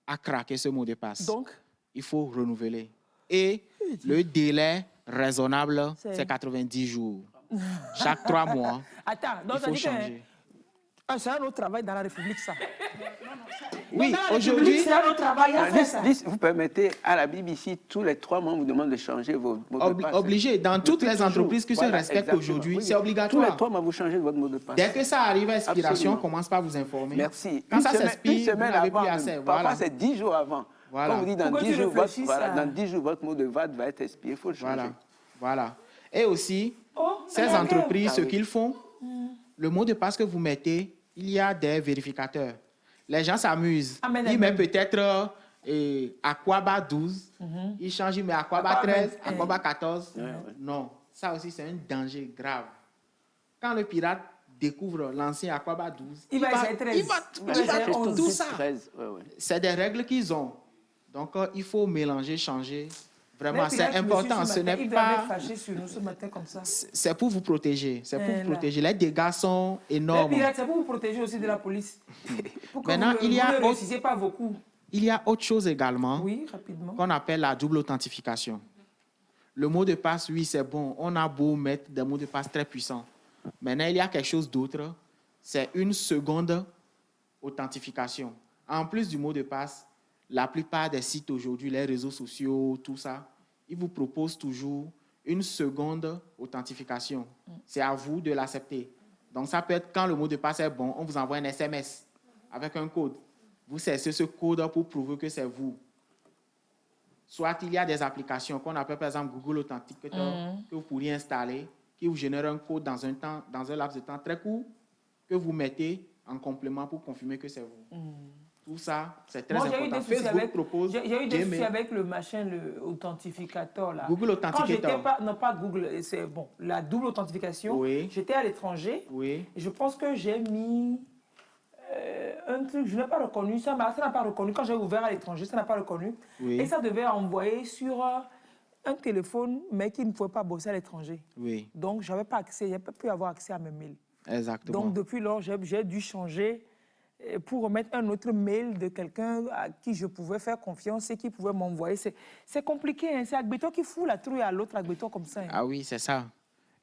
à craquer ce mot de passe. Donc, il faut renouveler. Et le délai raisonnable, c'est 90 jours. Chaque 3 mois, attends, donc il faut changer. Ah, c'est un autre travail dans la République, ça. Oui, aujourd'hui... C'est un autre travail à faire, ça. Vous permettez à la BBC, tous les 3 mois, on vous demande de changer vos mots de passe. Obligé. Dans toutes les entreprises qui se respectent aujourd'hui, c'est obligatoire. Tous les 3 mois, vous changez votre mot de passe. Dès que ça arrive à expiration, on commence par vous informer. Merci. Quand ça s'expire, vous n'avez plus accès. Parfois, c'est 10 jours avant. Voilà. Quand vous dites dans 10 jours, dans 10 jours, votre mot de VAT va être expiré, il faut le changer. Voilà. Et aussi, ces entreprises, ce qu'ils font, le mot de passe que vous mettez, il y a des vérificateurs. Les gens s'amusent. Ils mettent peut-être Aquaba 12, ils changent, ils mettent Aquaba 13, Aquaba 14. Non, ça aussi, c'est un danger grave. Quand le pirate découvre l'ancien Aquaba 12, il va tout ça. C'est des règles qu'ils ont. Donc, il faut mélanger, changer. Vraiment, c'est important. Ce n'est pas... C'est pour vous protéger. C'est pour vous protéger. Les dégâts sont énormes. Les pirates, c'est pour vous protéger aussi de la police. Maintenant, il y a autre chose également qu'on appelle la double authentification. Le mot de passe, oui, c'est bon. On a beau mettre des mots de passe très puissants. Maintenant, il y a quelque chose d'autre. C'est une seconde authentification. En plus du mot de passe, la plupart des sites aujourd'hui, les réseaux sociaux, tout ça, ils vous proposent toujours une seconde authentification. C'est à vous de l'accepter. Donc, ça peut être quand le mot de passe est bon, on vous envoie un SMS avec un code. Vous cessez ce code pour prouver que c'est vous. Soit il y a des applications qu'on appelle par exemple Google Authenticator que vous pourriez installer, qui vous génère un code dans un laps de temps très court que vous mettez en complément pour confirmer que c'est vous. Tout ça, c'est très important. Facebook propose... J'ai eu des soucis avec le machin, le authentificateur. Là. Google Authenticator. Non, pas Google, c'est bon. La double authentification, j'étais à l'étranger. Et je pense que j'ai mis un truc, je n'ai pas reconnu. Ça n'a pas reconnu. Quand j'ai ouvert à l'étranger, ça n'a pas reconnu. Et ça devait envoyer sur un téléphone, mais qui ne pouvait pas bosser à l'étranger. Donc, je n'avais pas accès, je n'avais pas pu avoir accès à mes mails. Exactement. Donc, depuis lors, j'ai dû changer pour remettre un autre mail de quelqu'un à qui je pouvais faire confiance et qui pouvait m'envoyer. C'est compliqué, hein? C'est Agbeto qui fout la trouille à l'autre Agbeto comme ça. Hein? Ah oui, c'est ça.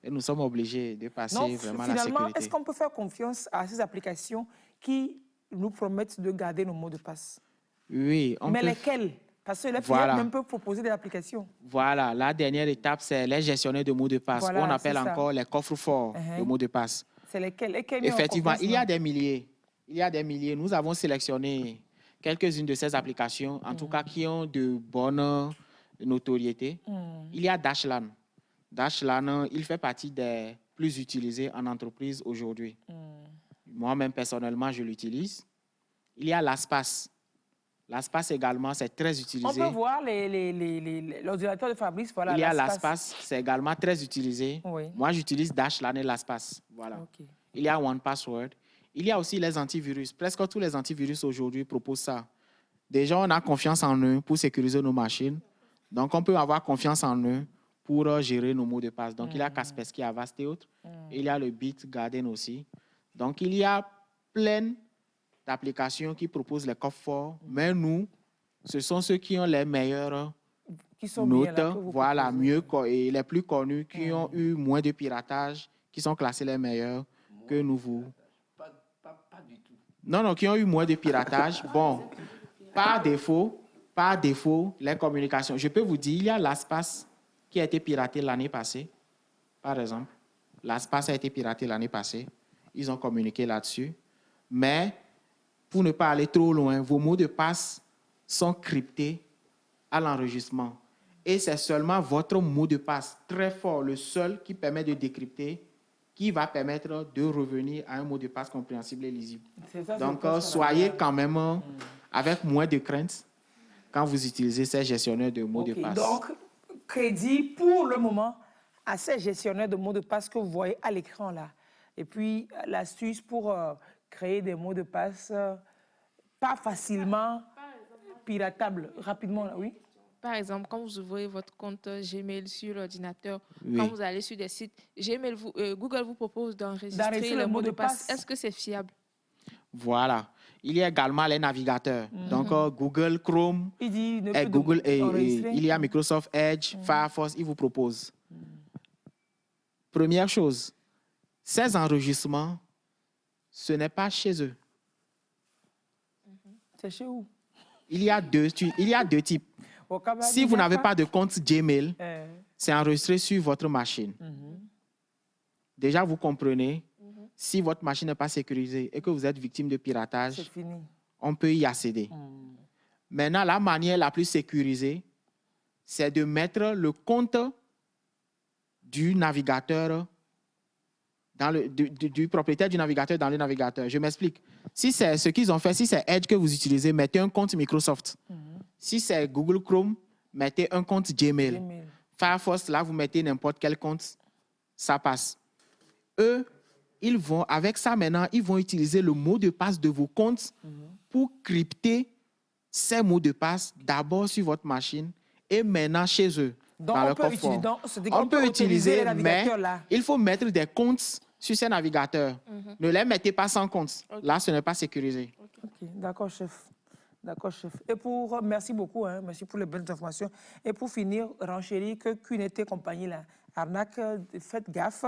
Et nous sommes obligés de passer vraiment la sécurité. Finalement, est-ce qu'on peut faire confiance à ces applications qui nous promettent de garder nos mots de passe? Oui. Mais lesquelles? Parce que les clients même peuvent proposer des applications. Voilà. La dernière étape, c'est les gestionnaires de mots de passe. On appelle encore les coffres forts de mots de passe. C'est lesquels? Effectivement, il y a des milliers. Il y a des milliers. Nous avons sélectionné quelques-unes de ces applications, en tout cas qui ont de bonnes notoriétés. Il y a Dashlan. Dashlan, il fait partie des plus utilisés en entreprise aujourd'hui. Moi-même, personnellement, je l'utilise. Il y a LastPass. LastPass également, c'est très utilisé. On peut voir l'ordinateur de Fabrice. Voilà, il y a LastPass, c'est également très utilisé. Moi, j'utilise Dashlan et LastPass. Voilà. Il y a OnePassword. Il y a aussi les antivirus. Presque tous les antivirus aujourd'hui proposent ça. Déjà, on a confiance en eux pour sécuriser nos machines. Donc, on peut avoir confiance en eux pour gérer nos mots de passe. Donc, il y a Kaspersky, Avast et autres. Il y a le BitGarden aussi. Donc, il y a plein d'applications qui proposent les coffres forts. Mais nous, ce sont ceux qui ont les meilleurs notes, voilà, mieux et les plus connus, qui ont eu moins de piratage, qui sont classés les meilleurs que nous vous... Non, qui ont eu moins de piratage. Bon, par défaut, les communications. Je peux vous dire, il y a LastPass qui a été piraté l'année passée, par exemple. LastPass a été piraté l'année passée. Ils ont communiqué là-dessus. Mais, pour ne pas aller trop loin, vos mots de passe sont cryptés à l'enregistrement. Et c'est seulement votre mot de passe très fort, le seul qui permet de décrypter, qui va permettre de revenir à un mot de passe compréhensible et lisible. Donc, soyez quand même avec moins de crainte quand vous utilisez ces gestionnaires de mots de passe. Donc, crédit pour le moment à ces gestionnaires de mots de passe que vous voyez à l'écran là. Et puis, l'astuce pour créer des mots de passe pas facilement piratables, rapidement, là, oui. Par exemple, quand vous ouvrez votre compte Gmail sur l'ordinateur, quand vous allez sur des sites, Google vous propose d'enregistrer le mot de passe. Est-ce que c'est fiable? Voilà. Il y a également les navigateurs. Donc, Google Chrome, il y a Microsoft Edge, Firefox, ils vous proposent. Première chose, ces enregistrements ce n'est pas chez eux. C'est chez où? Il y a deux types. Si vous n'avez pas de compte Gmail, c'est enregistré sur votre machine. Déjà, vous comprenez, si votre machine n'est pas sécurisée et que vous êtes victime de piratage, on peut y accéder. Maintenant, la manière la plus sécurisée, c'est de mettre le compte du navigateur, du propriétaire du navigateur dans le navigateur. Je m'explique. Si c'est ce qu'ils ont fait, si c'est Edge que vous utilisez, mettez un compte Microsoft. Si c'est Google Chrome, mettez un compte Gmail. Firefox, là, vous mettez n'importe quel compte, ça passe. Eux, ils vont, avec ça maintenant, ils vont utiliser le mot de passe de vos comptes pour crypter ces mots de passe d'abord sur votre machine et maintenant chez eux. Donc, on peut utiliser, mais il faut mettre des comptes sur ces navigateurs. Ne les mettez pas sans compte. Là, ce n'est pas sécurisé. D'accord, chef. D'accord, chef. Et merci beaucoup, hein, merci pour les bonnes informations. Et pour finir, renchérir que Cunete compagnie, la arnaque, faites gaffe.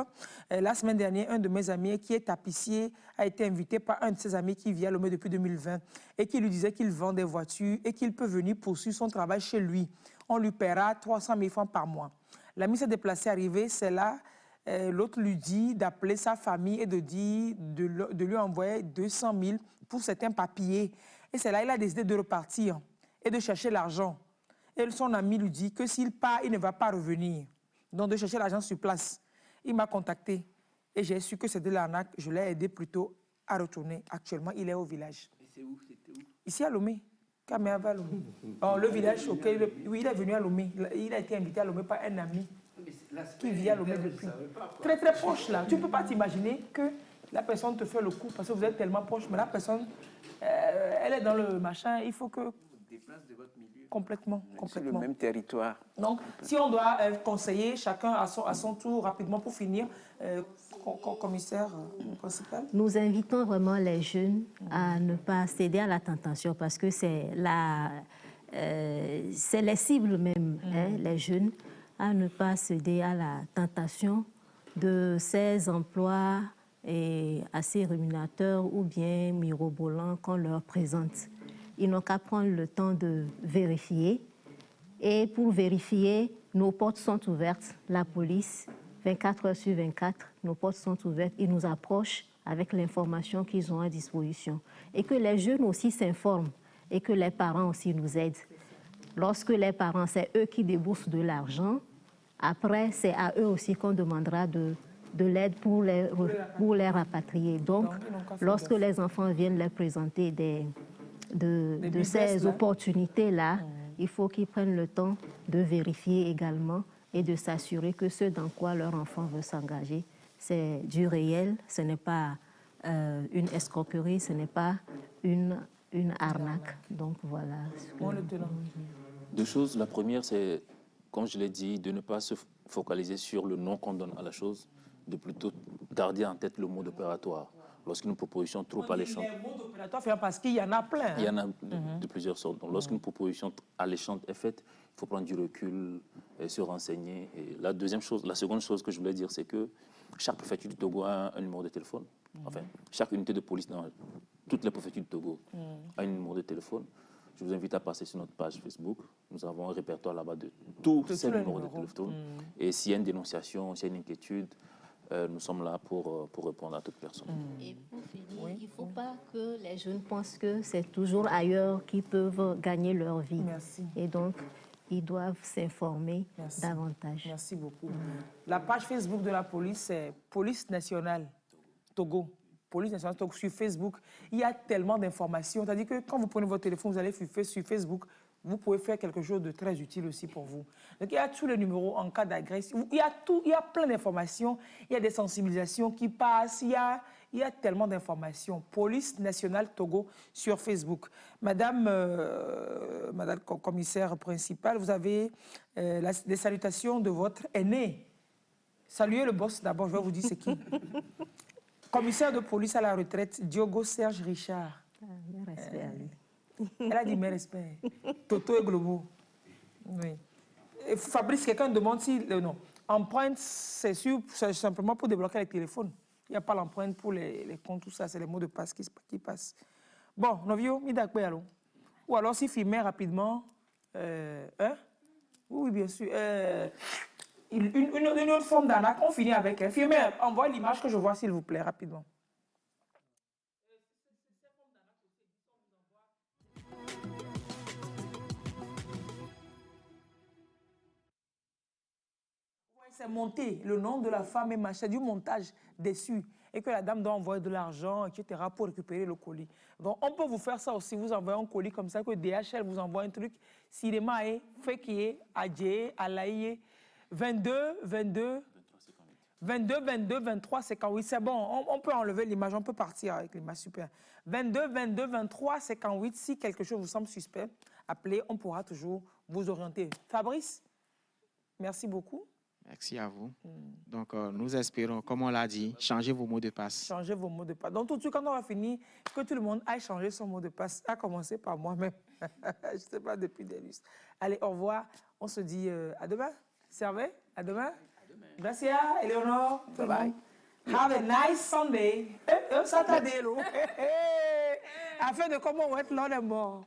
La semaine dernière, un de mes amis qui est tapissier a été invité par un de ses amis qui vit à Lomé depuis 2020 et qui lui disait qu'il vend des voitures et qu'il peut venir poursuivre son travail chez lui. On lui paiera 300 000 francs par mois. L'ami s'est déplacé, arrivé, c'est là. L'autre lui dit d'appeler sa famille et de lui envoyer 200 000 pour certains papiers. Et c'est là qu'il a décidé de repartir et de chercher l'argent. Et son ami lui dit que s'il part, il ne va pas revenir. Donc de chercher l'argent sur place. Il m'a contacté et j'ai su que c'était de l'arnaque. Je l'ai aidé plutôt à retourner. Actuellement, il est au village. Et c'est où? C'était où? Ici à Lomé. Caméra à Lomé. Oh, le village, oui, il est venu à Lomé. Il a été invité à Lomé par un ami qui vit à Lomé depuis. Très, très proche là. Tu ne peux pas t'imaginer que la personne te fait le coup parce que vous êtes tellement proche, mais la personne, elle est dans le machin, il faut que... Déplace de votre milieu. Complètement. Sur le même territoire. Donc, si on doit conseiller chacun à son tour rapidement pour finir, commissaire principal. Nous invitons vraiment les jeunes à ne pas céder à la tentation parce que c'est les cibles même, hein, les jeunes, à ne pas céder à la tentation de ces emplois assez rémunérateurs ou bien mirobolants qu'on leur présente. Ils n'ont qu'à prendre le temps de vérifier. Et pour vérifier, nos portes sont ouvertes. La police, 24 heures sur 24, nos portes sont ouvertes. Ils nous approchent avec l'information qu'ils ont à disposition. Et que les jeunes aussi s'informent et que les parents aussi nous aident. Lorsque les parents, c'est eux qui déboursent de l'argent, après, c'est à eux aussi qu'on demandera de l'aide pour les rapatrier. Donc, lorsque les enfants viennent leur présenter de ces opportunités-là, il faut qu'ils prennent le temps de vérifier également et de s'assurer que ce dans quoi leur enfant veut s'engager, c'est du réel, ce n'est pas une escroquerie, ce n'est pas une arnaque. Donc voilà. Deux choses. La première, c'est, comme je l'ai dit, de ne pas se focaliser sur le nom qu'on donne à la chose, de plutôt garder en tête le mode opératoire. Lorsqu'une proposition trop alléchante... Les modes opératoires, parce qu'il y en a plein. Il y en a de plusieurs sortes. Donc, lorsqu'une proposition alléchante est faite, il faut prendre du recul et se renseigner. Et la seconde chose que je voulais dire, c'est que chaque préfecture du Togo a un numéro de téléphone. Enfin, chaque unité de police dans toutes les préfectures du Togo a un numéro de téléphone. Je vous invite à passer sur notre page Facebook. Nous avons un répertoire là-bas de tous ces numéros de téléphone. Et s'il y a une dénonciation, s'il y a une inquiétude, nous sommes là pour répondre à toute personne. Et pour finir, il ne faut pas que les jeunes pensent que c'est toujours ailleurs qu'ils peuvent gagner leur vie. Merci. Et donc, ils doivent s'informer davantage. Merci beaucoup. La page Facebook de la police, c'est Police nationale Togo. Police nationale Togo sur Facebook. Il y a tellement d'informations. C'est-à-dire que quand vous prenez votre téléphone, vous allez sur Facebook, vous pouvez faire quelque chose de très utile aussi pour vous. Donc, il y a tous les numéros en cas d'agression. Il y a plein d'informations. Il y a des sensibilisations qui passent. Il y a tellement d'informations. Police nationale Togo sur Facebook. Madame commissaire principale, vous avez des salutations de votre aîné. Saluez le boss d'abord, je vais vous dire c'est qui. Commissaire de police à la retraite, Diogo Serge Richard. Respect à lui. Elle a dit mes respects. Toto et Globo. Oui. Et Fabrice, quelqu'un demande si... non. Empreinte, c'est simplement pour débloquer les téléphones. Il n'y a pas l'empreinte pour les comptes, tout ça, c'est les mots de passe qui passent. Bon, Novio, Midakwe, allons. Ou alors, si filmer rapidement, hein? Oui, bien sûr. Une autre forme d'arnaque, on finit avec elle. Filmer, envoie l'image que je vois, s'il vous plaît, rapidement. C'est monter le nom de la femme et machin, du montage dessus. Et que la dame doit envoyer de l'argent, etc. pour récupérer le colis. Donc, on peut vous faire ça aussi. Vous envoyez un colis comme ça, que DHL vous envoie un truc. Cinéma, Fekie, Adje, Alaïe, 22, 23, 58. C'est bon, on peut enlever l'image, on peut partir avec l'image, super. 22, 23, 58. Si quelque chose vous semble suspect, appelez, on pourra toujours vous orienter. Fabrice, merci beaucoup. Merci à vous. Donc, nous espérons, comme on l'a dit, changer vos mots de passe. Changer vos mots de passe. Donc, tout de suite, quand on va finir, que tout le monde aille changer son mot de passe, à commencer par moi-même. Je ne sais pas depuis des lustres. Allez, au revoir. On se dit à demain. Servez, à demain. Merci, Eleonore. Bye bye. Have a nice Sunday. Saturday, afin de comment on va être là, les morts.